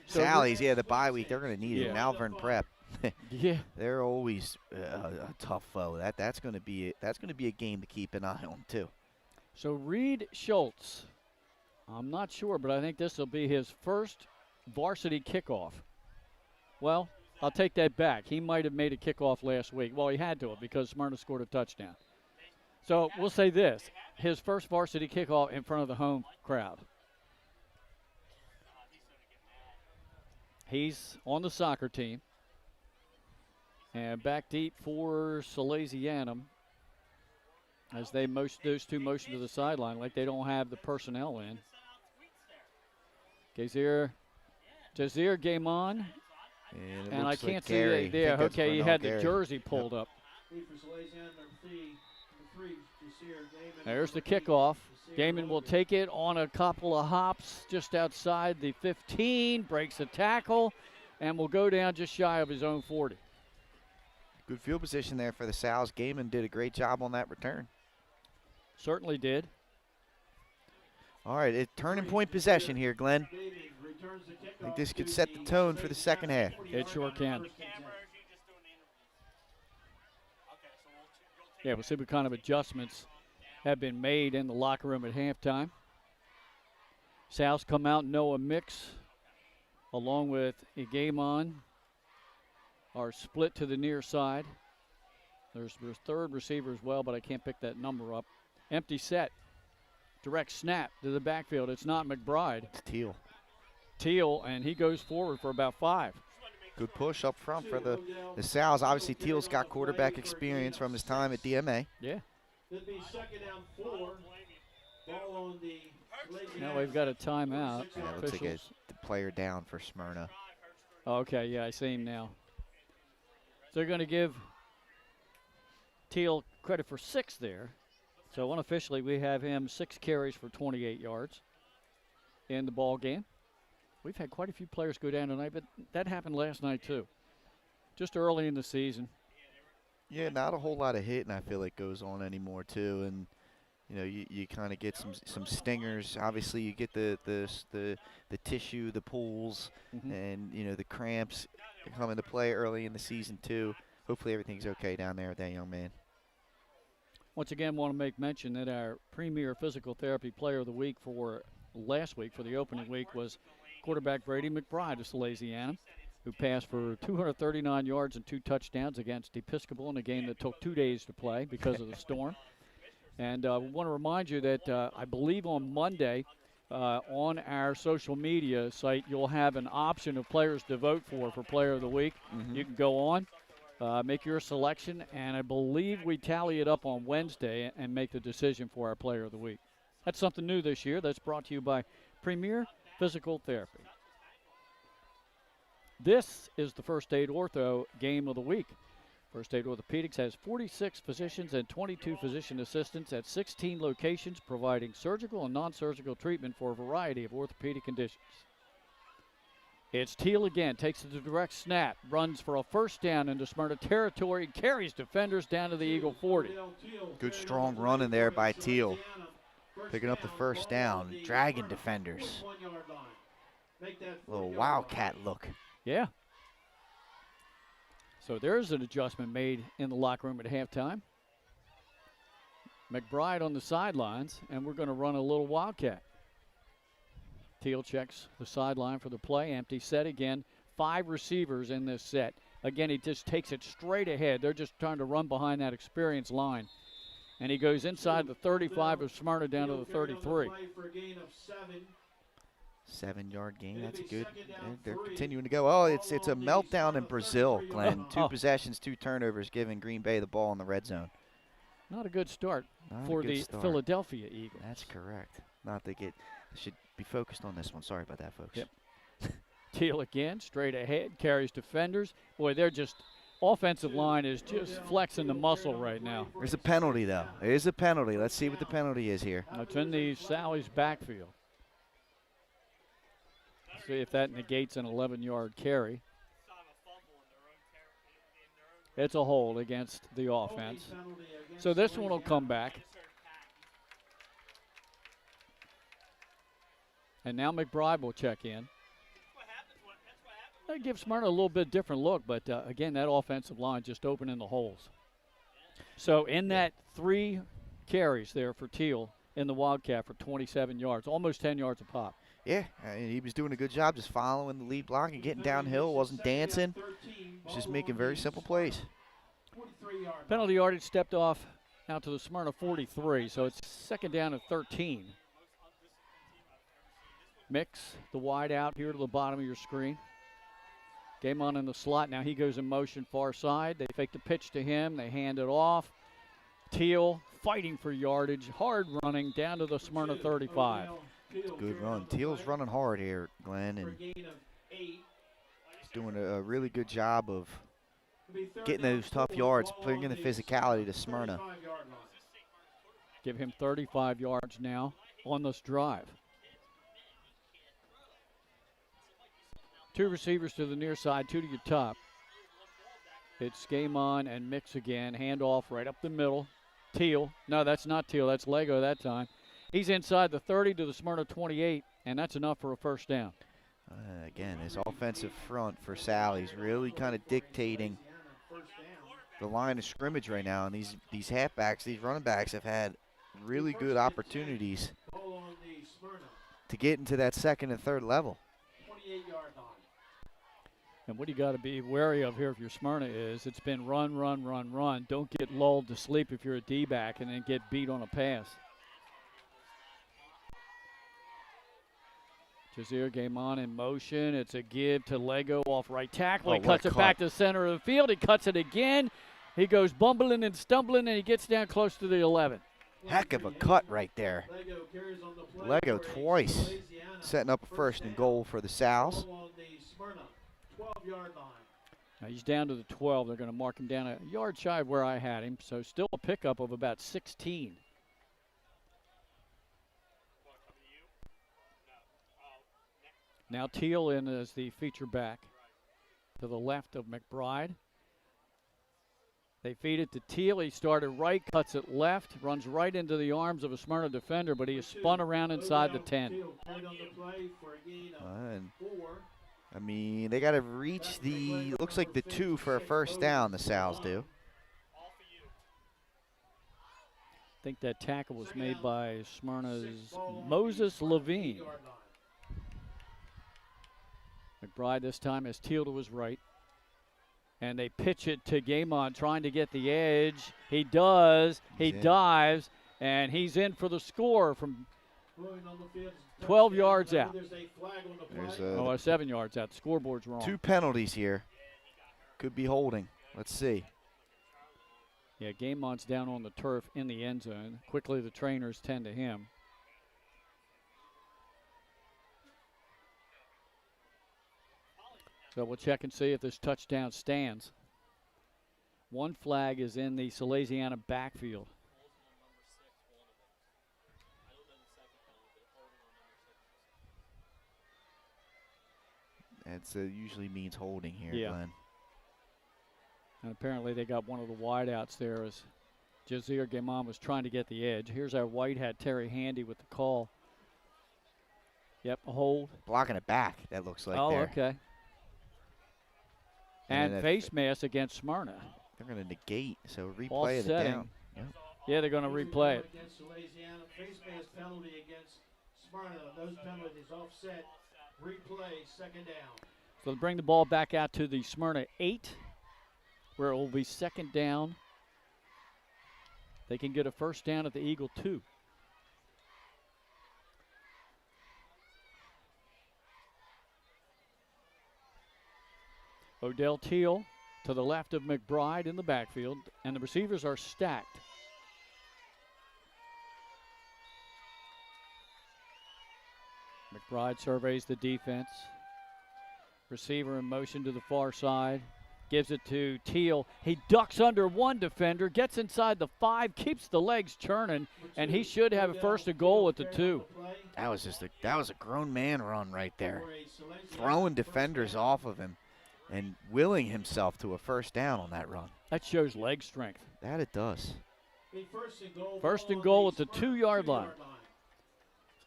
Sally's, the bye week, they're going to need it. Malvern Prep. Yeah, they're always a tough foe. That's going to be a game to keep an eye on too. So Reed Schultz, I'm not sure, but I think this will be his first varsity kickoff. Well, I'll take that back. He might have made a kickoff last week. Well, he had to have because Smyrna scored a touchdown. So we'll say this, his first varsity kickoff in front of the home crowd. He's on the soccer team. And back deep for Salesianum as those two motion to the sideline like they don't have the personnel in. Jazier game on. And I can't see it there. Okay, he had the jersey pulled up. There's the kickoff. Gaiman will take it on a couple of hops just outside the 15, breaks a tackle, and will go down just shy of his own 40. Good field position there for the Sows. Gaiman did a great job on that return. Certainly did. All right, a turning point possession here, Glenn. I think this could set the tone for the second half. It sure can. Yeah, we'll see what kind of adjustments have been made in the locker room at halftime. South come out, Noah Mix, along with Igamon, are split to the near side. There's third receiver as well, but I can't pick that number up. Empty set. Direct snap to the backfield. It's not McBride. It's Teal. Teal, and he goes forward for about 5. Good push up front for the Sows. Obviously, Teal's got quarterback experience from his time at DMA. Yeah. It'll be 2nd down 4. Ball on the Now we've got a timeout. Yeah, it looks like a player down for Smyrna. Okay, yeah, I see him now. So they're going to give Teal credit for 6 there. So unofficially, we have him 6 carries for 28 yards in the ball game. We've had quite a few players go down tonight, but that happened last night too. Just early in the season. Yeah, not a whole lot of hitting, I feel like, goes on anymore too, and you know, you kind of get some stingers. Obviously, you get the tissue, the pulls, and you know, the cramps come into play early in the season too. Hopefully, everything's okay down there with that young man. Once again, want to make mention that our premier physical therapy player of the week for last week, for the opening week, was quarterback Brady McBride of Salesianum, who passed for 239 yards and 2 touchdowns against Episcopal in a game that took 2 days to play because of the storm. And we want to remind you that I believe on Monday on our social media site, you'll have an option of players to vote for player of the week. You can go on. Make your selection, and I believe we tally it up on Wednesday and make the decision for our player of the week. That's something new this year. That's brought to you by Premier Physical Therapy. This is the First Aid Ortho game of the week. First Aid Orthopedics has 46 physicians and 22 physician assistants at 16 locations, providing surgical and non-surgical treatment for a variety of orthopedic conditions. It's Teal again, takes the direct snap, runs for a first down into Smyrna territory, carries defenders down to the Eagle 40. Good strong run in there by Teal. Picking up the first down, dragging defenders. Little wildcat look. Yeah. So there's an adjustment made in the locker room at halftime. McBride on the sidelines, and we're going to run a little wildcat. Teal checks the sideline for the play. Empty set again. 5 receivers in this set. Again, he just takes it straight ahead. They're just trying to run behind that experienced line. And he goes inside the 35 of Smyrna down to the 33. 7-yard gain, that's good. And they're continuing to go. Oh, it's a meltdown in Brazil, Glenn. 2 possessions, 2 turnovers, giving Green Bay the ball in the red zone. Not a good start for the Philadelphia Eagles. That's correct. Not to get, should be focused on this one. Sorry about that, folks. Yep. Teal again, straight ahead, carries defenders. Boy, they're just, offensive line is just flexing the muscle right now. There's a penalty, though. There is a penalty. Let's see what the penalty is here. It's in the Sally's backfield. See if that negates an 11-yard carry. It's a hold against the offense. So this one will come back. And now McBride will check in. That gives Smyrna a little bit different look, but again, that offensive line just opening the holes. So in that 3 carries there for Teal in the Wildcat for 27 yards, almost 10 yards a pop. Yeah, he was doing a good job just following the lead block and getting downhill. Wasn't dancing. Was just making very simple plays. Penalty yardage stepped off out to the Smyrna 43, so it's 2nd down and 13. Mix the wide out here to the bottom of your screen. Game on in the slot. Now he goes in motion far side. They fake the pitch to him. They hand it off. Teal fighting for yardage. Hard running down to the Smyrna 35. Good run. Teal's running hard here, Glenn, and he's doing a really good job of getting those tough yards, bringing the physicality to Smyrna. Give him 35 yards now on this drive. 2 receivers to the near side, 2 to your top. It's game on and Mix again. Handoff right up the middle. Teal. No, that's not Teal. That's Lego that time. He's inside the 30 to the Smyrna 28, and that's enough for a first down. Again, his offensive front for Sally's really kind of dictating the line of scrimmage right now. And these running backs have had really good opportunities to get into that second and third level. 28-yard line. And what you got to be wary of here if you're Smyrna is it's been run, run, run, run. Don't get lulled to sleep if you're a D-back and then get beat on a pass. Jazir game on in motion. It's a give to Lego off right tackle. He cuts it back to center of the field. He cuts it again. He goes bumbling and stumbling, and he gets down close to the 11. Heck of a cut right there. Lego twice, setting up a 1st and goal for the Sows. Now he's down to the 12. They're going to mark him down a yard shy of where I had him, so still a pickup of about 16. Now Teal in as the feature back to the left of McBride. They feed it to Teal. He started right, cuts it left, runs right into the arms of a Smyrna defender, but he is spun around inside the 10. I mean, they got to reach the, looks like the 2 for a 1st down, the Sows do. I think that tackle was made by Smyrna's Moses Levine. McBride this time has Teal to his right. And they pitch it to Gamon trying to get the edge. He does. He dives, and he's in for the score from 12 yards out. There's 7 yards out. The scoreboard's wrong. 2 penalties here. Could be holding. Let's see. Yeah, Gamon's down on the turf in the end zone. Quickly the trainers tend to him. So we'll check and see if this touchdown stands. One flag is in the Salesianum backfield. That usually means holding here, Glenn. And apparently they got one of the wideouts there as Jazir Gamon was trying to get the edge. Here's our white hat, Terry Handy, with the call. Yep, a hold. Blocking it back, that looks like there. Oh, okay. And face mask against Smyrna. They're going to negate, so replay it down. Yep. Yeah, they're going to replay it. Face mask penalty against Smyrna. Those penalties offset. Replay, 2nd down. So they'll bring the ball back out to the Smyrna 8, where it will be 2nd down. They can get a 1st down at the Eagle 2. Odell Teal to the left of McBride in the backfield, and the receivers are stacked. McBride surveys the defense. Receiver in motion to the far side. Gives it to Teal. He ducks under one defender, gets inside the 5, keeps the legs churning, and he should have a 1st and goal at the 2. That was a grown man run right there. Throwing defenders off of him and willing himself to a 1st down on that run. That shows leg strength. That it does. 1st and goal at the 2-yard line.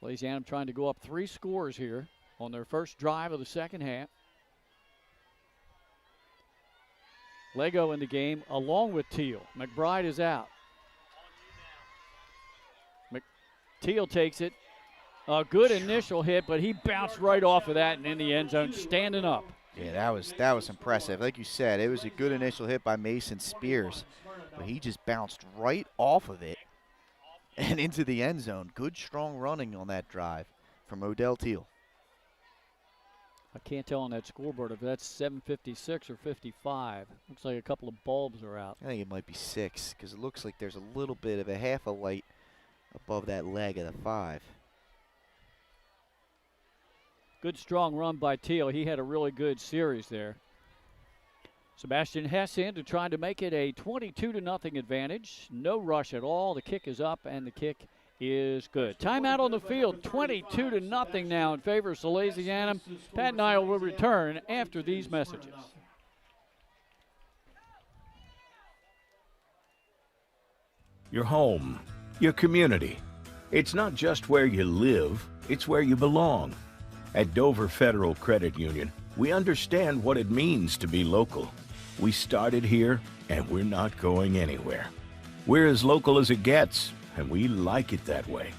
Salesianum trying to go up 3 scores here on their first drive of the second half. Lego in the game along with Teal. McBride is out. Teal takes it. A good initial hit, but he bounced right off of that and in the end zone, standing up. Yeah, that was impressive. Like you said, it was a good initial hit by Mason Spears, but he just bounced right off of it and into the end zone. Good, strong running on that drive from Odell Teal. I can't tell on that scoreboard if that's 756 or 55. Looks like a couple of bulbs are out. I think it might be 6 because it looks like there's a little bit of a half a light above that leg of the 5. Good strong run by Teal. He had a really good series there. Sebastian Hess in to try to make it a 22-0 advantage. No rush at all. The kick is up and the kick is good. Timeout on the field. 22-0 now in favor of Salesianum. Pat Nile will return after these messages. Your home, your community. It's not just where you live, it's where you belong. At Dover Federal Credit Union, we understand what it means to be local. We started here, and we're not going anywhere. We're as local as it gets, and we like it that way.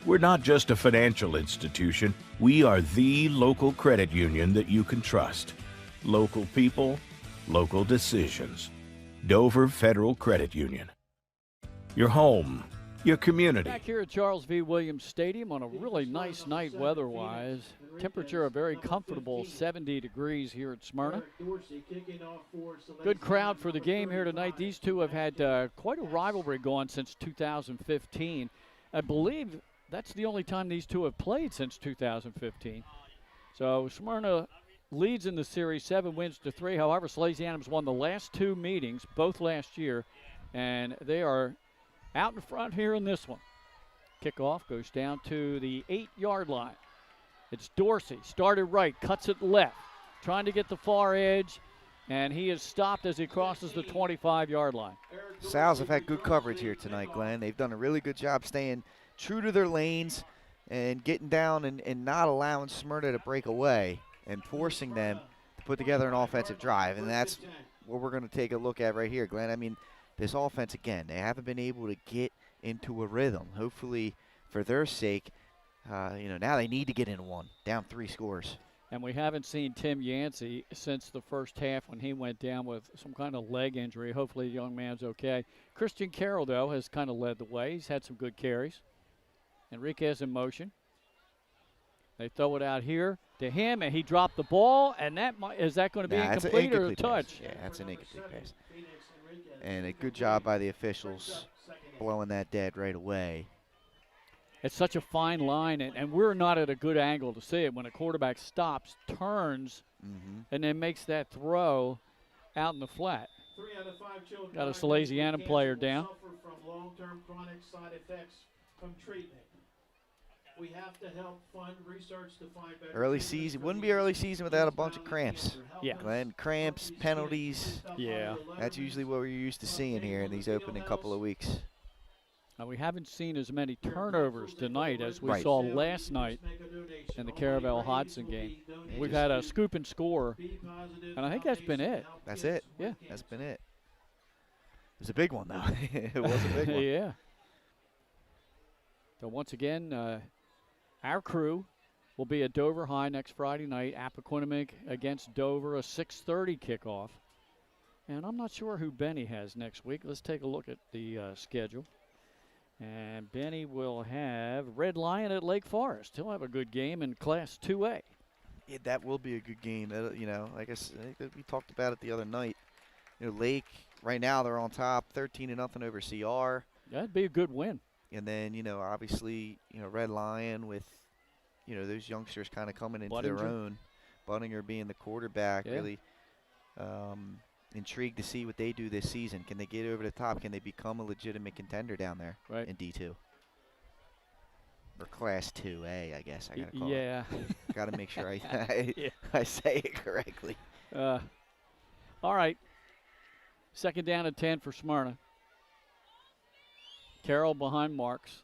We're not just a financial institution. We are the local credit union that you can trust. Local people, local decisions. Dover Federal Credit Union. Your home, your community. Back here at Charles V. Williams Stadium on a really nice night weather-wise. Temperature a very comfortable 70 degrees here at Smyrna. Good crowd for the game here tonight. These two have had quite a rivalry going since 2015. I believe that's the only time these two have played since 2015. So Smyrna leads in the series 7 wins to 3. However, Salesianum's won the last 2 meetings, both last year, and they are out in front here in this one. Kickoff goes down to the 8-yard line. It's Dorsey, started right, cuts it left, trying to get the far edge, and he is stopped as he crosses the 25-yard line. Sal's have had good coverage here tonight, Glenn. They've done a really good job staying true to their lanes and getting down and not allowing Smyrna to break away and forcing them to put together an offensive drive. And that's what we're going to take a look at right here, Glenn. I mean, this offense, again, they haven't been able to get into a rhythm. Hopefully, for their sake, now they need to get in one, down 3 scores. And we haven't seen Tim Yancey since the first half when he went down with some kind of leg injury. Hopefully the young man's okay. Christian Carroll, though, has kind of led the way. He's had some good carries. Enriquez in motion. They throw it out here to him, and he dropped the ball. And is that going to be incomplete or a touch? Pass. Yeah, that's an incomplete pass. And a good job by the officials blowing that dead right away. It's such a fine line, and we're not at a good angle to see it when a quarterback stops, turns, and then makes that throw out in the flat. 3 out of 5 children Got a Salesianum player down. Suffer from long-term chronic side effects from treatment. We have to help fund research to find better. Early season wouldn't be early season without a bunch of cramps. Yeah, Glenn, cramps, penalties. Yeah, that's usually what we're used to seeing here in these opening couple of weeks. Now, we haven't seen as many turnovers tonight as we saw last night in the Caravel Hodson game. We've had a scoop and score, and I think that's been it. That's it. Yeah, that's been it. It was a big one, though. It was a big one. Yeah. So once again, our crew will be at Dover High next Friday night. Appoquinimink against Dover, a 6:30 kickoff. And I'm not sure who Benny has next week. Let's take a look at the schedule. And Benny will have Red Lion at Lake Forest. He'll have a good game in Class 2A. Yeah, that will be a good game. Like I said, we talked about it the other night. Lake, right now they're on top, 13-0 over CR. That'd be a good win. And then, obviously, Red Lion with, those youngsters kind of coming into their own. Budinger being the quarterback, really intrigued to see what they do this season. Can they get over the top? Can they become a legitimate contender down there in D2? Or Class 2A, I guess I got to call it. Got to make sure I say it correctly. All right. 2nd down and 10 for Smyrna. Carroll behind Marks.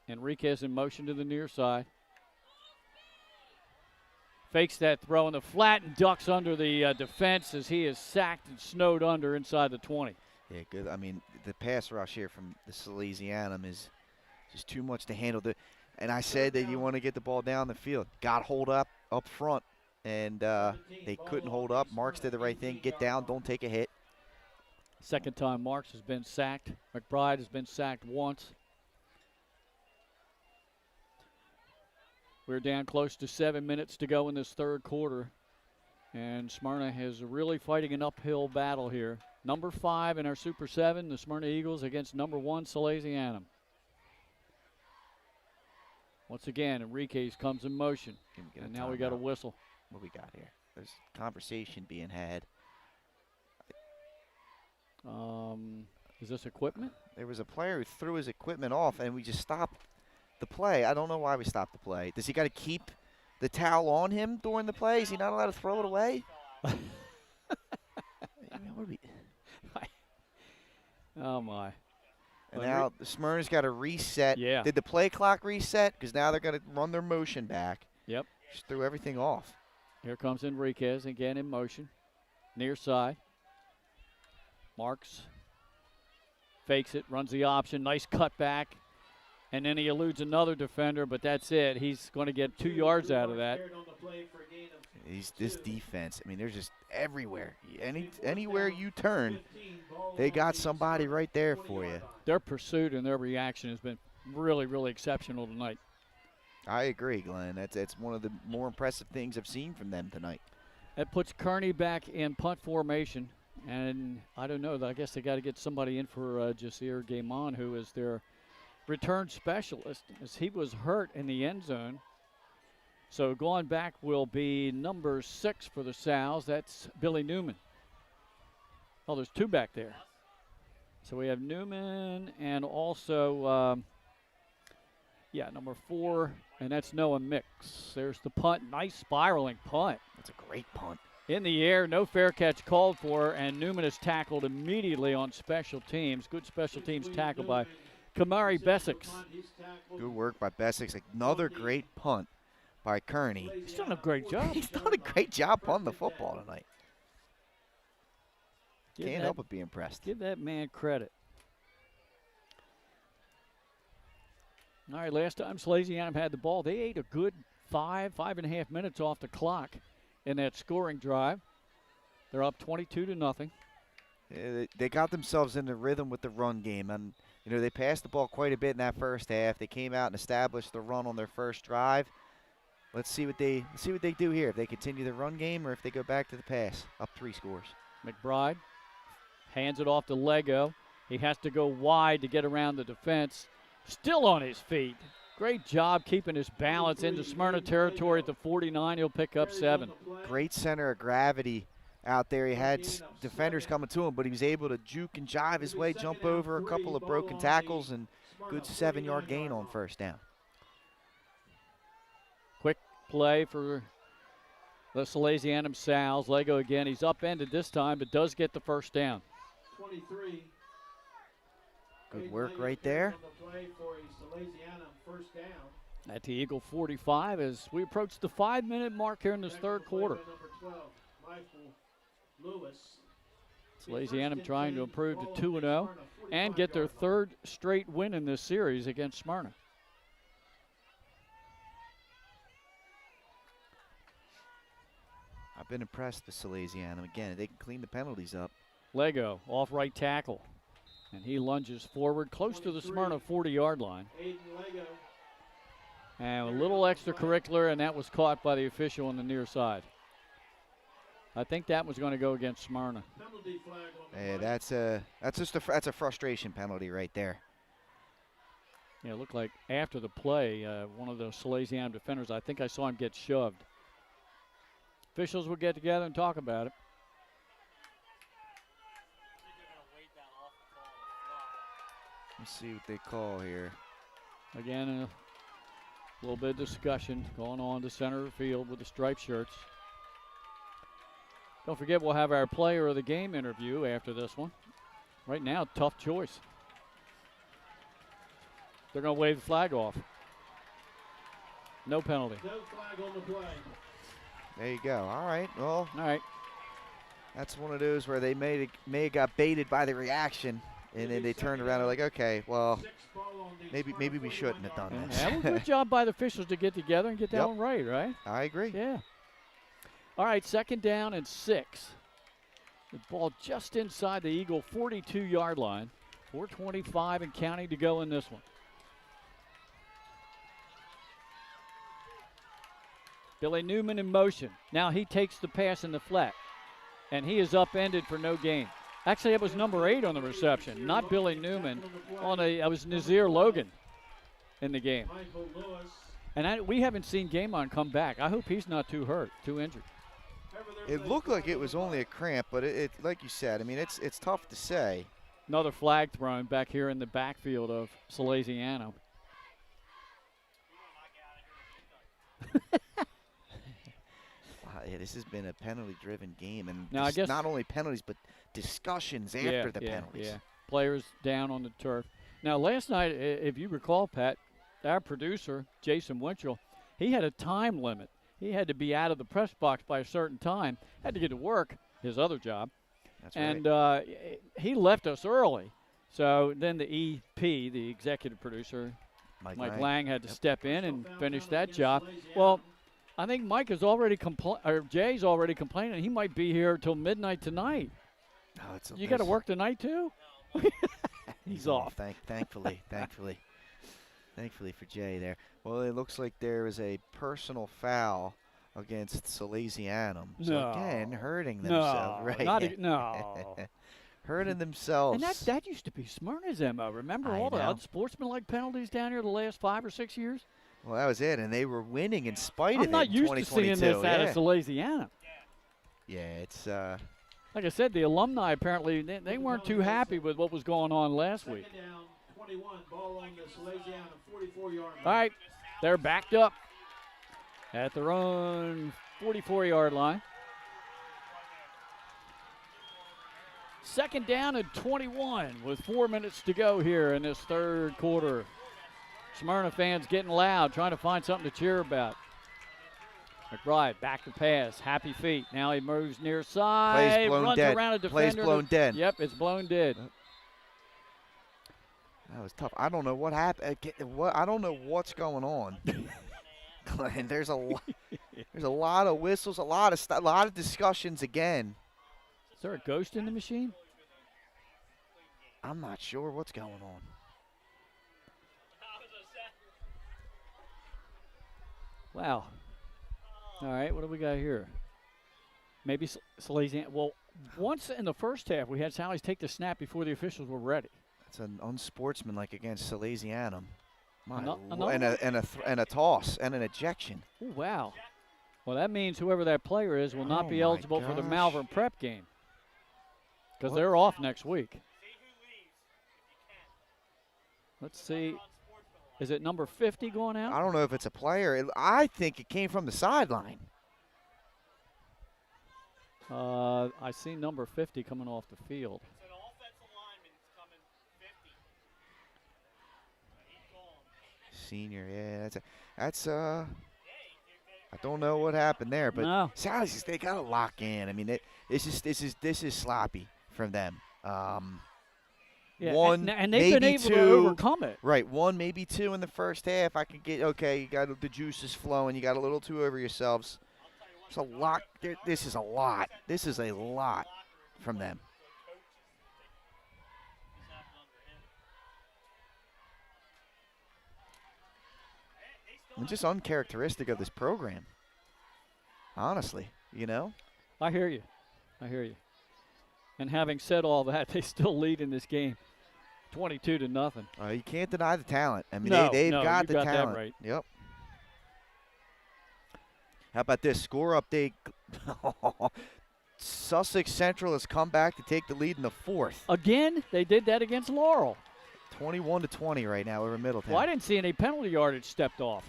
Enriquez in motion to the near side. Fakes that throw in the flat and ducks under the defense as he is sacked and snowed under inside the 20. Yeah, good. I mean, the pass rush here from the Salesianum is just too much to handle. And I said that you want to get the ball down the field. Got hold up front, and they couldn't hold up. Marks did the right thing. Get down, don't take a hit. Second time Marks has been sacked. McBride has been sacked once. We're down close to 7 minutes to go in this 3rd quarter. And Smyrna is really fighting an uphill battle here. Number 5 in our Super 7, the Smyrna Eagles against number 1, Salesianum. Once again, Enriquez comes in motion. And now we got a whistle. What we got here? There's conversation being had. Is this equipment? There was a player who threw his equipment off, and we just stopped the play. I don't know why we stopped the play. Does he got to keep the towel on him during the play? Is he not allowed to throw it away? I mean, what are we? Oh, my. And now Smyrna's got to reset. Yeah. Did the play clock reset? Because now they're going to run their motion back. Yep. Just threw everything off. Here comes Enriquez again in motion. Near side. Marks fakes it, runs the option. Nice cutback. And then he eludes another defender, but that's it. He's going to get 2 yards out of that. This defense, I mean, they're just everywhere. Anywhere you turn, they got somebody right there for you. Their pursuit and their reaction has been really, really exceptional tonight. I agree, Glenn. That's one of the more impressive things I've seen from them tonight. That puts Kearney back in punt formation. And I don't know. I guess they got to get somebody in for Jasir Gaiman, who is their return specialist, as he was hurt in the end zone. So going back will be number 6 for the Sows. That's Billy Newman. Oh, there's 2 back there. So we have Newman and also, number 4, and that's Noah Mix. There's the punt. Nice spiraling punt. That's a great punt. In the air, no fair catch called for, and Newman is tackled immediately on special teams. Good special teams tackle by Kamari Bessix. Good work by Bessix. Another great punt by Kearney. He's done a great job. He's done a great job punting the football tonight. Can't help but be impressed. Give that man credit. All right, last time Salesianum had the ball, they ate a good 5.5 minutes off the clock in that scoring drive. They're up 22-0. Yeah, they got themselves in the rhythm with the run game, and they passed the ball quite a bit in that first half. They came out and established the run on their first drive. Let's see what they do here. If they continue the run game or if they go back to the pass. Up 3 scores. McBride hands it off to Lego. He has to go wide to get around the defense. Still on his feet. Great job keeping his balance into Smyrna territory at the 49. He'll pick up 7. Great center of gravity out there. He had defenders coming to him, but he was able to juke and jive his way, jump over a couple of broken tackles, and good 7-yard gain on first down. Quick play for the Salesianum Sows. Lego again. He's upended this time, but does get the first down. 23. Good work right there. At the Eagle 45 as we approach the 5-minute mark here in this third quarter. Salesianum trying to improve to 2-0 and get their 3rd straight win in this series against Smyrna. I've been impressed with Salesianum. Again, they can clean the penalties up. Lego off right tackle. And he lunges forward close to the Smyrna 40-yard line. And a little extracurricular, and that was caught by the official on the near side. I think that was going to go against Smyrna. Hey, that's a frustration penalty right there. Yeah, it looked like after the play, one of the Salesianum defenders, I think I saw him get shoved. Officials will get together and talk about it. Let's see what they call here. Again, a little bit of discussion going on the center of the field with the striped shirts. Don't forget, we'll have our player of the game interview after this one. Right now, tough choice. They're going to wave the flag off. No penalty. No flag on the play. There you go. All right. Well, all right. That's one of those where they may have got baited by the reaction. And then they turned around and like, okay, well, maybe we shouldn't have done this. That was a good job by the officials to get together and get that one right, right? I agree. Yeah. All right, 2nd down and 6. The ball just inside the Eagle 42-yard line. 4:25 and counting to go in this one. Billy Newman in motion. Now he takes the pass in the flat, and he is upended for no gain. Actually, it was number 8 on the reception, not Billy Newman. It was Nazir Logan in the game. And we haven't seen Gamon come back. I hope he's not too hurt, too injured. It looked like it was only a cramp, but it like you said, I mean, it's tough to say. Another flag thrown back here in the backfield of Salesianum. Yeah, this has been a penalty-driven game, and now, I guess not only penalties, but discussions after the penalties. Yeah, players down on the turf. Now, last night, if you recall, Pat, our producer, Jason Winchell, he had a time limit. He had to be out of the press box by a certain time, had to get to work, his other job. That's and right. He left us early. So then the EP, the executive producer, Mike Lang had to step in and finish that job. Well, I think Mike is already Jay's already complaining he might be here till midnight tonight. Oh, You got to work tonight too? He's off. Thankfully for Jay there. Well, it looks like there is a personal foul against Salesianum. So again, hurting themselves. Right? No. Hurting themselves. And that used to be Smyrna's MO. Remember all the unsportsmanlike penalties down here the last 5 or 6 years? Well, that was it, and they were winning in spite of it. I'm not used to seeing this out of Salesianum. Yeah, it's like I said, the alumni apparently they weren't too happy with what was going on last week. Down, 21, ball on the Salesianum 44-yard line. All right, they're backed up at their own 44-yard line. Second down and 21 with 4 minutes to go here in this third quarter. Smyrna fans getting loud, trying to find something to cheer about. McBride back to pass, happy feet. Now he moves near side, Plays blown runs dead. around a defender. Plays blown dead. Yep, it's blown dead. That was tough. I don't know what happened. I don't know what's going on. Glenn, there's a lot of whistles, a lot of discussions again. Is there a ghost in the machine? I'm not sure what's going on. Wow. All right, what do we got here? Maybe Salesian. Well, once in the first half, we had Sallies take the snap before the officials were ready. That's an unsportsmanlike against Salesianum. And a toss and an ejection. Oh, wow. Well, that means whoever that player is will not be eligible for the Malvern Prep game because they're off next week. Let's see. Is it number 50 going out? I don't know if it's a player. I think it came from the sideline. I see number 50 coming off the field. Senior, yeah, I don't know what happened there, but no. Sally's, they gotta lock in. I mean, this is sloppy from them. Yeah, one, and they've been able two, to overcome it. Right, 1, maybe 2 in the first half. I could get okay. You got the juices flowing. You got a little too over yourselves. There's a lot. This is a lot. This is a lot from them. And just uncharacteristic of this program. Honestly, you know. I hear you. And having said all that, they still lead in this game, 22-0. You can't deny the talent. I mean, no, they've no, got you the got talent. That right. Yep. How about this score update? Sussex Central has come back to take the lead in the fourth. Again, they did that against Laurel. 21-20 right now over Middletown. Well, I didn't see any penalty yardage stepped off.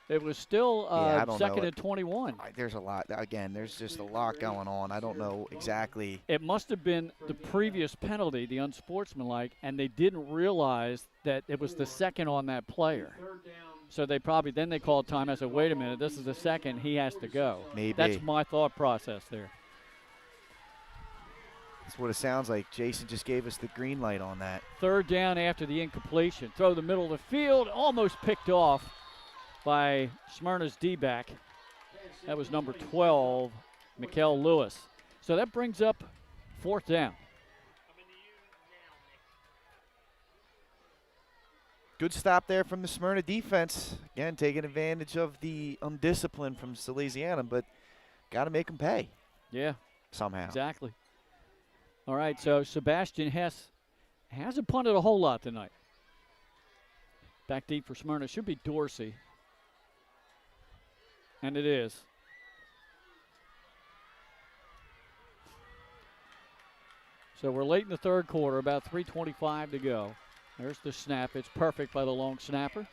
It was still second and 21. There's a lot. Again, there's just a lot going on. I don't know exactly. It must have been the previous penalty, the unsportsmanlike, and they didn't realize that it was the second on that player. So they they called time. I said, wait a minute, this is the second. He has to go. Maybe. That's my thought process there. That's what it sounds like. Jason just gave us the green light on that. Third down after the incompletion. Throw the middle of the field, almost picked off by Smyrna's D-back. That was number 12, Mikkel Lewis. So that brings up fourth down. Good stop there from the Smyrna defense. Again, taking advantage of the undiscipline from Salesianum, but got to make them pay. Yeah. Somehow. Exactly. All right, so Sebastian Hess hasn't punted a whole lot tonight. Back deep for Smyrna. Should be Dorsey. And it is. So we're late in the third quarter, about 3:25 to go. There's the snap. It's perfect by the long snapper.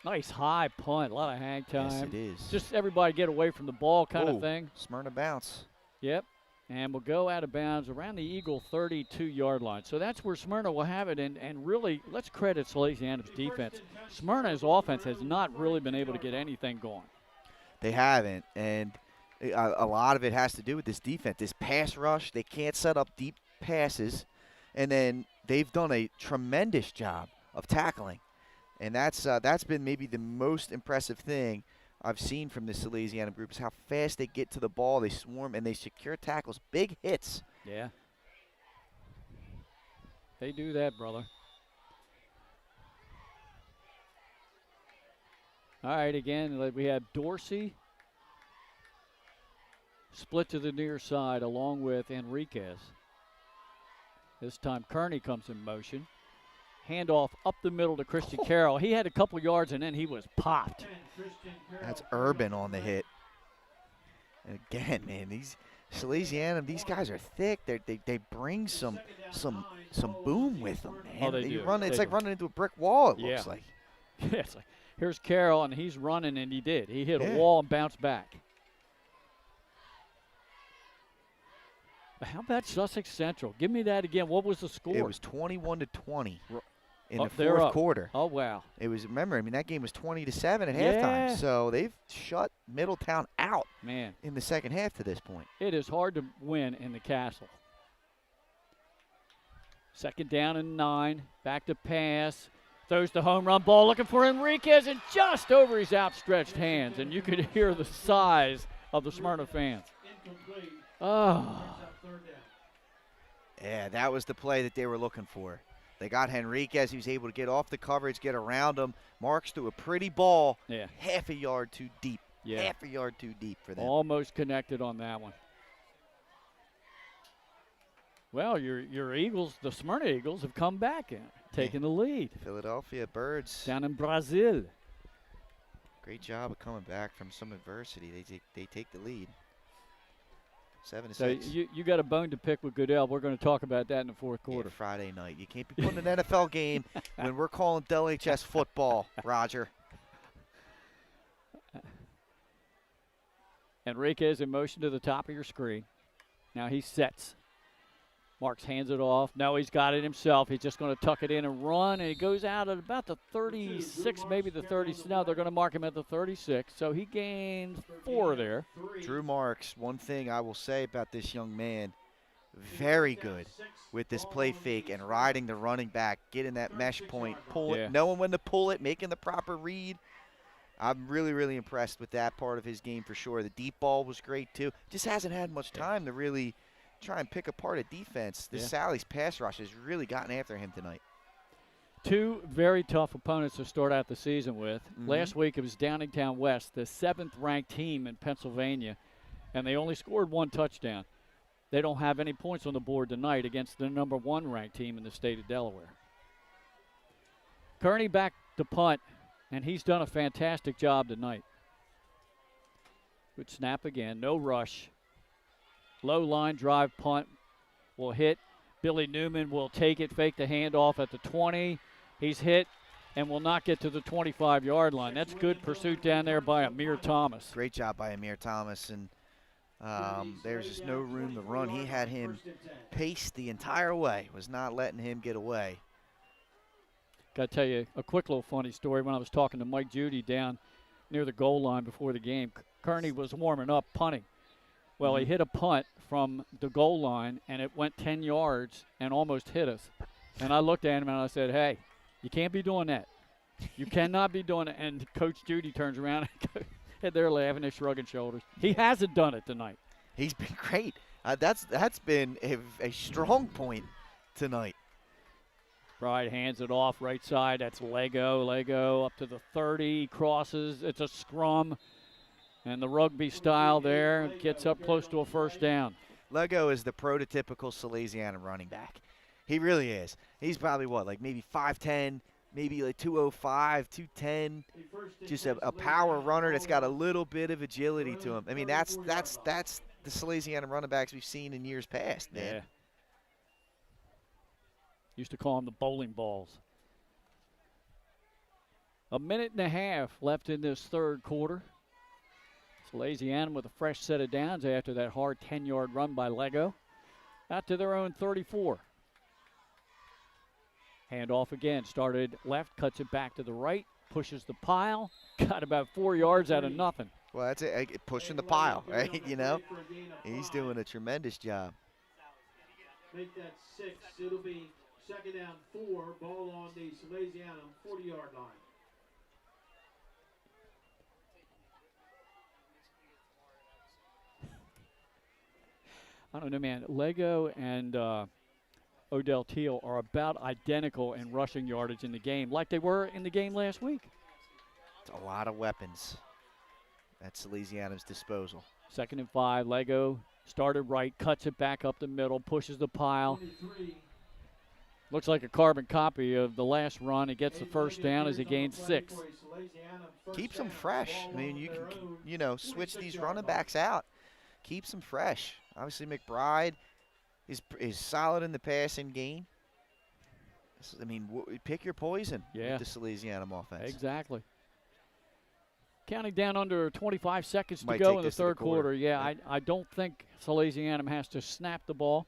Nice high punt, a lot of hang time. Yes, it is. Just everybody get away from the ball kind of thing. Smyrna bounce. Yep. And we'll go out of bounds around the Eagle 32-yard line. So that's where Smyrna will have it. And really, let's credit Salesianum's defense. Smyrna's offense has not really been able to get anything going. They haven't, and a lot of it has to do with this defense. This pass rush, they can't set up deep passes, and then they've done a tremendous job of tackling. And that's been maybe the most impressive thing I've seen from the Salesianum group is how fast they get to the ball, they swarm, and they secure tackles, big hits. Yeah. They do that, brother. All right, again, we have Dorsey split to the near side along with Enriquez. This time Kearney comes in motion. Handoff up the middle to Christian Carroll. He had a couple yards, and then he was popped. That's Urban on the hit. And again, man, these Salesianum, these guys are thick. They bring some boom with them, man. Oh, they do. It's like running into a brick wall, it Yeah. looks like. Yeah, it's like, here's Carroll, and he's running, and he did. He hit a wall and bounced back. How about Sussex Central? Give me that again. What was the score? It was 21-20 in the they're fourth up. quarter. Oh, wow. It was, remember, I mean, that game was 20-7 at halftime. Yeah. So they've shut Middletown out Man, in the second half to this point. it is hard to win in the Castle. Second down and 9. Back to pass. Throws the home run ball looking for Enriquez and just over his outstretched hands. And you could hear the size of the Smyrna fans. Oh. Yeah, that was the play that they were looking for. They got Henriquez. He was able to get off the coverage, get around him. Marks threw a pretty ball, half a yard too deep. Yeah. Half a yard too deep for them. Almost connected on that one. Well, your Eagles, the Smyrna Eagles, have come back and taken the lead. Philadelphia Birds. Down in Brazil. Great job of coming back from some adversity. They take the lead. 7-6. So you got a bone to pick with Goodell. We're going to talk about that in the fourth quarter. Yeah, Friday night. You can't be putting an NFL game when we're calling LHS football, Roger. Enriquez in motion to the top of your screen. Now he sets. Marks hands it off. No, he's got it himself. He's just going to tuck it in and run, and he goes out at about the 36, maybe the 30. No, they're going to mark him at the 36, so he gains 4 there. Drew Marks, one thing I will say about this young man, very good with this play fake and riding the running back, getting that mesh point, pull it, knowing when to pull it, making the proper read. I'm really, really impressed with that part of his game for sure. The deep ball was great too. Just hasn't had much time to really try and pick apart a defense. This Sally's pass rush has really gotten after him tonight. 2 very tough opponents to start out the season with. Last week it was Downingtown West, the 7th-ranked team in Pennsylvania, and they only scored 1 touchdown. They don't have any points on the board tonight against the number 1 ranked team in the state of Delaware. Kearney back to punt, and he's done a fantastic job tonight. Good snap again, no rush. Low line drive punt will hit. Billy Newman will take it, fake the handoff at the 20. He's hit and will not get to the 25-yard line. That's good pursuit down there by Amir Thomas. Great job by Amir Thomas, and there's just no room to run. He had him paced the entire way, was not letting him get away. Got to tell you a quick little funny story. When I was talking to Mike Judy down near the goal line before the game, Kearney was warming up punting. Well, he hit a punt from the goal line, and it went 10 yards and almost hit us. And I looked at him, and I said, hey, you can't be doing that. You cannot be doing it. And Coach Judy turns around and they're laughing and shrugging shoulders. He hasn't done it tonight. He's been great. That's been a strong point tonight. Right, hands it off right side. That's Lego up to the 30, crosses. It's a scrum. And the rugby style there gets up close to a first down. Lego is the prototypical Salesianum running back. He really is. He's probably what, like maybe 5'10", maybe like 205, 210. Just a power runner that's got a little bit of agility to him. I mean, that's the Salesianum running backs we've seen in years past, man. Yeah. Used to call them the bowling balls. 1.5 minutes left in this third quarter. Salesianum with a fresh set of downs after that hard 10-yard run by Lego. Out to their own 34. Handoff again. Started left, cuts it back to the right, pushes the pile. Got about 4 yards out of nothing. Well, that's it. Pushing the pile, right? You know, he's doing a tremendous job. Make that 6. It'll be second down 4. Ball on the Salesianum 40-yard line. I don't know, man. Lego and Odell Teal are about identical in rushing yardage in the game, like they were in the game last week. It's a lot of weapons at Salesianum's disposal. 2nd and 5. Lego started right, cuts it back up the middle, pushes the pile. Looks like a carbon copy of the last run. He gets the first down as he gains 6. Keeps them fresh. I mean, you can, switch these running backs out. Keeps them fresh. Obviously, McBride is solid in the passing game. I mean, pick your poison with the Salesianum offense. Exactly. Counting down under 25 seconds to Might go take in the this to the third quarter. quarter. Yeah, I don't think Salesianum has to snap the ball.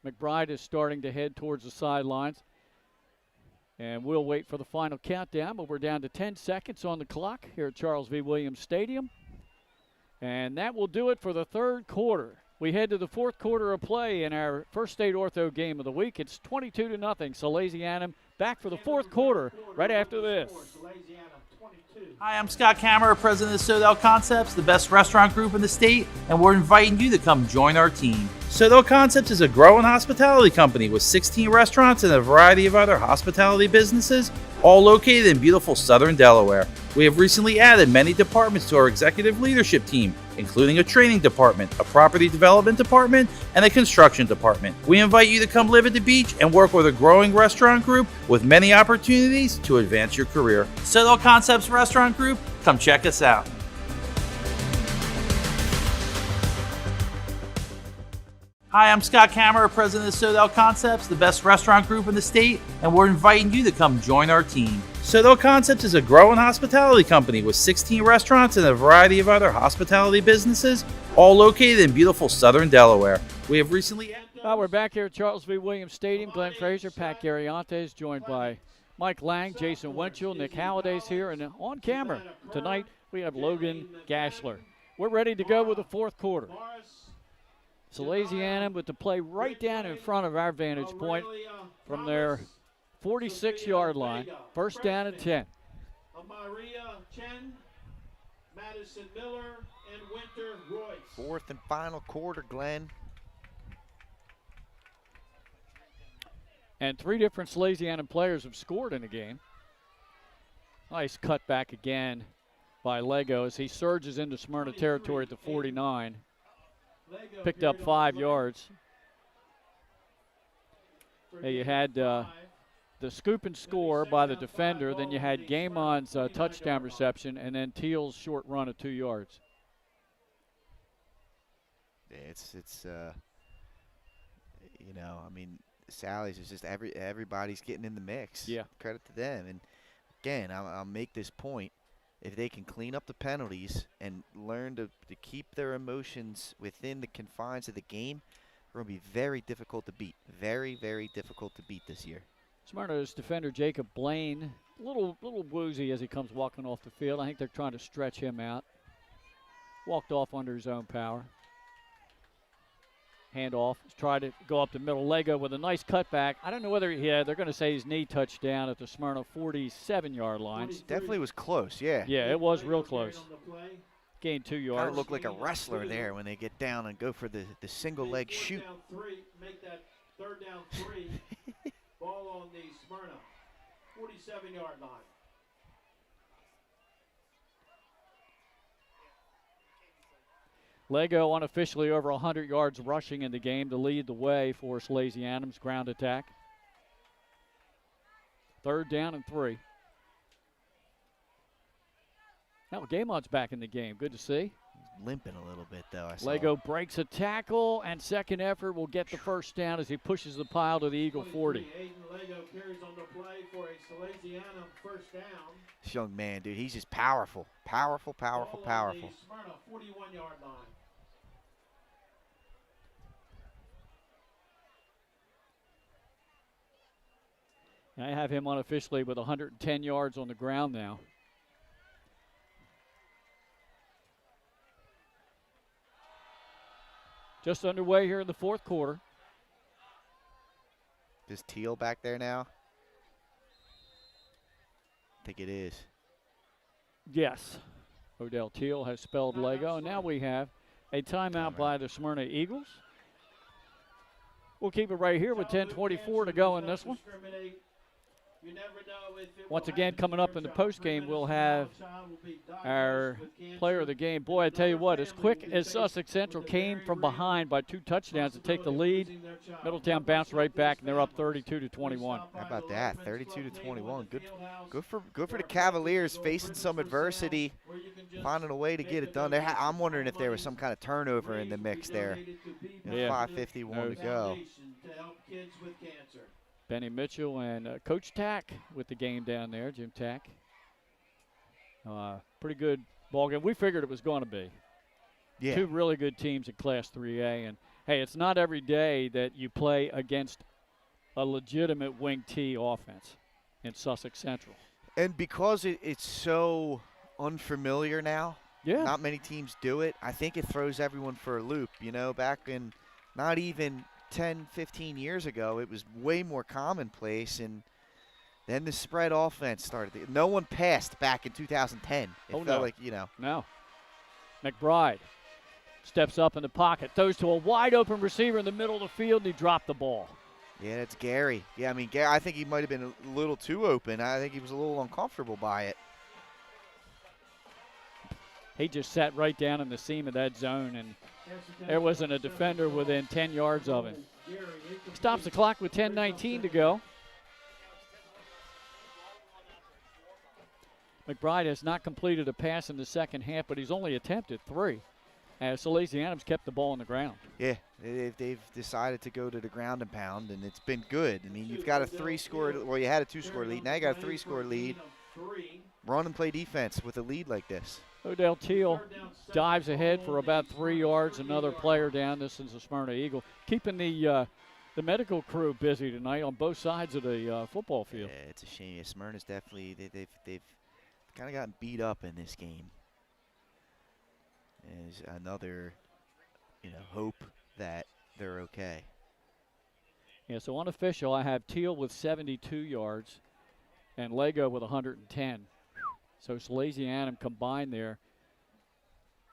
McBride is starting to head towards the sidelines. And we'll wait for the final countdown, but we're down to 10 seconds on the clock here at Charles V. Williams Stadium. And that will do it for the third quarter. We head to the fourth quarter of play in our First State Ortho game of the week. It's 22-0. Salesianum back for the fourth quarter right after this. Hi, I'm Scott Kammerer, president of Sodell Concepts, the best restaurant group in the state, and we're inviting you to come join our team. Sodell Concepts is a growing hospitality company with 16 restaurants and a variety of other hospitality businesses, all located in beautiful southern Delaware. We have recently added many departments to our executive leadership team, including a training department, a property development department, and a construction department. We invite you to come live at the beach and work with a growing restaurant group with many opportunities to advance your career. Sodell Concepts Restaurant Group, come check us out. Hi, I'm Scott Kammerer, president of Sodell Concepts, the best restaurant group in the state, and we're inviting you to come join our team. Sodell Concepts is a growing hospitality company with 16 restaurants and a variety of other hospitality businesses, all located in beautiful southern Delaware. We have recently... We're back here at Charles V. Williams Stadium. Glenn Fraser, Pat Gariantes, joined by Mike Lang, Jason Winchell, Nick Halliday's here, and on camera tonight we have Logan Gashler. We're ready to go with the fourth quarter. Salesianum with the play right down in front of our vantage point from their 46-yard line. First down and 10. Amaria Chen, Madison Miller, and Winter Royce. Fourth and final quarter, Glenn. And 3 different Salesianum players have scored in the game. Nice cutback again by Lego as he surges into Smyrna territory at the 49. Picked up 5 yards. You had the scoop and score by the defender, then you had Gamon's touchdown reception, and then Teal's short run of 2 yards. It's I mean, Sally's is just everybody's getting in the mix. Yeah. Credit to them. And again, I'll make this point. If they can clean up the penalties and learn to keep their emotions within the confines of the game, they're going to be very difficult to beat. Very, very difficult to beat this year. Smyrna's defender Jacob Blaine, a little woozy as he comes walking off the field. I think they're trying to stretch him out. Walked off under his own power. Handoff, tried to go up the middle. Lego with a nice cutback. I don't know whether they're going to say his knee touched down at the Smyrna 47-yard line. Definitely was close, yeah. Yeah, it was real close. Gained 2 yards. Kind of looked like a wrestler there when they get down and go for the single leg shoot. Make that third down 3. Ball on the Smyrna 47-yard line. Lego unofficially over 100 yards rushing in the game to lead the way for Salesianum's ground attack. Third down and 3. Now Gamon's back in the game. Good to see. Limping a little bit, though. Lego breaks a tackle, and second effort will get the first down as he pushes the pile to the Eagle 40. Aiden Lego carries on the play for a Salesianum first down. This young man, dude, he's just powerful. Powerful. Smyrna 41-yard line. I have him unofficially with 110 yards on the ground now. Just underway here in the fourth quarter. Is Teal back there now? I think it is. Yes. Odell Teal has spelled Lego, and now we have a timeout by the Smyrna Eagles. We'll keep it right here with 10:24 to go in this one. Once again, coming up in the postgame, we'll have our player of the game. Boy, I tell you what, as quick as Sussex Central came from behind by 2 touchdowns to take the lead, Middletown bounced right back, and they're up 32-21. How about that? 32-21. Good for the Cavaliers facing some adversity, finding a way to get it done. I'm wondering if there was some kind of turnover in the mix there. Yeah. 5:51 to go. Benny Mitchell and Coach Tack with the game down there, Jim Tack. Pretty good ball game. We figured it was going to be. Yeah. 2 really good teams in Class 3A. And, hey, it's not every day that you play against a legitimate wing T offense in Sussex Central. And because it's so unfamiliar now, not many teams do it, I think it throws everyone for a loop. You know, back in not even 10, 15 years ago, it was way more commonplace, and then the spread offense started. No one passed back in 2010. It felt like, No. McBride steps up in the pocket, throws to a wide-open receiver in the middle of the field, and he dropped the ball. Yeah, that's Gary. Yeah, I mean, Gary, I think he might have been a little too open. I think he was a little uncomfortable by it. He just sat right down in the seam of that zone, and there wasn't a defender within 10 yards of him. Stops the clock with 10:19 to go. McBride has not completed a pass in the second half, but he's only attempted 3. As Salesianum's kept the ball on the ground. Yeah, they've decided to go to the ground and pound, and it's been good. I mean, you've got a 3-score, well, you had a 2-score lead. Now you got a 3-score lead. Run and play defense with a lead like this. Odell Teal dives ahead for about 3 yards. Another player down. This is the Smyrna Eagle. Keeping the medical crew busy tonight on both sides of the football field. Yeah, it's a shame. Yeah, Smyrna's definitely, they've kind of gotten beat up in this game. Is another, hope that they're okay. Yeah, so unofficial, I have Teal with 72 yards and Lego with 110. So Salesianum combined there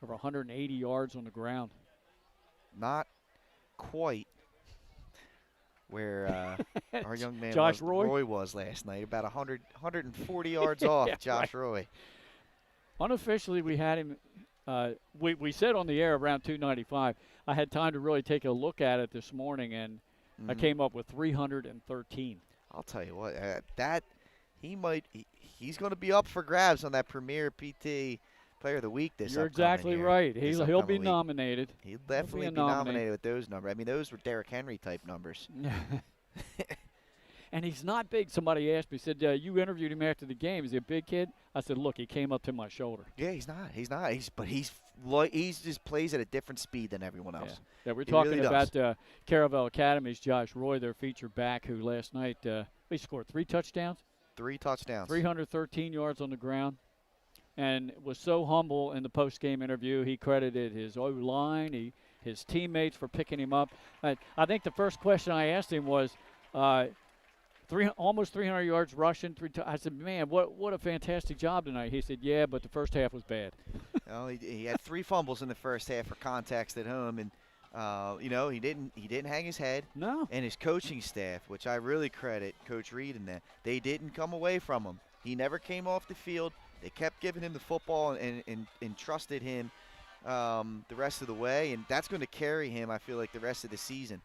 over 180 yards on the ground. Not quite where our young man Josh Roy was last night. About 140 yards off, yeah, Josh Roy. Unofficially, we had him. We said on the air around 295. I had time to really take a look at it this morning, and I came up with 313. I'll tell you what, he's going to be up for grabs on that Premier PT Player of the Week this You're exactly year, right. He'll be nominated. He'll definitely be nominated with those numbers. I mean, those were Derrick Henry type numbers. And he's not big. Somebody asked me, said, you interviewed him after the game. Is he a big kid? I said, look, he came up to my shoulder. Yeah, he's not. But he's just plays at a different speed than everyone else. Yeah, we're talking about Caravel Academy's Josh Roy, their featured back, who last night he scored 3 touchdowns. 3 touchdowns. 313 yards on the ground. And was so humble in the post-game interview. He credited his O-line, his teammates for picking him up. I think the first question I asked him was, almost 300 yards rushing. I said, man, what a fantastic job tonight. He said, yeah, but the first half was bad. He had 3 fumbles in the first half for context at home, and he didn't hang his head. No. And his coaching staff, which I really credit Coach Reed in that, they didn't come away from him. He never came off the field. They kept giving him the football and trusted him the rest of the way, and that's going to carry him, I feel like, the rest of the season,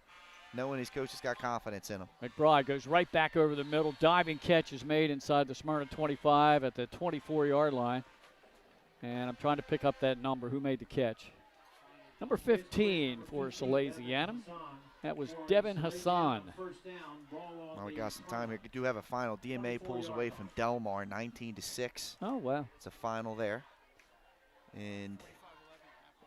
knowing his coaches got confidence in him. McBride goes right back over the middle. Diving catch is made inside the Smyrna 25 at the 24-yard line. And I'm trying to pick up that number. Who made the catch? Number 15 for Salesianum. That was Devin Hassan. Well, we got some time here. We do have a final. DMA pulls away from Delmar, 19-6. Oh, wow. It's a final there. And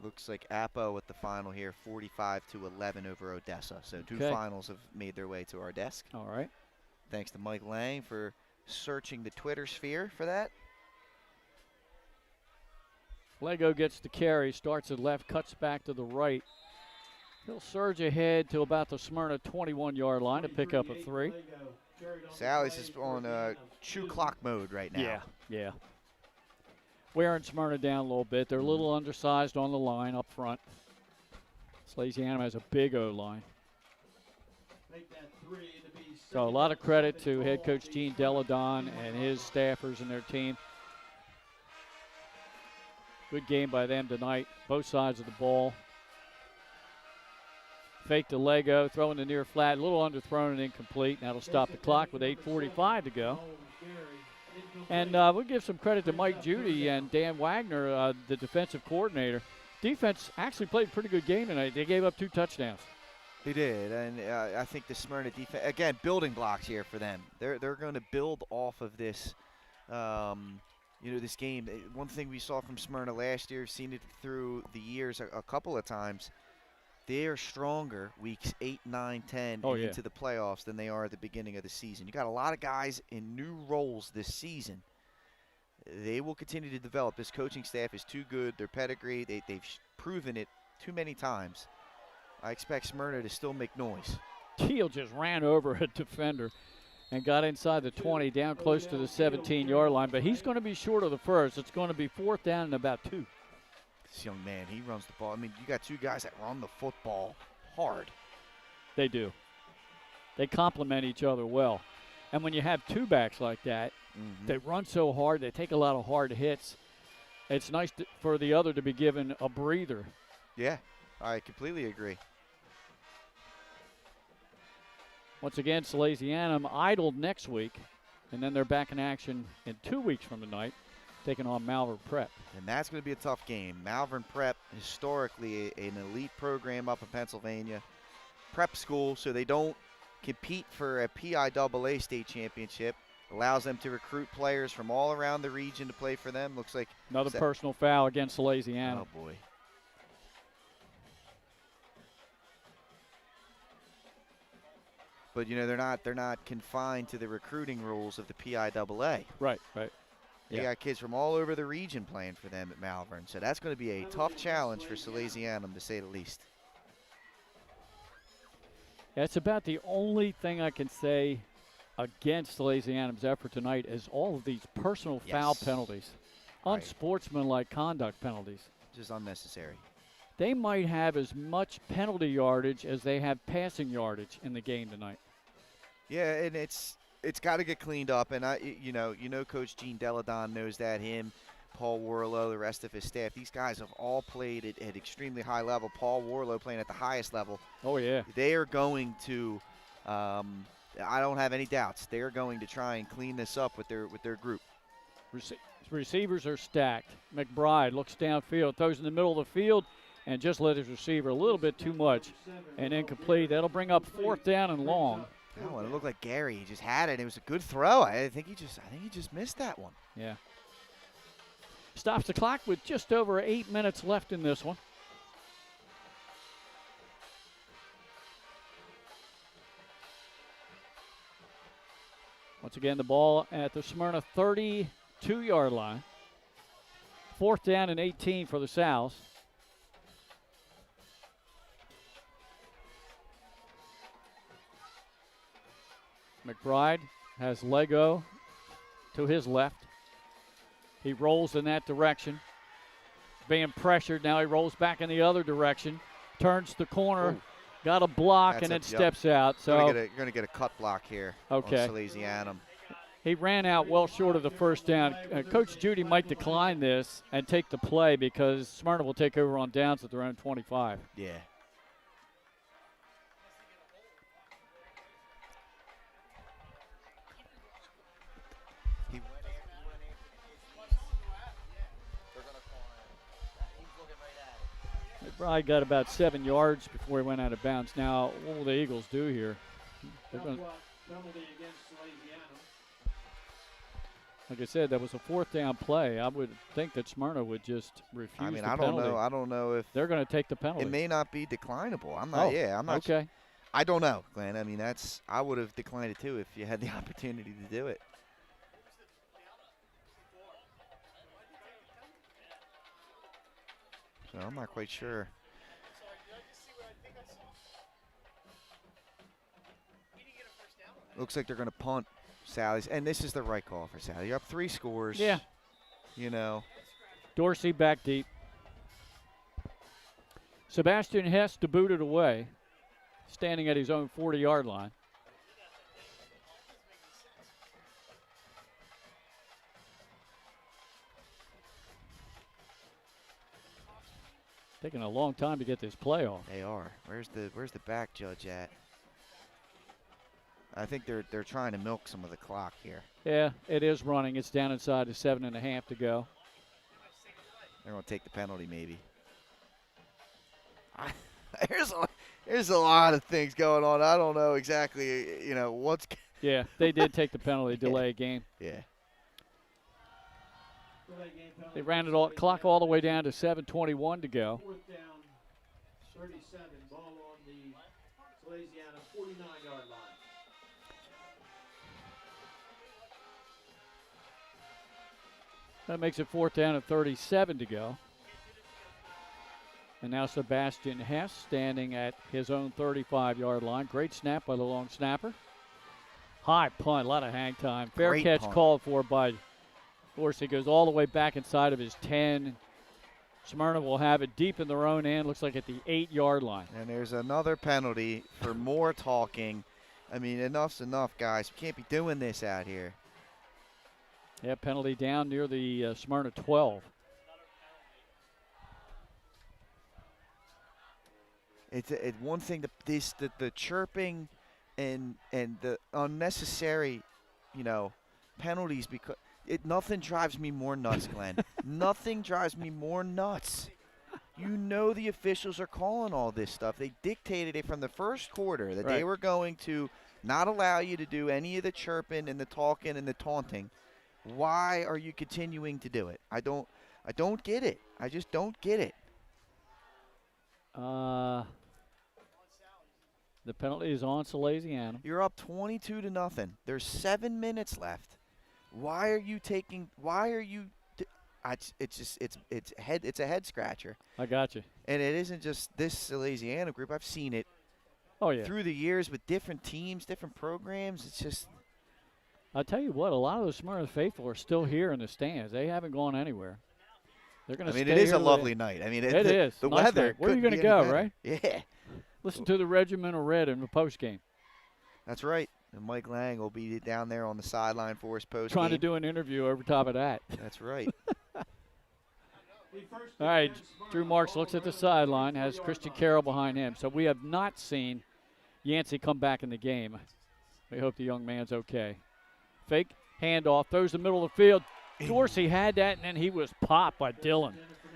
looks like Apo with the final here, 45-11 over Odessa. So 2 finals have made their way to our desk. All right. Thanks to Mike Lang for searching the Twitter sphere for that. Lego gets the carry, starts at left, cuts back to the right. He'll surge ahead to about the Smyrna 21-yard line to pick up a 3. Sally's is on chew clock mode right now. Yeah. Wearing Smyrna down a little bit. They're a little undersized on the line up front. Salesianum has a big O-line. make that 3 to be So a lot of credit to head coach Gene Deladon and his staffers and their team. Good game by them tonight, both sides of the ball. Fake to Lego, throwing the near flat, a little underthrown and incomplete. That'll stop the clock with 8:45 to go. And we'll give some credit to Mike Judy and Dan Wagner, the defensive coordinator. Defense actually played a pretty good game tonight. They gave up 2 touchdowns. They did, and I think the Smyrna defense, again, building blocks here for them. They're going to build off of this, this game. One thing we saw from Smyrna last year, seen it through the years a couple of times, they are stronger weeks 8, 9, 10 into the playoffs than they are at the beginning of the season. You got a lot of guys in new roles this season. They will continue to develop. This coaching staff is too good. Their pedigree, they've proven it too many times. I expect Smyrna to still make noise. Teal just ran over a defender and got inside the 20, down close to the 17-yard line, but he's going to be short of the first. It's going to be 4th down and about 2. This young man, he runs the ball. I mean, you got 2 guys that run the football hard. They do. They complement each other well. And when you have 2 backs like that, they run so hard, they take a lot of hard hits. It's nice for the other to be given a breather. Yeah, I completely agree. Once again, Salesianum idled next week, and then they're back in action in 2 weeks from tonight, taking on Malvern Prep. And that's going to be a tough game. Malvern Prep, historically an elite program up in Pennsylvania. Prep school, so they don't compete for a PIAA state championship. Allows them to recruit players from all around the region to play for them. Looks like another personal foul against Salesianum. Oh, boy. But, they're not confined to the recruiting rules of the PIAA. Right. They got kids from all over the region playing for them at Malvern. So that's going to be a tough challenge for Salesianum, to say the least. That's about the only thing I can say against Salesianum's effort tonight is all of these personal foul penalties, unsportsmanlike conduct penalties. Just unnecessary. They might have as much penalty yardage as they have passing yardage in the game tonight. Yeah, and it's got to get cleaned up, and Coach Gene Deladon knows that. Him, Paul Warlow, the rest of his staff. These guys have all played at extremely high level. Paul Warlow playing at the highest level. Oh yeah. They are going to. I don't have any doubts. They are going to try and clean this up with their group. Receivers are stacked. McBride looks downfield, throws in the middle of the field, and just let his receiver a little bit too much and incomplete. That'll bring up 4th down and long. Oh, it looked like Gary just had it. It was a good throw. I think he just missed that one. Yeah. Stops the clock with just over 8 minutes left in this one. Once again, the ball at the Smyrna 32-yard line. 4th down and 18 for the Sows. McBride has Lego to his left. He rolls in that direction. Being pressured, now he rolls back in the other direction. Turns the corner, got a block, and then steps out. So you're going to get a cut block here on Salesianum. He ran out well short of the 1st down. Coach Judy might decline this and take the play because Smyrna will take over on downs at their own 25. Yeah. McBride got about 7 yards before he went out of bounds. Now, what will the Eagles do here? They're going to, like I said, that was a 4th down play. I would think that Smyrna would just refuse the penalty. I don't know if they're going to take the penalty. It may not be declinable. I'm not. I'm not. Okay. I don't know, Glenn. I mean, I would have declined it too if you had the opportunity to do it. So I'm not quite sure. Looks like they're going to punt Sally's, and this is the right call for Sally. You're up 3 scores. Yeah. Dorsey back deep. Sebastian Hess to boot it away. standing at his own 40-yard line. Taking a long time to get this play off. They are. Where's the back judge at? I think they're trying to milk some of the clock here. Yeah, it is running. It's down inside to 7.5 to go. They're going to take the penalty, maybe. There's a lot of things going on. I don't know exactly, what's. Yeah, they did take the penalty, delay game. Yeah. They ran it clock all the way down to 7:21 to go. 4th down, 37, ball on the Salesianum 49-yard line. That makes it 4th down and 37 to go. And now Sebastian Hess standing at his own 35-yard line. Great snap by the long snapper. High punt, a lot of hang time. Fair Great catch punt. called for by Dorsey. Goes all the way back inside of his 10. Smyrna will have it deep in their own end. Looks like at the 8-yard line. And there's another penalty for more talking. I mean, enough's enough, guys. We can't be doing this out here. Yeah, penalty down near the Smyrna 12. It's one thing, the chirping and the unnecessary, penalties, because nothing drives me more nuts, Glenn. Nothing drives me more nuts. The officials are calling all this stuff. They dictated it from the first quarter that they were going to not allow you to do any of the chirping and the talking and the taunting. Why are you continuing to do it? I don't get it. I just don't get it. The penalty is on Salesianum. You're up 22-0. There's 7 minutes left. Why are you? It's a head scratcher. I got you. And it isn't just this Salesianum group. I've seen it. Oh yeah. Through the years with different teams, different programs. It's just. I'll tell you what. A lot of the Smyrna faithful are still here in the stands. They haven't gone anywhere. They're going to. I mean, it is a lovely night. I mean, it is. The nice weather. Night. Where are you going to go, right? Yeah. Listen to the regimental red in the post game. That's right. And Mike Lang will be down there on the sideline for us post. Trying to do an interview over top of that. That's right. All right, Drew Marks looks at the sideline, has Christian Carroll behind him. So we have not seen Yancey come back in the game. We hope the young man's okay. Fake handoff, throws the middle of the field. Dorsey had that, and then he was popped by Dillon.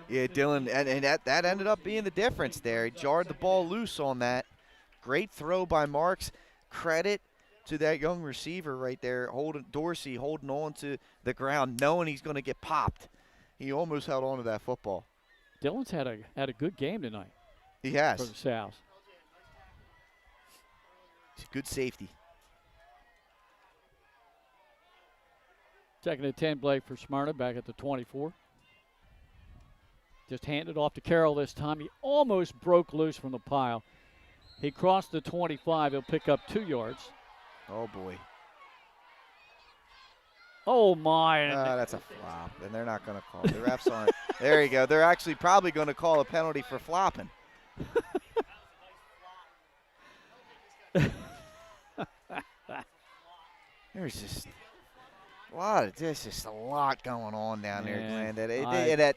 Yeah, Dillon, and that ended up being the difference there. He jarred the ball loose on that. Great throw by Marks. Credit to that young receiver right there, Dorsey holding on to the ground, knowing he's going to get popped. He almost held on to that football. Dillon's had a good game tonight. He has. For the Sows. He's a good safety. Second and 10 Blake for Smyrna back at the 24. Just handed off to Carroll this time. He almost broke loose from the pile. He crossed the 25. He'll pick up 2 yards. Oh, boy. Oh, my. That's a flop, and they're not going to call it. The refs aren't. There you go. They're actually probably going to call a penalty for flopping. There's just a lot going on down there, Glenn.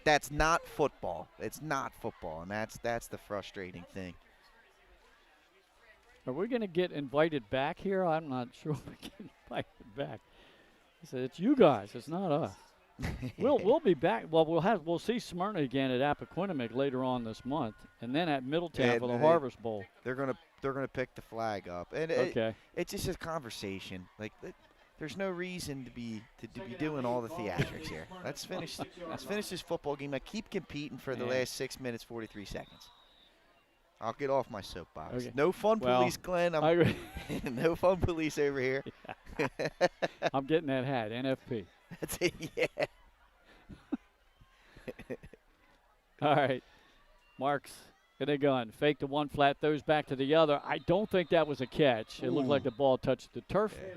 That's not football. It's not football, and that's the frustrating thing. Are we going to get invited back here? I'm not sure if we get invited back. He said, it's you guys. It's not us. We'll be back. Well, we'll see Smyrna again at Appoquinimink later on this month, and then at Middletown for the Harvest Bowl. They're gonna pick the flag up, and it's just a conversation. Like there's no reason to be doing all the theatrics here. Let's finish this football game. I keep competing for the last 6 minutes 43 seconds. I'll get off my soapbox. Okay. No fun police, Glenn. I agree. No fun police over here. Yeah. I'm getting that hat, NFP. That's it, yeah. All right. Marks in a gun. Fake to one flat, throws back to the other. I don't think that was a catch. It looked like the ball touched the turf. Yeah.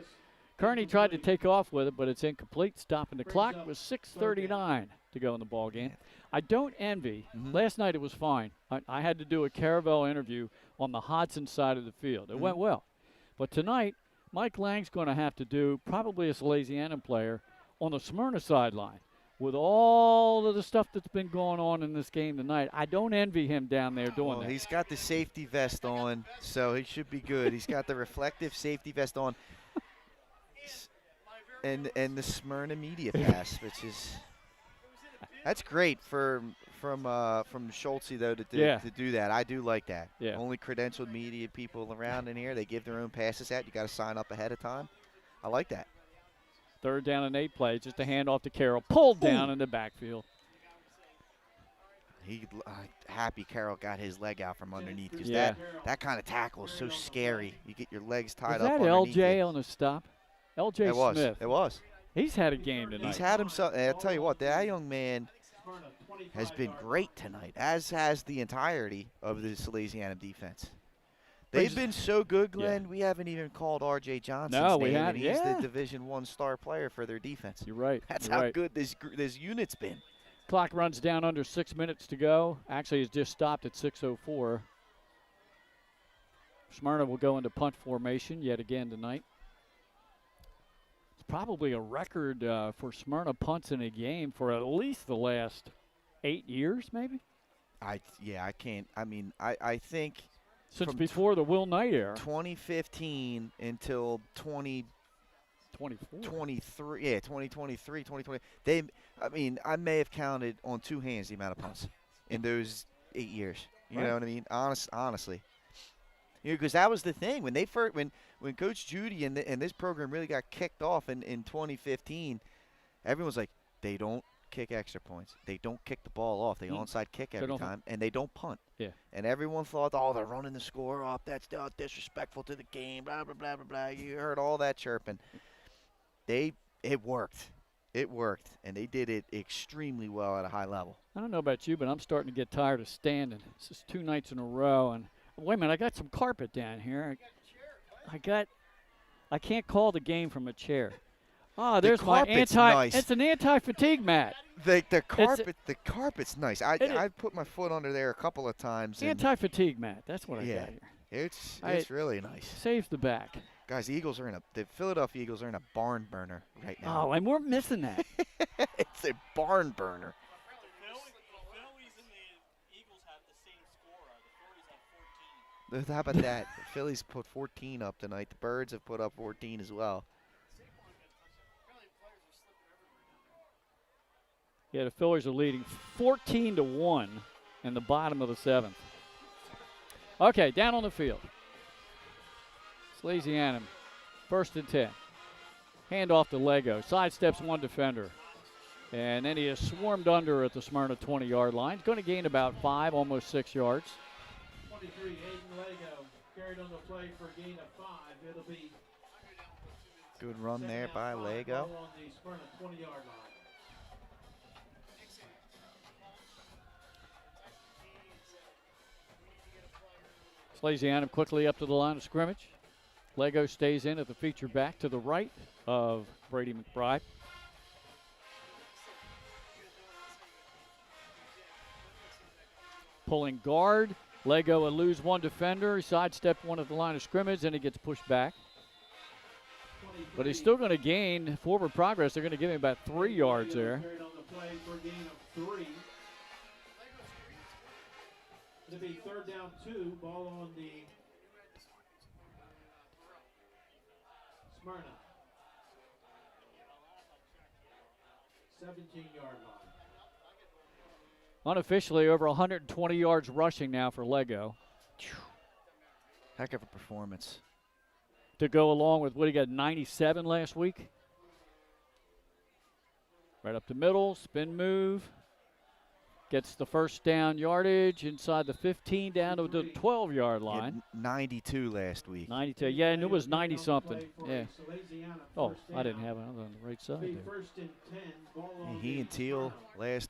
Kearney tried to take off with it, but it's incomplete. Stopping the clock with 6:39 to go in the ball game. I don't envy. Last night it was fine. I had to do a Caravel interview on the Hodson side of the field. It Mm-hmm. went well. But tonight, Mike Lang's going to have to do probably a Salesianum player on the Smyrna sideline. With all of the stuff that's been going on in this game tonight, I don't envy him down there doing that. He's got the safety vest on, so he should be good. He's got the reflective safety vest on, and the Smyrna media pass, which is that's great from Schultze though to do that. I do like that. Yeah. Only credentialed media people around in here. They give their own passes out. You got to sign up ahead of time. I like that. 3rd down and 8 plays, just a handoff to Carroll, pulled down in the backfield. Happy Carroll got his leg out from underneath because Yeah. that kind of tackle is so scary. You get your legs tied Was up. that underneath LJ it. on the stop? LJ It was. Smith. It was. He's had a game tonight. He's had himself. I'll tell you what, that young man has been great tonight, as has the entirety of the Salesianum defense. They've been so good, Glenn. Yeah. We haven't even called R.J. Johnson's No, we name, haven't. and he's Yeah. the Division I star player for their defense. You're right. That's You're how right. good this unit's been. Clock runs down under 6 minutes to go. Actually, it's just stopped at 6:04. Smyrna will go into punt formation yet again tonight. It's probably a record for Smyrna punts in a game for at least the last 8 years, maybe? I can't. I mean, I think Since from before the Will Knight era. 2015 until 2023. 2020. I may have counted on 2 hands the amount of punts in those 8 years. You know what I mean? Honestly. Because that was the thing when when Coach Judy and this program really got kicked off in 2015. Everyone was like, they don't kick extra points. They don't kick the ball off. They onside kick every time, and they don't punt. Yeah. And everyone thought, oh, they're running the score up. That's disrespectful to the game. Blah blah blah blah blah. You heard all that chirping. It worked. It worked, and they did it extremely well at a high level. I don't know about you, but I'm starting to get tired of standing. This is 2 nights in a row, and wait a minute, I got some carpet down here. I can't call the game from a chair. Oh, there's my nice. It's an anti-fatigue mat. The carpet's nice. I put my foot under there a couple of times. Anti-fatigue mat. That's what I got here. It's really nice. Saves the back. Guys, the Philadelphia Eagles are in a barn burner right now. Oh, and we're missing that. It's a barn burner. How about that? The Phillies put 14 up tonight. The Birds have put up 14 as well. Yeah, the Phillies are leading 14-1 in the bottom of the 7th. Okay, down on the field. Salesianum, 1st and 10. Hand off to Lego. Sidesteps 1 defender. And then he is swarmed under at the Smyrna 20-yard line. He's going to gain about 5, almost 6 yards. 23, Aiden Lego carried on the play for a gain of 5. It'll be good run there by Lego. on the Smyrna 20-yard line. Salesianum quickly up to the line of scrimmage. Lego stays in at the feature back to the right of Brady McBride. Pulling guard. Lego will lose 1 defender. He sidestepped 1 at the line of scrimmage, and he gets pushed back. But he's still going to gain forward progress. They're going to give him about 3 yards there. Carried on the play for a gain of 3. It'll be 3rd down 2. Ball on the Smyrna 17-yard line. Unofficially, over 120 yards rushing now for Lego. Heck of a performance. To go along with what he got, 97 last week. Right up the middle, spin move. Gets the 1st down yardage inside the 15 down to the 12-yard line. 92 last week. 92, yeah, and it was 90-something. Yeah. Oh, I didn't have it on the right side there. He and Teal last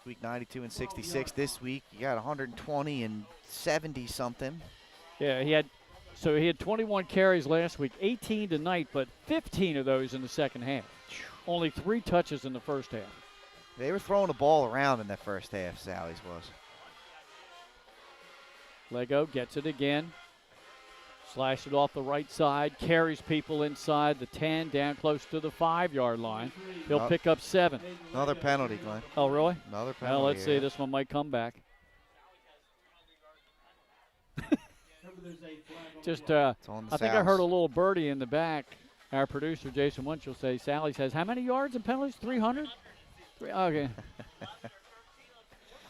week 92 and 66. This week you got 120 and 70-something. Yeah, he had 21 carries last week, 18 tonight, but 15 of those in the second half. Only 3 touches in the first half. They were throwing the ball around in that first half, Sally's was. Lego gets it again. Slash it off the right side, carries people inside the 10, down close to the 5-yard line. He'll pick up 7. Another penalty, Glenn. Oh, really? Another penalty. Well, let's see. This one might come back. Just, I think I heard a little birdie in the back. Our producer, Jason Wunsch, will say, Sally says, how many yards and penalties? 300? Okay.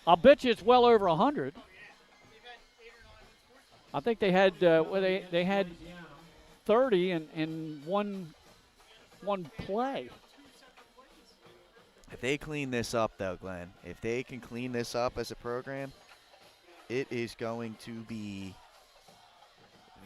I'll bet you it's well over 100. I think they had they had 30 in one play. If they clean this up, though, Glenn, if they can clean this up as a program, it is going to be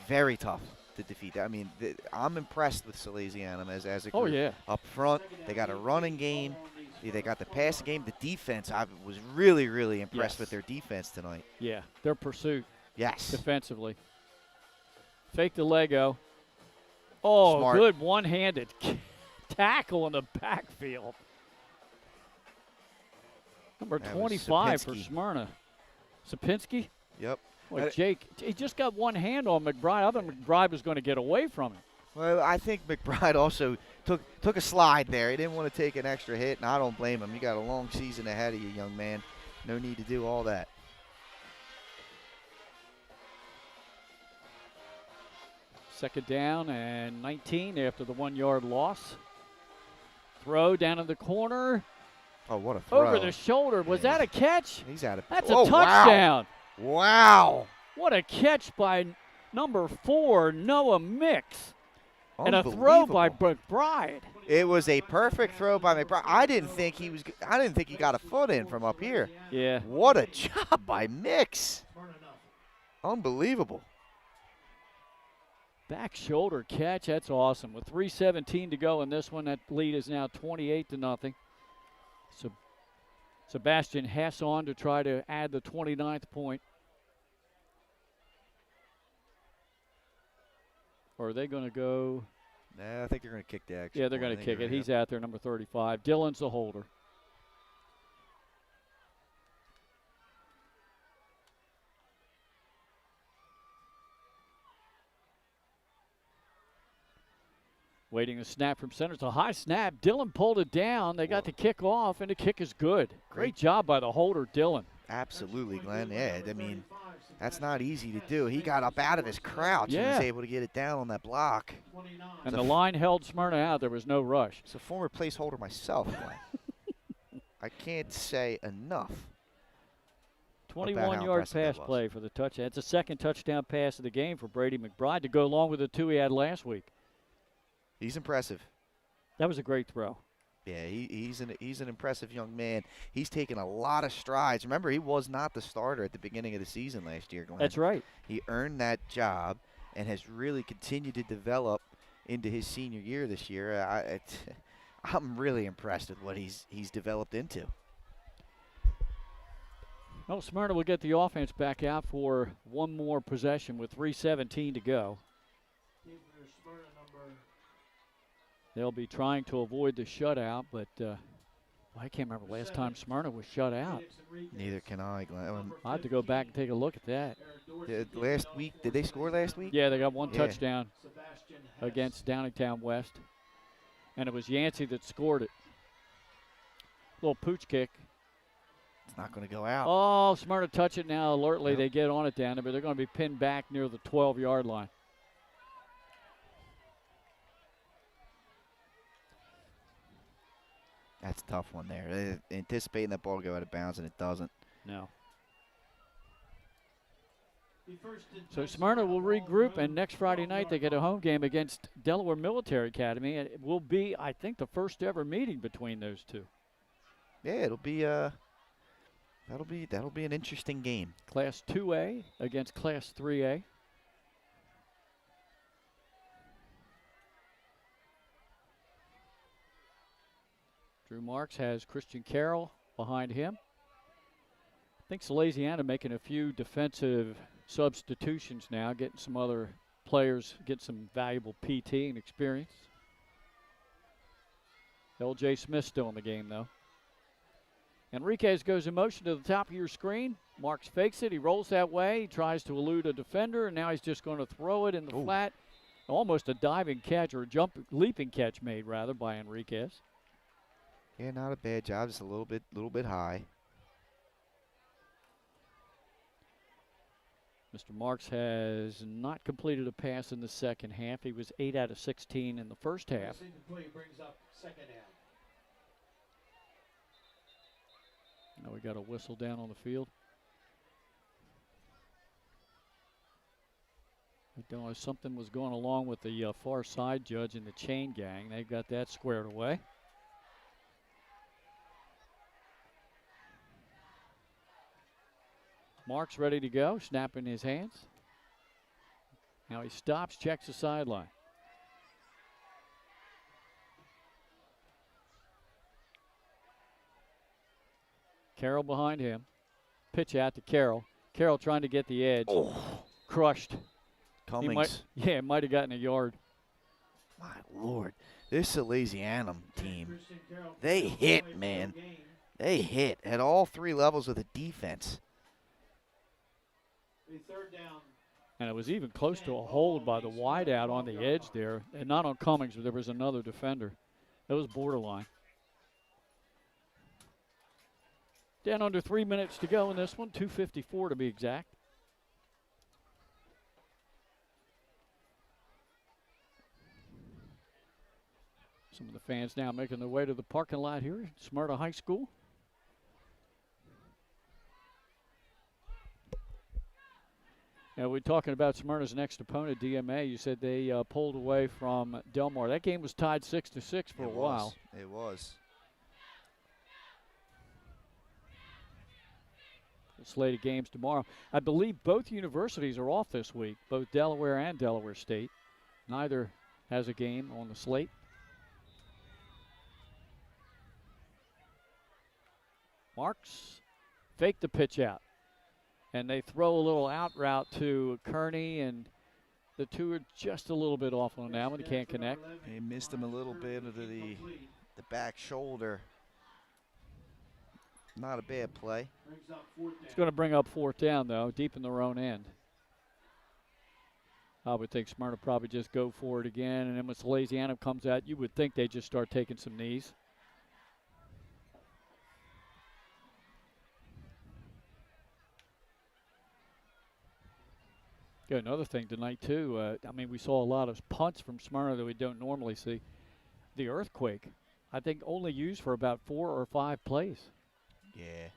very tough to defeat. I mean, I'm impressed with Salesianum as a group. Oh, yeah. Up front, they got a running game. They got the passing game. The defense, I was really, really impressed with their defense tonight. Yeah, their pursuit. Yes. Defensively. Fake the Lego. Oh, Smart. Good one-handed tackle in the backfield. Number 25 for Smyrna. Sapinski? Yep. Boy, Jake, he just got one hand on McBride. I thought McBride was going to get away from him. Well, I think McBride also took a slide there. He didn't want to take an extra hit, and I don't blame him. You got a long season ahead of you, young man. No need to do all that. Second down and 19 after the 1-yard loss. Throw down in the corner. Oh, what a throw. Over the shoulder. Was that a catch? He's out of. That's a touchdown. Wow. What a catch by number 4, Noah Mix. And a throw by McBride. It was a perfect throw by McBride. I didn't think he got a foot in from up here. Yeah. What a job by Mix. Unbelievable. Back shoulder catch. That's awesome. With 3:17 to go in this one, that lead is now 28-0. So Sebastian Hess on to try to add the 29th point. Or are they going to go? Nah, I think they're going to kick the extra. Yeah, they're going to kick it. He's out there, number 35. Dillon's the holder. Waiting a snap from center. It's a high snap. Dillon pulled it down. They got the kick off, and the kick is good. Great job by the holder, Dillon. Absolutely, Glenn. Yeah, I mean, that's not easy to do. He got up out of his crouch and was able to get it down on that block. And the line held Smyrna out. There was no rush. It's a former placeholder myself, Glenn. I can't say enough. 21-yard pass play for the touchdown. It's the second touchdown pass of the game for Brady McBride to go along with the 2 he had last week. He's impressive. That was a great throw. Yeah, he's an impressive young man. He's taken a lot of strides. Remember, he was not the starter at the beginning of the season last year, Glenn. That's right. He earned that job and has really continued to develop into his senior year this year. I'm really impressed with what he's developed into. Well, Smyrna will get the offense back out for one more possession with 3:17 to go. They'll be trying to avoid the shutout, but I can't remember last time Smyrna was shut out. Neither can I, Glenn. I have to go back and take a look at that. Last week, did they score last week? Yeah, they got one touchdown against Downingtown West, and it was Yancey that scored it. Little pooch kick. It's not going to go out. Oh, Smyrna touch it now. Alertly, they get on it down there, but they're going to be pinned back near the 12-yard line. That's a tough one there. They're anticipating that ball go out of bounds, and it doesn't. No. So Smyrna will regroup, and next Friday night they get a home game against Delaware Military Academy, and it will be, I think, the first ever meeting between those two. Yeah, it'll be that'll be an interesting game. Class 2A against Class 3A. Drew Marks has Christian Carroll behind him. I think Salesianum making a few defensive substitutions now, getting some other players, get some valuable PT and experience. L.J. Smith still in the game, though. Enriquez goes in motion to the top of your screen. Marks fakes it. He rolls that way. He tries to elude a defender, and now he's just going to throw it in the flat. Almost a diving catch, or a leaping catch made, rather, by Enriquez. Yeah, not a bad job. Just a little bit high. Mr. Marks has not completed a pass in the second half. He was 8 out of 16 in the first half. Play brings up second half. Now we got a whistle down on the field. I don't know, something was going along with the far side judge and the chain gang. They've got that squared away. Marks ready to go, snap in his hands. Now he stops, checks the sideline. Carroll behind him. Pitch out to Carroll. Carroll trying to get the edge. Crushed. Cummings. It might have gotten a yard. My Lord. This Salesianum team, they hit, man. They hit at all three levels of the defense. And it was even close to a hold by the wideout on the edge there. And not on Cummings, but there was another defender. That was borderline. Down under 3 minutes to go in this one, 2:54 to be exact. Some of the fans now making their way to the parking lot here at Smyrna High School. Now, we're talking about Smyrna's next opponent, DMA. You said they pulled away from Delmar. That game was tied 6-6 for a while. It was. Slate of games tomorrow. I believe both universities are off this week, both Delaware and Delaware State. Neither has a game on the slate. Marks fake the pitch out. And they throw a little out route to Kearney, and the two are just a little bit off on that one. He can't connect. They missed him a little bit of the back shoulder. Not a bad play. It's going to bring up fourth down, though, deep in their own end. I would think Smyrna probably just go for it again, and then when Salesianum comes out, you would think they just start taking some knees. Got another thing tonight, too. I mean, we saw a lot of punts from Smyrna that we don't normally see. The earthquake, I think, only used for about 4 or 5 plays. Yeah.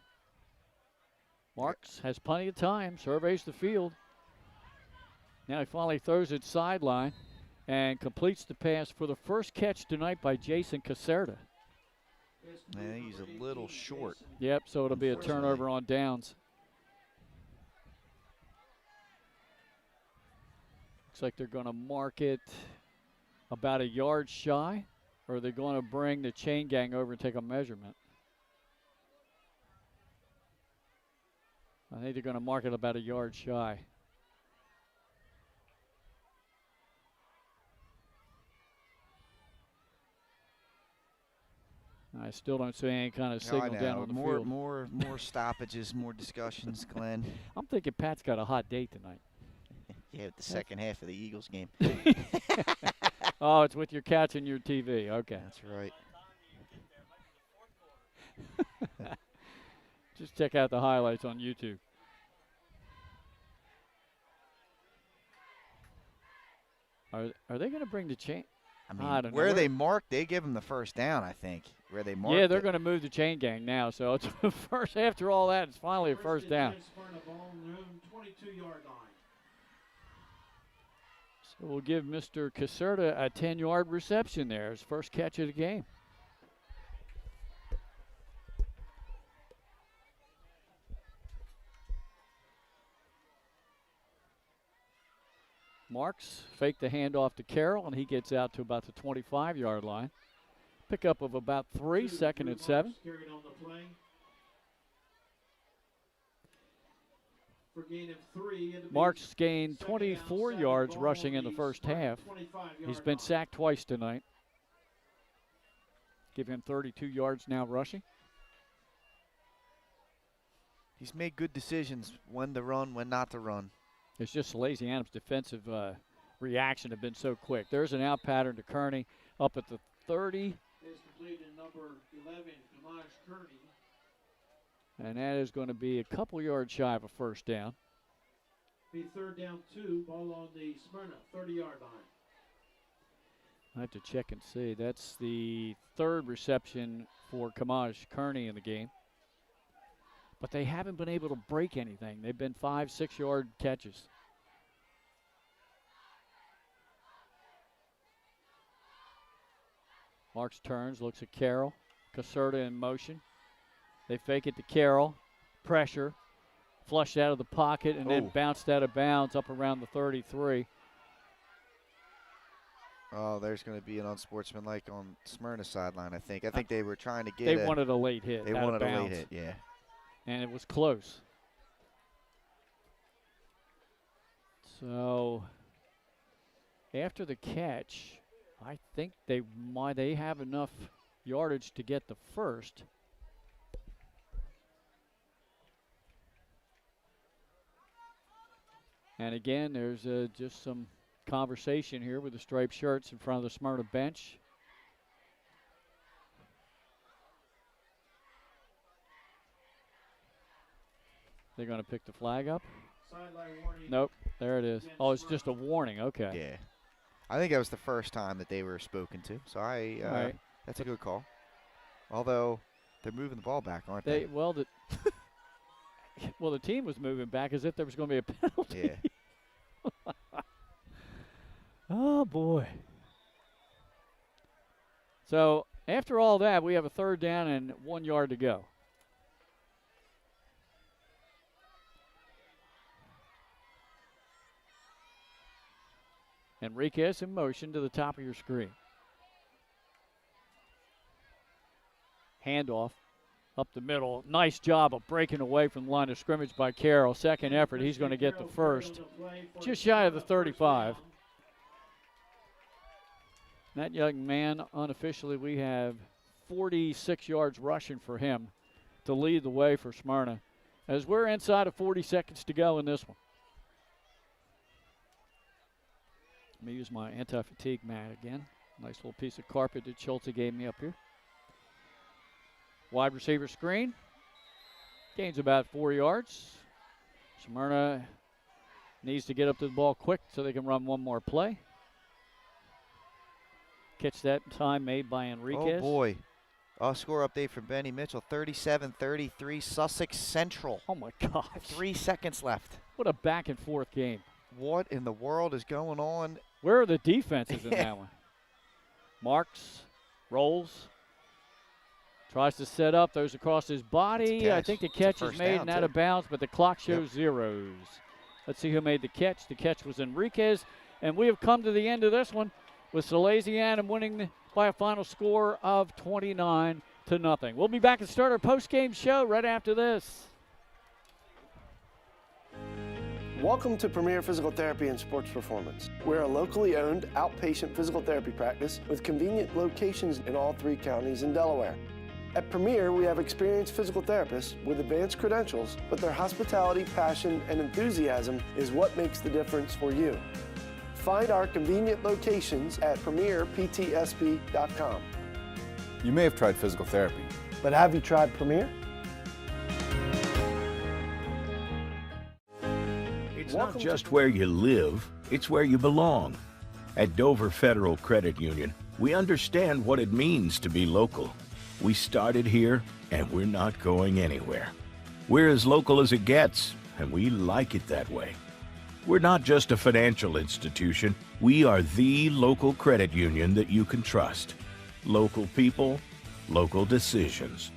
Marks has plenty of time, surveys the field. Now he finally throws it sideline and completes the pass for the first catch tonight by Jason Caserta. I think he's a little short. Yep, so it'll be a turnover on downs. Looks like they're going to mark it about a yard shy, or they're going to bring the chain gang over and take a measurement. I think they're going to mark it about a yard shy. I still don't see any kind of signal down on the field. More stoppages, more discussions, Glenn. I'm thinking Pat's got a hot date tonight. Yeah, the second half of the Eagles game. Oh, it's with your cats and your TV. Okay. That's right. Just check out the highlights on YouTube. Are they going to bring the chain? I mean, I don't know. where they marked, they give them the first down, I think. Where they marked. Yeah, they're going to move the chain gang now. So it's first. After all that, it's finally a first down. 22-yard line. So we'll give Mr. Caserta a 10-yard reception there. His first catch of the game. Marks faked the handoff to Carroll, and he gets out to about the 25-yard line. Pickup of about 3, second and 7. Marks gained 24 yards rushing in the first half. He's been sacked twice tonight. Give him 32 yards now rushing. He's made good decisions when to run, when not to run. It's just Salesianum's defensive reaction have been so quick. There's an out pattern to Kearney up at the 30. Is completed number 11, Kamaj Kearney. And that is going to be a couple yards shy of a first down. Be third down 2, ball on the Smyrna, 30-yard line. I have to check and see. That's the third reception for Kamaj Kearney in the game. But they haven't been able to break anything. They've been 5-6 yard catches. Marks turns, looks at Carroll. Caserta in motion. They fake it to Carroll. Pressure. Flushed out of the pocket and then bounced out of bounds up around the 33. Oh, there's going to be an unsportsmanlike on Smyrna's sideline, I think. I think they were trying to get They wanted a late hit. They wanted a late hit, yeah. And it was close. So after the catch, I think they have enough yardage to get the first. And again, there's just some conversation here with the striped shirts in front of the Smyrna bench. They're going to pick the flag up. Nope, there it is. Oh, it's just a warning. Okay. Yeah. I think that was the first time that they were spoken to. So that's a good call. Although they're moving the ball back, aren't they? Well, the team was moving back as if there was going to be a penalty. Yeah. Oh, boy. So after all that, we have a third down and 1 yard to go. Enriquez in motion to the top of your screen. Handoff up the middle. Nice job of breaking away from the line of scrimmage by Carroll. Second effort, he's going to get the first. Just shy of the 35. That young man, unofficially, we have 46 yards rushing for him to lead the way for Smyrna as we're inside of 40 seconds to go in this one. Let me use my anti-fatigue mat again. Nice little piece of carpet that Schulte gave me up here. Wide receiver screen. Gains about 4 yards. Smyrna needs to get up to the ball quick so they can run one more play. Catch that time made by Enriquez. Oh, boy. Score update from Benny Mitchell. 37-33, Sussex Central. Oh, my gosh. 3 seconds left. What a back-and-forth game. What in the world is going on? Where are the defenses in that one? Marks, rolls, tries to set up, throws across his body. I think the catch is made and out of bounds, but the clock shows zeros. Let's see who made the catch. The catch was Enriquez, and we have come to the end of this one with Salesianum winning by a final score of 29-0. We'll be back and start our post-game show right after this. Welcome to Premier Physical Therapy and Sports Performance. We're a locally owned outpatient physical therapy practice with convenient locations in all 3 counties in Delaware. At Premier, we have experienced physical therapists with advanced credentials, but their hospitality, passion, and enthusiasm is what makes the difference for you. Find our convenient locations at premierptsp.com. You may have tried physical therapy. But have you tried Premier? It's not just where you live, it's where you belong. At Dover Federal Credit Union, we understand what it means to be local. We started here, and we're not going anywhere. We're as local as it gets, and we like it that way. We're not just a financial institution, we are the local credit union that you can trust. Local people, local decisions.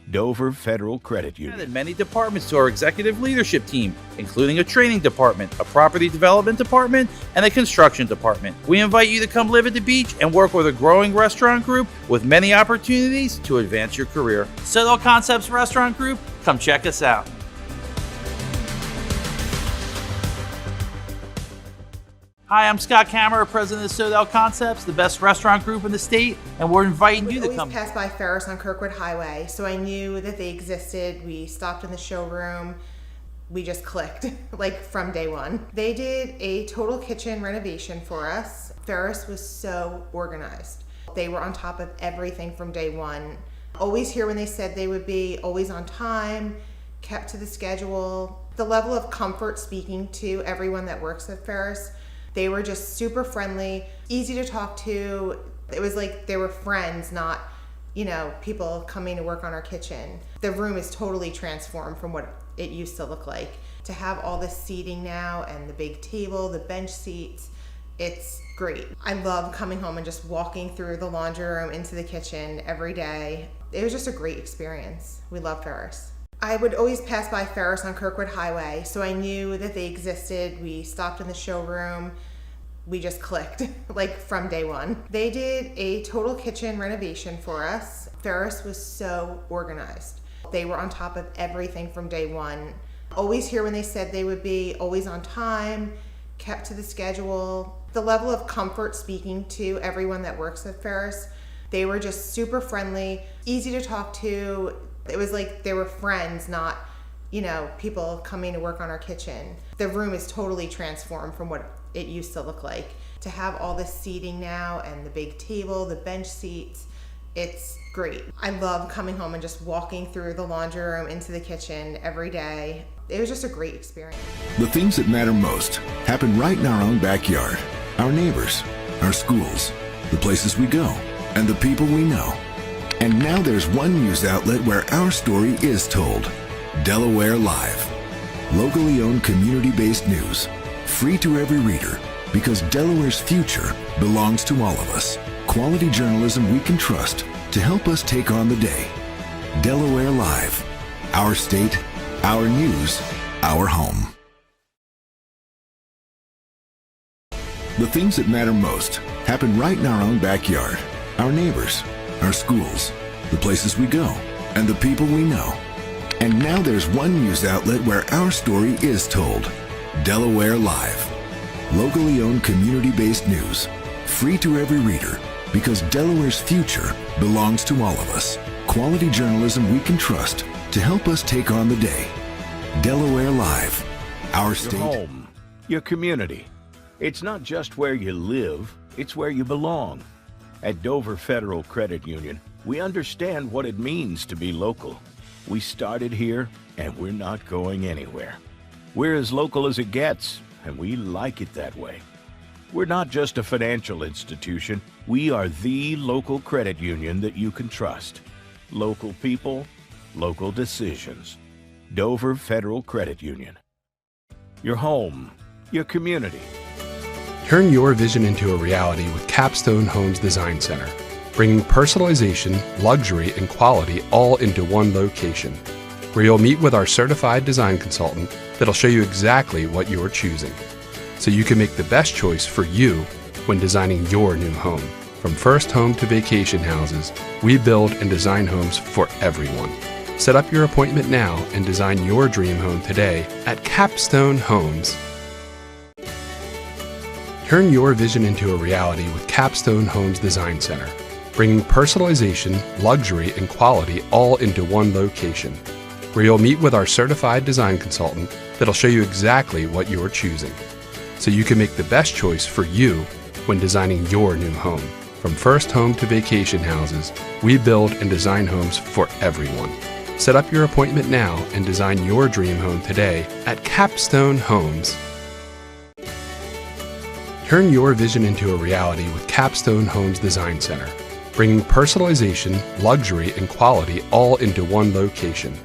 Dover Federal Credit Union. Added many departments to our executive leadership team, including a training department, a property development department, and a construction department. We invite you to come live at the beach and work with a growing restaurant group with many opportunities to advance your career. Citadel Concepts Restaurant Group, come check us out. Hi, I'm Scott Kammerer, president of Sodell Concepts, the best restaurant group in the state, and we're inviting you to come. We always passed by Ferris on Kirkwood Highway, so I knew that they existed. We stopped in the showroom. We just clicked, like from day one. They did a total kitchen renovation for us. Ferris was so organized. They were on top of everything from day one. Always here when they said they would be, always on time, kept to the schedule. The level of comfort speaking to everyone that works at Ferris, they were just super friendly, easy to talk to. It was like they were friends, not, people coming to work on our kitchen. The room is totally transformed from what it used to look like. To have all this seating now and the big table, the bench seats, it's great. I love coming home and just walking through the laundry room into the kitchen every day. It was just a great experience. We love Ferris. I would always pass by Ferris on Kirkwood Highway, so I knew that they existed. We stopped in the showroom. We just clicked, like from day one. They did a total kitchen renovation for us. Ferris was so organized. They were on top of everything from day one. Always here when they said they would be, always on time, kept to the schedule. The level of comfort speaking to everyone that works at Ferris, they were just super friendly, easy to talk to. It was like they were friends, not, people coming to work on our kitchen. The room is totally transformed from what it used to look like. To have all this seating now and the big table, the bench seats, it's great. I love coming home and just walking through the laundry room into the kitchen every day. It was just a great experience. The things that matter most happen right in our own backyard. Our neighbors, our schools, the places we go, and the people we know. And now there's one news outlet where our story is told. Delaware Live. Locally owned, community-based news. Free to every reader, because Delaware's future belongs to all of us. Quality journalism we can trust to help us take on the day. Delaware Live. Our state, our news, our home. The things that matter most happen right in our own backyard. Our neighbors, our schools, the places we go, and the people we know. And now there's one news outlet where our story is told. Delaware Live. Locally owned, community-based news. Free to every reader, because Delaware's future belongs to all of us. Quality journalism we can trust to help us take on the day. Delaware Live. Our state. Your home, your community. It's not just where you live, it's where you belong. At Dover Federal Credit Union, we understand what it means to be local. We started here, and we're not going anywhere. We're as local as it gets, and we like it that way. We're not just a financial institution. We are the local credit union that you can trust. Local people, local decisions. Dover Federal Credit Union. Your home, your community. Turn your vision into a reality with Capstone Homes Design Center, bringing personalization, luxury, and quality all into one location, where you'll meet with our certified design consultant that'll show you exactly what you're choosing, so you can make the best choice for you when designing your new home. From first home to vacation houses, we build and design homes for everyone. Set up your appointment now and design your dream home today at Capstone Homes. Turn your vision into a reality with Capstone Homes Design Center, bringing personalization, luxury, and quality all into one location, where you'll meet with our certified design consultant that'll show you exactly what you're choosing, so you can make the best choice for you when designing your new home. From first home to vacation houses, we build and design homes for everyone. Set up your appointment now and design your dream home today at Capstone Homes. Turn your vision into a reality with Capstone Homes Design Center, bringing personalization, luxury, and quality all into one location,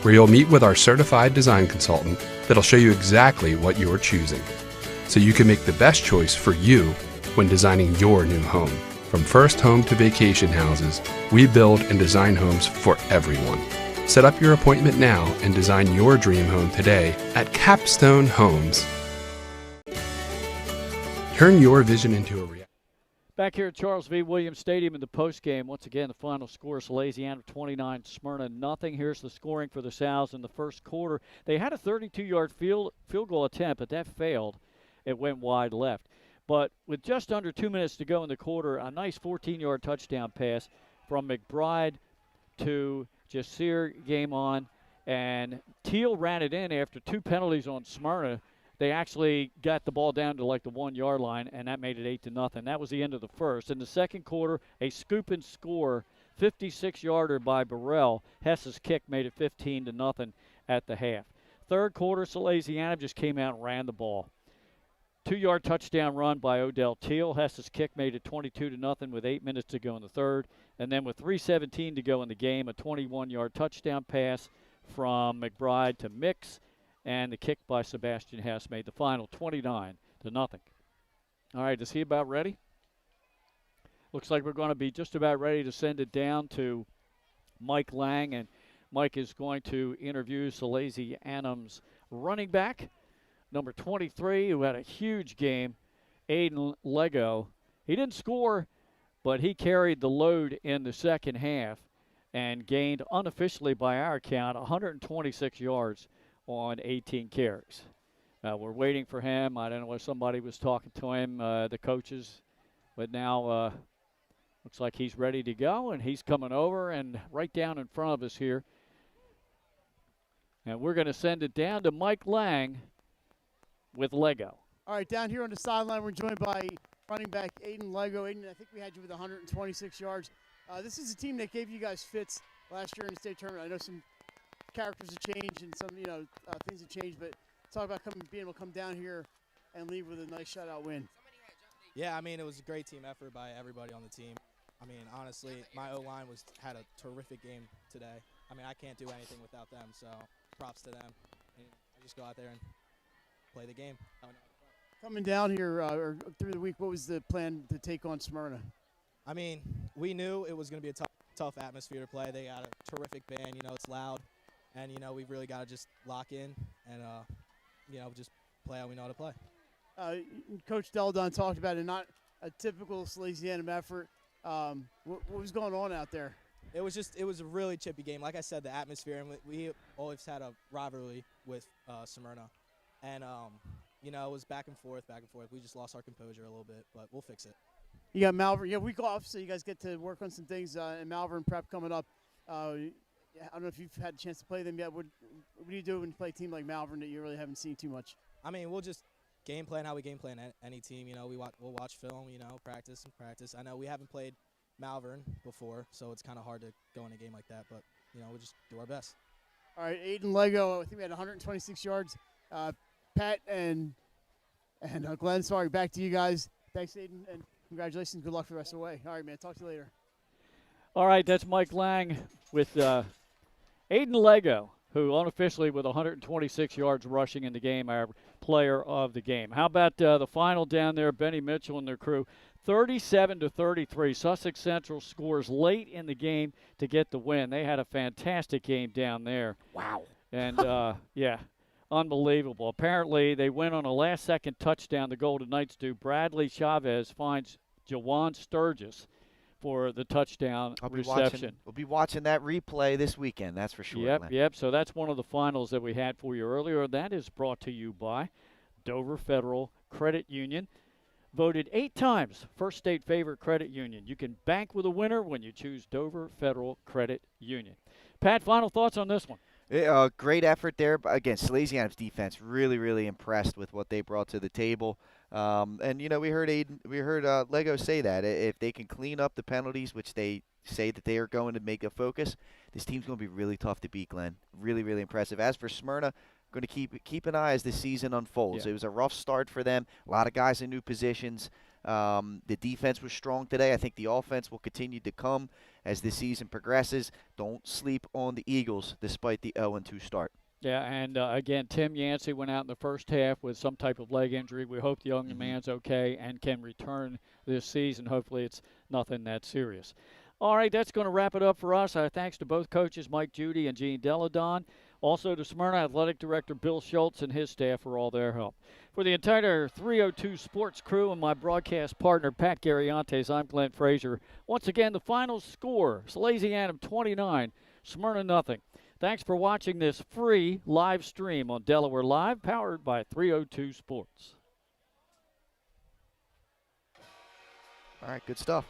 where you'll meet with our certified design consultant that'll show you exactly what you're choosing, so you can make the best choice for you when designing your new home. From first home to vacation houses, we build and design homes for everyone. Set up your appointment now and design your dream home today at Capstone Homes. Turn your vision into a reality. Back here at Charles V. Williams Stadium in the postgame, once again, the final score is Salesianum 29, Smyrna nothing. Here's the scoring for the Sals in the first quarter. They had a 32-yard field goal attempt, but that failed. It went wide left. But with just under 2 minutes to go in the quarter, a nice 14-yard touchdown pass from McBride to Jasir game on. And Teal ran it in after 2 penalties on Smyrna. They actually got the ball down to like the 1-yard line, and that made it 8-0. That was the end of the first. In the second quarter, a scoop and score 56-yarder by Burrell. Hess's kick made it 15-0 at the half. Third quarter, Salesianum just came out and ran the ball. 2-yard touchdown run by Odell Teal. Hess's kick made it 22-0 with 8 minutes to go in the third. And then with 3:17 to go in the game, a 21-yard touchdown pass from McBride to Mix. And the kick by Sebastian Hess made the final 29-0. All right, is he about ready? Looks like we're going to be just about ready to send it down to Mike Lang, and Mike is going to interview Salesianum's running back, number 23, who had a huge game, Aiden Lego. He didn't score, but he carried the load in the second half and gained unofficially by our count 126 yards on 18 carries. We're waiting for him. I don't know if somebody was talking to him, the coaches, but now looks like he's ready to go, and he's coming over and right down in front of us here. And we're going to send it down to Mike Lang with Lego. All right, down here on the sideline, we're joined by running back Aiden Lego. Aiden, I think we had you with 126 yards. This is a team that gave you guys fits last year in the state tournament. I know some characters have changed and some, things have changed, but talk about being able to come down here and leave with a nice shutout win. Yeah, I mean, it was a great team effort by everybody on the team. I mean, honestly, my O-line had a terrific game today. I mean, I can't do anything without them, so props to them. And I just go out there and play the game. Coming down here or through the week, what was the plan to take on Smyrna? I mean, we knew it was going to be a tough atmosphere to play. They got a terrific band. It's loud. And, we've really got to just lock in and, just play how we know how to play. Coach Deladon talked about it, not a typical Salesianum effort. What was going on out there? It was a really chippy game. Like I said, the atmosphere, and we always had a rivalry with Smyrna. And, it was back and forth. We just lost our composure a little bit, but we'll fix it. You got Malvern. Yeah, week off, so you guys get to work on some things in Malvern prep coming up. I don't know if you've had a chance to play them yet. What do you do when you play a team like Malvern that you really haven't seen too much? I mean, we'll just game plan how we game plan any team. We'll watch film, practice. I know we haven't played Malvern before, so it's kind of hard to go in a game like that, but, we'll just do our best. All right, Aiden Lego, I think we had 126 yards. Pat and Glenn, sorry, back to you guys. Thanks, Aiden, and congratulations. Good luck for the rest of the way. All right, man, talk to you later. All right, that's Mike Lang with Aiden Lego, who unofficially with 126 yards rushing in the game, our player of the game. How about the final down there, Benny Mitchell and their crew, 37-33. Sussex Central scores late in the game to get the win. They had a fantastic game down there. Wow. And, yeah, unbelievable. Apparently, they went on a last-second touchdown, the Golden Knights do. Bradley Chavez finds Jawan Sturgis for the touchdown reception. We'll be watching that replay this weekend, that's for sure. Yep. So that's one of the finals that we had for you earlier. That is brought to you by Dover Federal Credit Union. Voted 8 times first state favorite credit union. You can bank with a winner when you choose Dover Federal Credit Union. Pat, final thoughts on this one? Great effort there. But again, Salesianum's defense really, really impressed with what they brought to the table. And we heard Lego say that if they can clean up the penalties, which they say that they are going to make a focus, this team's going to be really tough to beat, Glenn. Really, really impressive. As for Smyrna, going to keep an eye as the season unfolds. Yeah. It was a rough start for them. A lot of guys in new positions. The defense was strong today. I think the offense will continue to come as the season progresses. Don't sleep on the Eagles despite the 0-2 start. Yeah, and again, Tim Yancey went out in the first half with some type of leg injury. We hope the young man's okay and can return this season. Hopefully it's nothing that serious. All right, that's going to wrap it up for us. Thanks to both coaches, Mike Judy and Gene Deladon. Also to Smyrna Athletic Director Bill Schultz and his staff for all their help. For the entire 302 Sports crew and my broadcast partner, Pat Garriantes, I'm Glenn Frazier. Once again, the final score, Salesianum 29, Smyrna nothing. Thanks for watching this free live stream on Delaware Live, powered by 302 Sports. All right, good stuff.